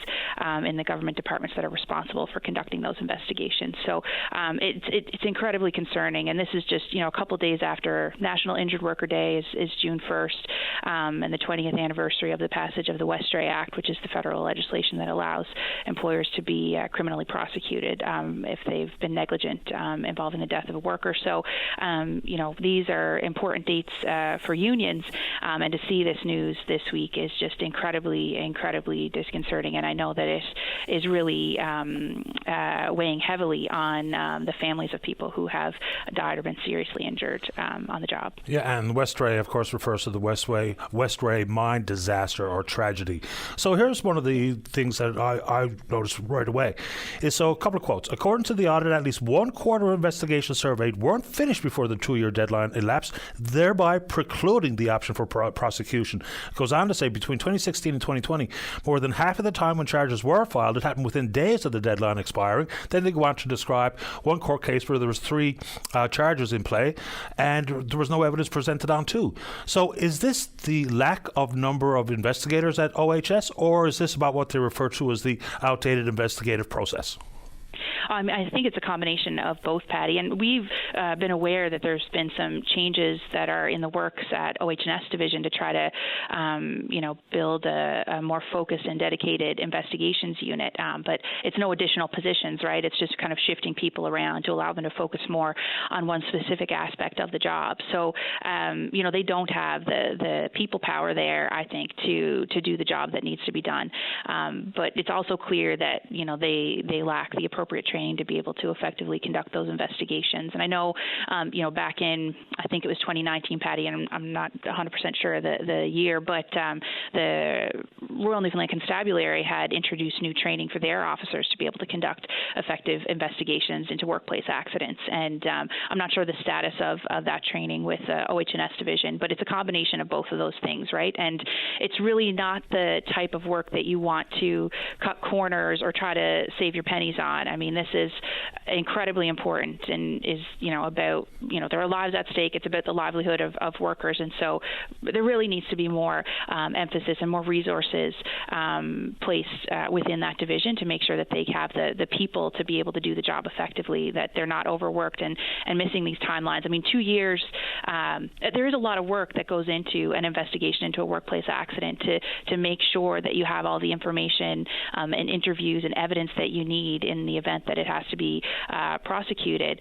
in the government departments that are responsible for conducting those investigations. So it's incredibly concerning. And this is just, a couple days after National Injured Worker Day is June 1st, and the 20th anniversary of the passage of the Westray Act, which is the federal legislation that allows employers to be criminally prosecuted if they've been negligent involving the death of a worker. So, these are important dates for unions, and to see this news this week is just incredibly, incredibly disconcerting. And I know that it is really weighing heavily on the families of people who have died or been seriously injured on the job. Yeah, and Westray, of course, refers to the Westray mine disaster or tragedy. So here's one of the things that I noticed right away. So a couple of quotes. According to the audit, at least 1/4 of investigations surveyed weren't finished before the 2-year deadline elapsed, thereby precluding the option for prosecution. It goes on to say between 2016 and 2020, more than half of the time when charges were filed, it happened within days of the deadline expiring. Then they go on to describe one court case where there was 3 charges in play and there was no evidence presented on 2. So is this the lack of number of investigators at OHS, or is this about what they refer to as the outdated investigative process? I think it's a combination of both, Patty. And we've been aware that there's been some changes that are in the works at OH&S Division to try to, build a more focused and dedicated investigations unit. But it's no additional positions, right? It's just kind of shifting people around to allow them to focus more on one specific aspect of the job. So, they don't have the people power there, I think, to do the job that needs to be done. But it's also clear that, they lack the appropriate training to be able to effectively conduct those investigations. And I know, back in, I think it was 2019, Patty, and I'm not 100% sure the year, but the Royal Newfoundland Constabulary had introduced new training for their officers to be able to conduct effective investigations into workplace accidents. And I'm not sure the status of that training with OH&S Division, but it's a combination of both of those things, right? And it's really not the type of work that you want to cut corners or try to save your pennies on. I mean, this is incredibly important and is, about, there are lives at stake. It's about the livelihood of workers. And so there really needs to be more emphasis and more resources placed within that division to make sure that they have the people to be able to do the job effectively, that they're not overworked and missing these timelines. I mean, 2 years, there is a lot of work that goes into an investigation into a workplace accident to make sure that you have all the information and interviews and evidence that you need in the event that it has to be prosecuted.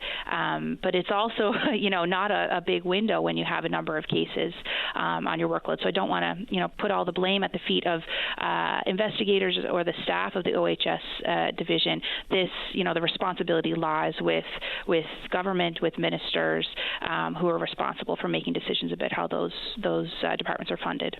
But it's also, not a big window when you have a number of cases on your workload. So I don't want to, put all the blame at the feet of investigators or the staff of the OHS division. This, the responsibility lies with government, with ministers who are responsible for making decisions about how those departments are funded.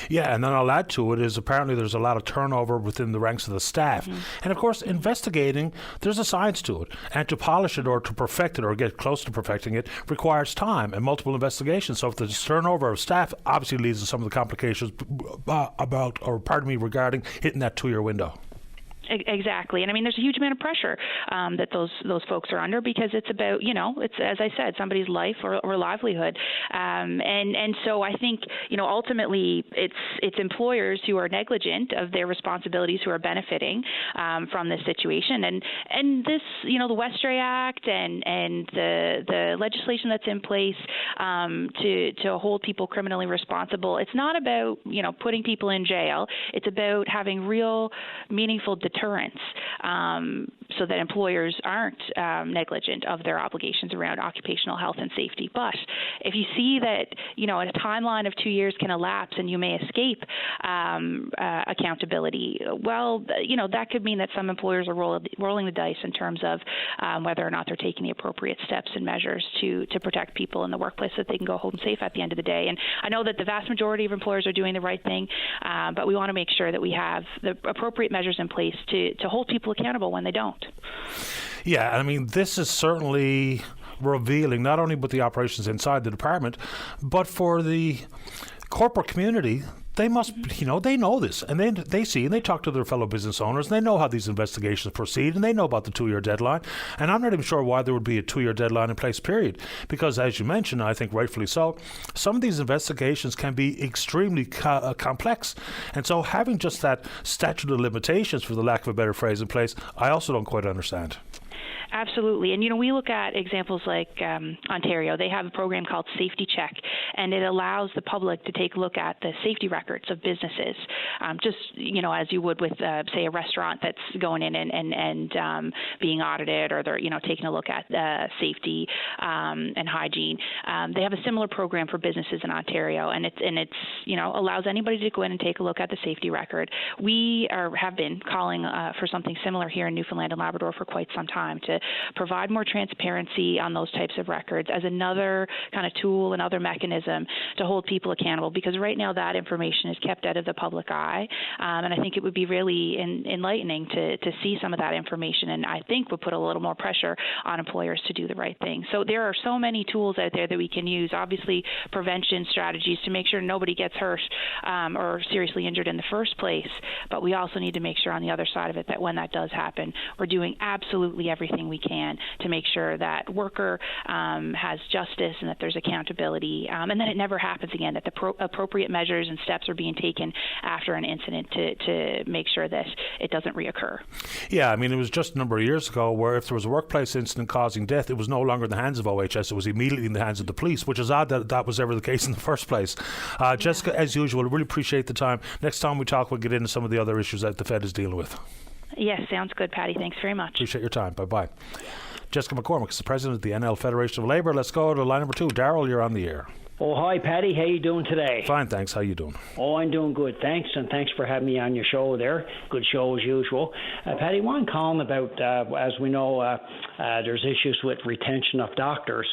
Yeah, and then I'll add to it is apparently there's a lot of turnover within the ranks of the staff. Mm-hmm. And of course, investigating, there's a science to it. And to polish it or to perfect it or get close to perfecting it requires time and multiple investigations. So if there's turnover of staff, obviously leads to some of the complications regarding hitting that 2-year window. Exactly. And I mean, there's a huge amount of pressure that those folks are under because it's about, it's, as I said, somebody's life or livelihood. And so I think, ultimately it's employers who are negligent of their responsibilities who are benefiting from this situation. And this, the Westray Act and the legislation that's in place to hold people criminally responsible, it's not about, putting people in jail. It's about having real meaningful deterrence so that employers aren't negligent of their obligations around occupational health and safety. But if you see that, a timeline of 2 years can elapse and you may escape accountability, well, that could mean that some employers are rolling the dice in terms of whether or not they're taking the appropriate steps and measures to protect people in the workplace so that they can go home safe at the end of the day. And I know that the vast majority of employers are doing the right thing, but we want to make sure that we have the appropriate measures in place to hold people accountable when they don't. Yeah, I mean, this is certainly revealing not only with the operations inside the department, but for the corporate community. They must, they know this, and they see, and they talk to their fellow business owners, and they know how these investigations proceed, and they know about the 2-year deadline. And I'm not even sure why there would be a 2-year deadline in place, period. Because, as you mentioned, I think rightfully so, some of these investigations can be extremely complex. And so having just that statute of limitations, for the lack of a better phrase, in place, I also don't quite understand. Absolutely. And, we look at examples like Ontario. They have a program called Safety Check, and it allows the public to take a look at the safety records of businesses, just, as you would with, say, a restaurant that's going in and being audited, or they're, taking a look at safety and hygiene. They have a similar program for businesses in Ontario, and it's allows anybody to go in and take a look at the safety record. We have been calling for something similar here in Newfoundland and Labrador for quite some time to provide more transparency on those types of records as another kind of tool, another mechanism to hold people accountable, because right now that information is kept out of the public eye, and I think it would be really enlightening to see some of that information, and I think would put a little more pressure on employers to do the right thing. So there are so many tools out there that we can use, obviously prevention strategies to make sure nobody gets hurt or seriously injured in the first place, but we also need to make sure on the other side of it that when that does happen, we're doing absolutely everything everything we can to make sure that worker has justice and that there's accountability, and that it never happens again, that the appropriate measures and steps are being taken after an incident to make sure that it doesn't reoccur. Yeah, I mean, it was just a number of years ago where if there was a workplace incident causing death, it was no longer in the hands of OHS, it was immediately in the hands of the police, which is odd that that was ever the case in the first place. Jessica, as usual, really appreciate the time. Next time we talk, we'll get into some of the other issues that the Fed is dealing with. Yes, sounds good, Patty. Thanks very much. Appreciate your time. Bye-bye. Jessica McCormick is the president of the NL Federation of Labour. Let's go to line number 2. Darryl, you're on the air. Oh, hi, Patty. How you doing today? Fine, thanks. How you doing? Oh, I'm doing good, thanks, and thanks for having me on your show there. Good show as usual. Patty, one calling about, as we know, there's issues with retention of doctors.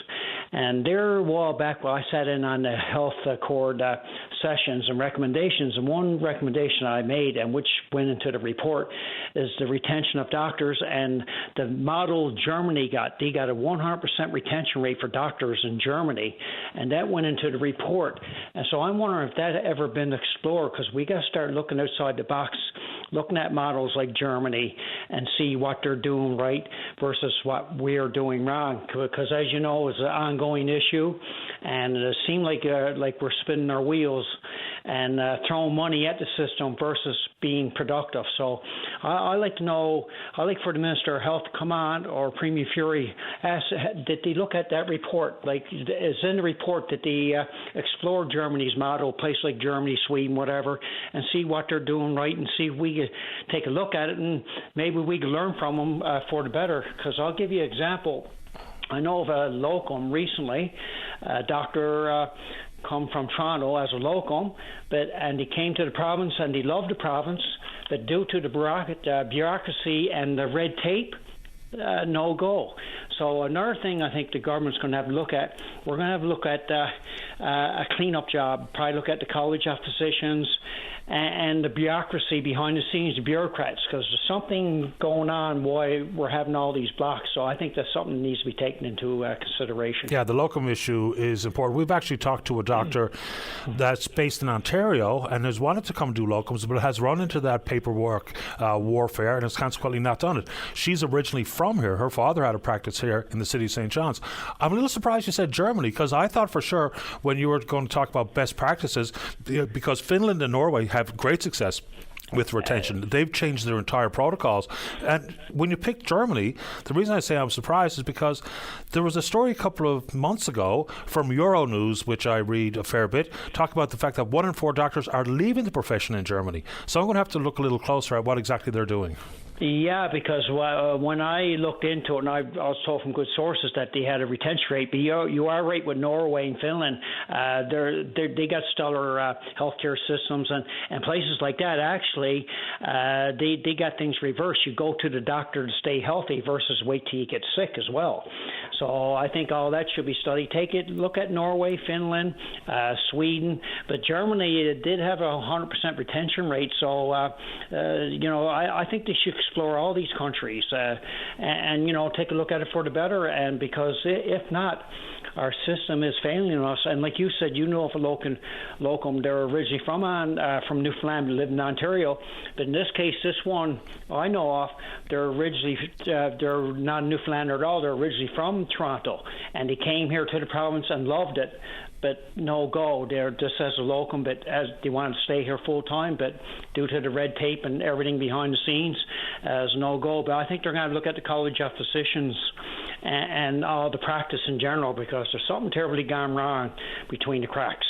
And there a while back, I sat in on the health accord sessions and recommendations, and one recommendation I made, and which went into the report, is the retention of doctors. And the model Germany they got a 100% retention rate for doctors in Germany, and that went into the report. And so I'm wondering if that had ever been explored, because we got to start looking outside the box, looking at models like Germany and see what they're doing right versus what we're doing wrong. Because as you know, it's an ongoing issue, and it seems like we're spinning our wheels and throwing money at the system versus being productive. So I like to know, I like for the Minister of Health to come on, or Premier Fury, did they look at that report? Like, is in the report that they explore Germany's model, place like Germany, Sweden, whatever, and see what they're doing right, and see if we could take a look at it, and maybe we could learn from them for the better. Because I'll give you an example. I know of a locum recently, a doctor come from Toronto as a locum, and he came to the province and he loved the province, but due to the bureaucracy and the red tape, no go. So another thing I think the government's going to have to look at, we're going to have to look at a cleanup job, probably look at the College of Physicians and the bureaucracy behind the scenes, the bureaucrats, because there's something going on why we're having all these blocks. So I think that's something that needs to be taken into consideration. Yeah, the locum issue is important. We've actually talked to a doctor that's based in Ontario and has wanted to come do locums, but has run into that paperwork warfare and has consequently not done it. She's originally from here. Her father had a practice here in the city of St. John's. I'm a little surprised you said Germany, because I thought for sure when you were going to talk about best practices, because Finland and Norway have great success with retention. They've changed their entire protocols. And when you pick Germany, the reason I say I'm surprised is because there was a story a couple of months ago from Euronews, which I read a fair bit, talk about the fact that 1 in 4 doctors are leaving the profession in Germany. So I'm going to have to look a little closer at what exactly they're doing. Yeah, because when I looked into it, and I was told from good sources that they had a retention rate, but you are right with Norway and Finland. They got stellar healthcare systems, and places like that, actually, they got things reversed. You go to the doctor to stay healthy versus wait till you get sick as well. So I think all that should be studied. Look at Norway, Finland, Sweden, but Germany did have a 100% retention rate. So, I think they should explore all these countries and take a look at it for the better. And because if not, our system is failing us. And like you said, you know of a locum, they're originally from Newfoundland, live in Ontario. But in this case, this one I know of, they're not Newfoundlander at all. They're originally from Toronto, and they came here to the province and loved it. But no go. They're just as a locum, but as they wanted to stay here full time, but due to the red tape and everything behind the scenes, as no go. But I think they're going to look at the College of Physicians and all the practice in general, because there's something terribly gone wrong between the cracks.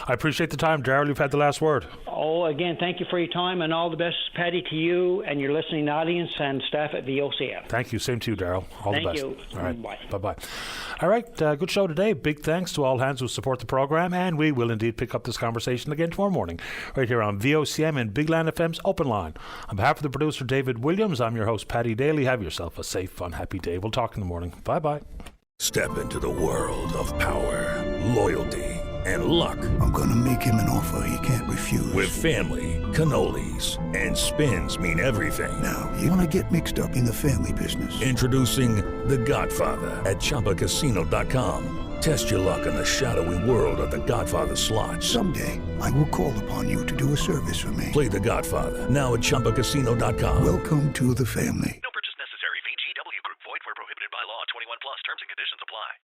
I appreciate the time, Darryl. You've had the last word. Oh, again, thank you for your time, and all the best, Patty, to you and your listening audience and staff at VOCM. Thank you. Same to you, Darryl. All the best. Thank you. All right. Bye. Bye-bye. All right. Good show today. Big thanks to all hands who support the program, and we will indeed pick up this conversation again tomorrow morning right here on VOCM and Big Land FM's Open Line. On behalf of the producer, David Williams, I'm your host, Paddy Daly. Have yourself a safe, fun, happy day. We'll talk in the morning. Bye-bye. Step into the world of power, loyalty, and luck. I'm going to make him an offer he can't refuse. With family, cannolis, and spins mean everything. Now, you want to get mixed up in the family business. Introducing The Godfather at ChumbaCasino.com. Test your luck in the shadowy world of The Godfather slot. Someday, I will call upon you to do a service for me. Play The Godfather now at ChumbaCasino.com. Welcome to the family.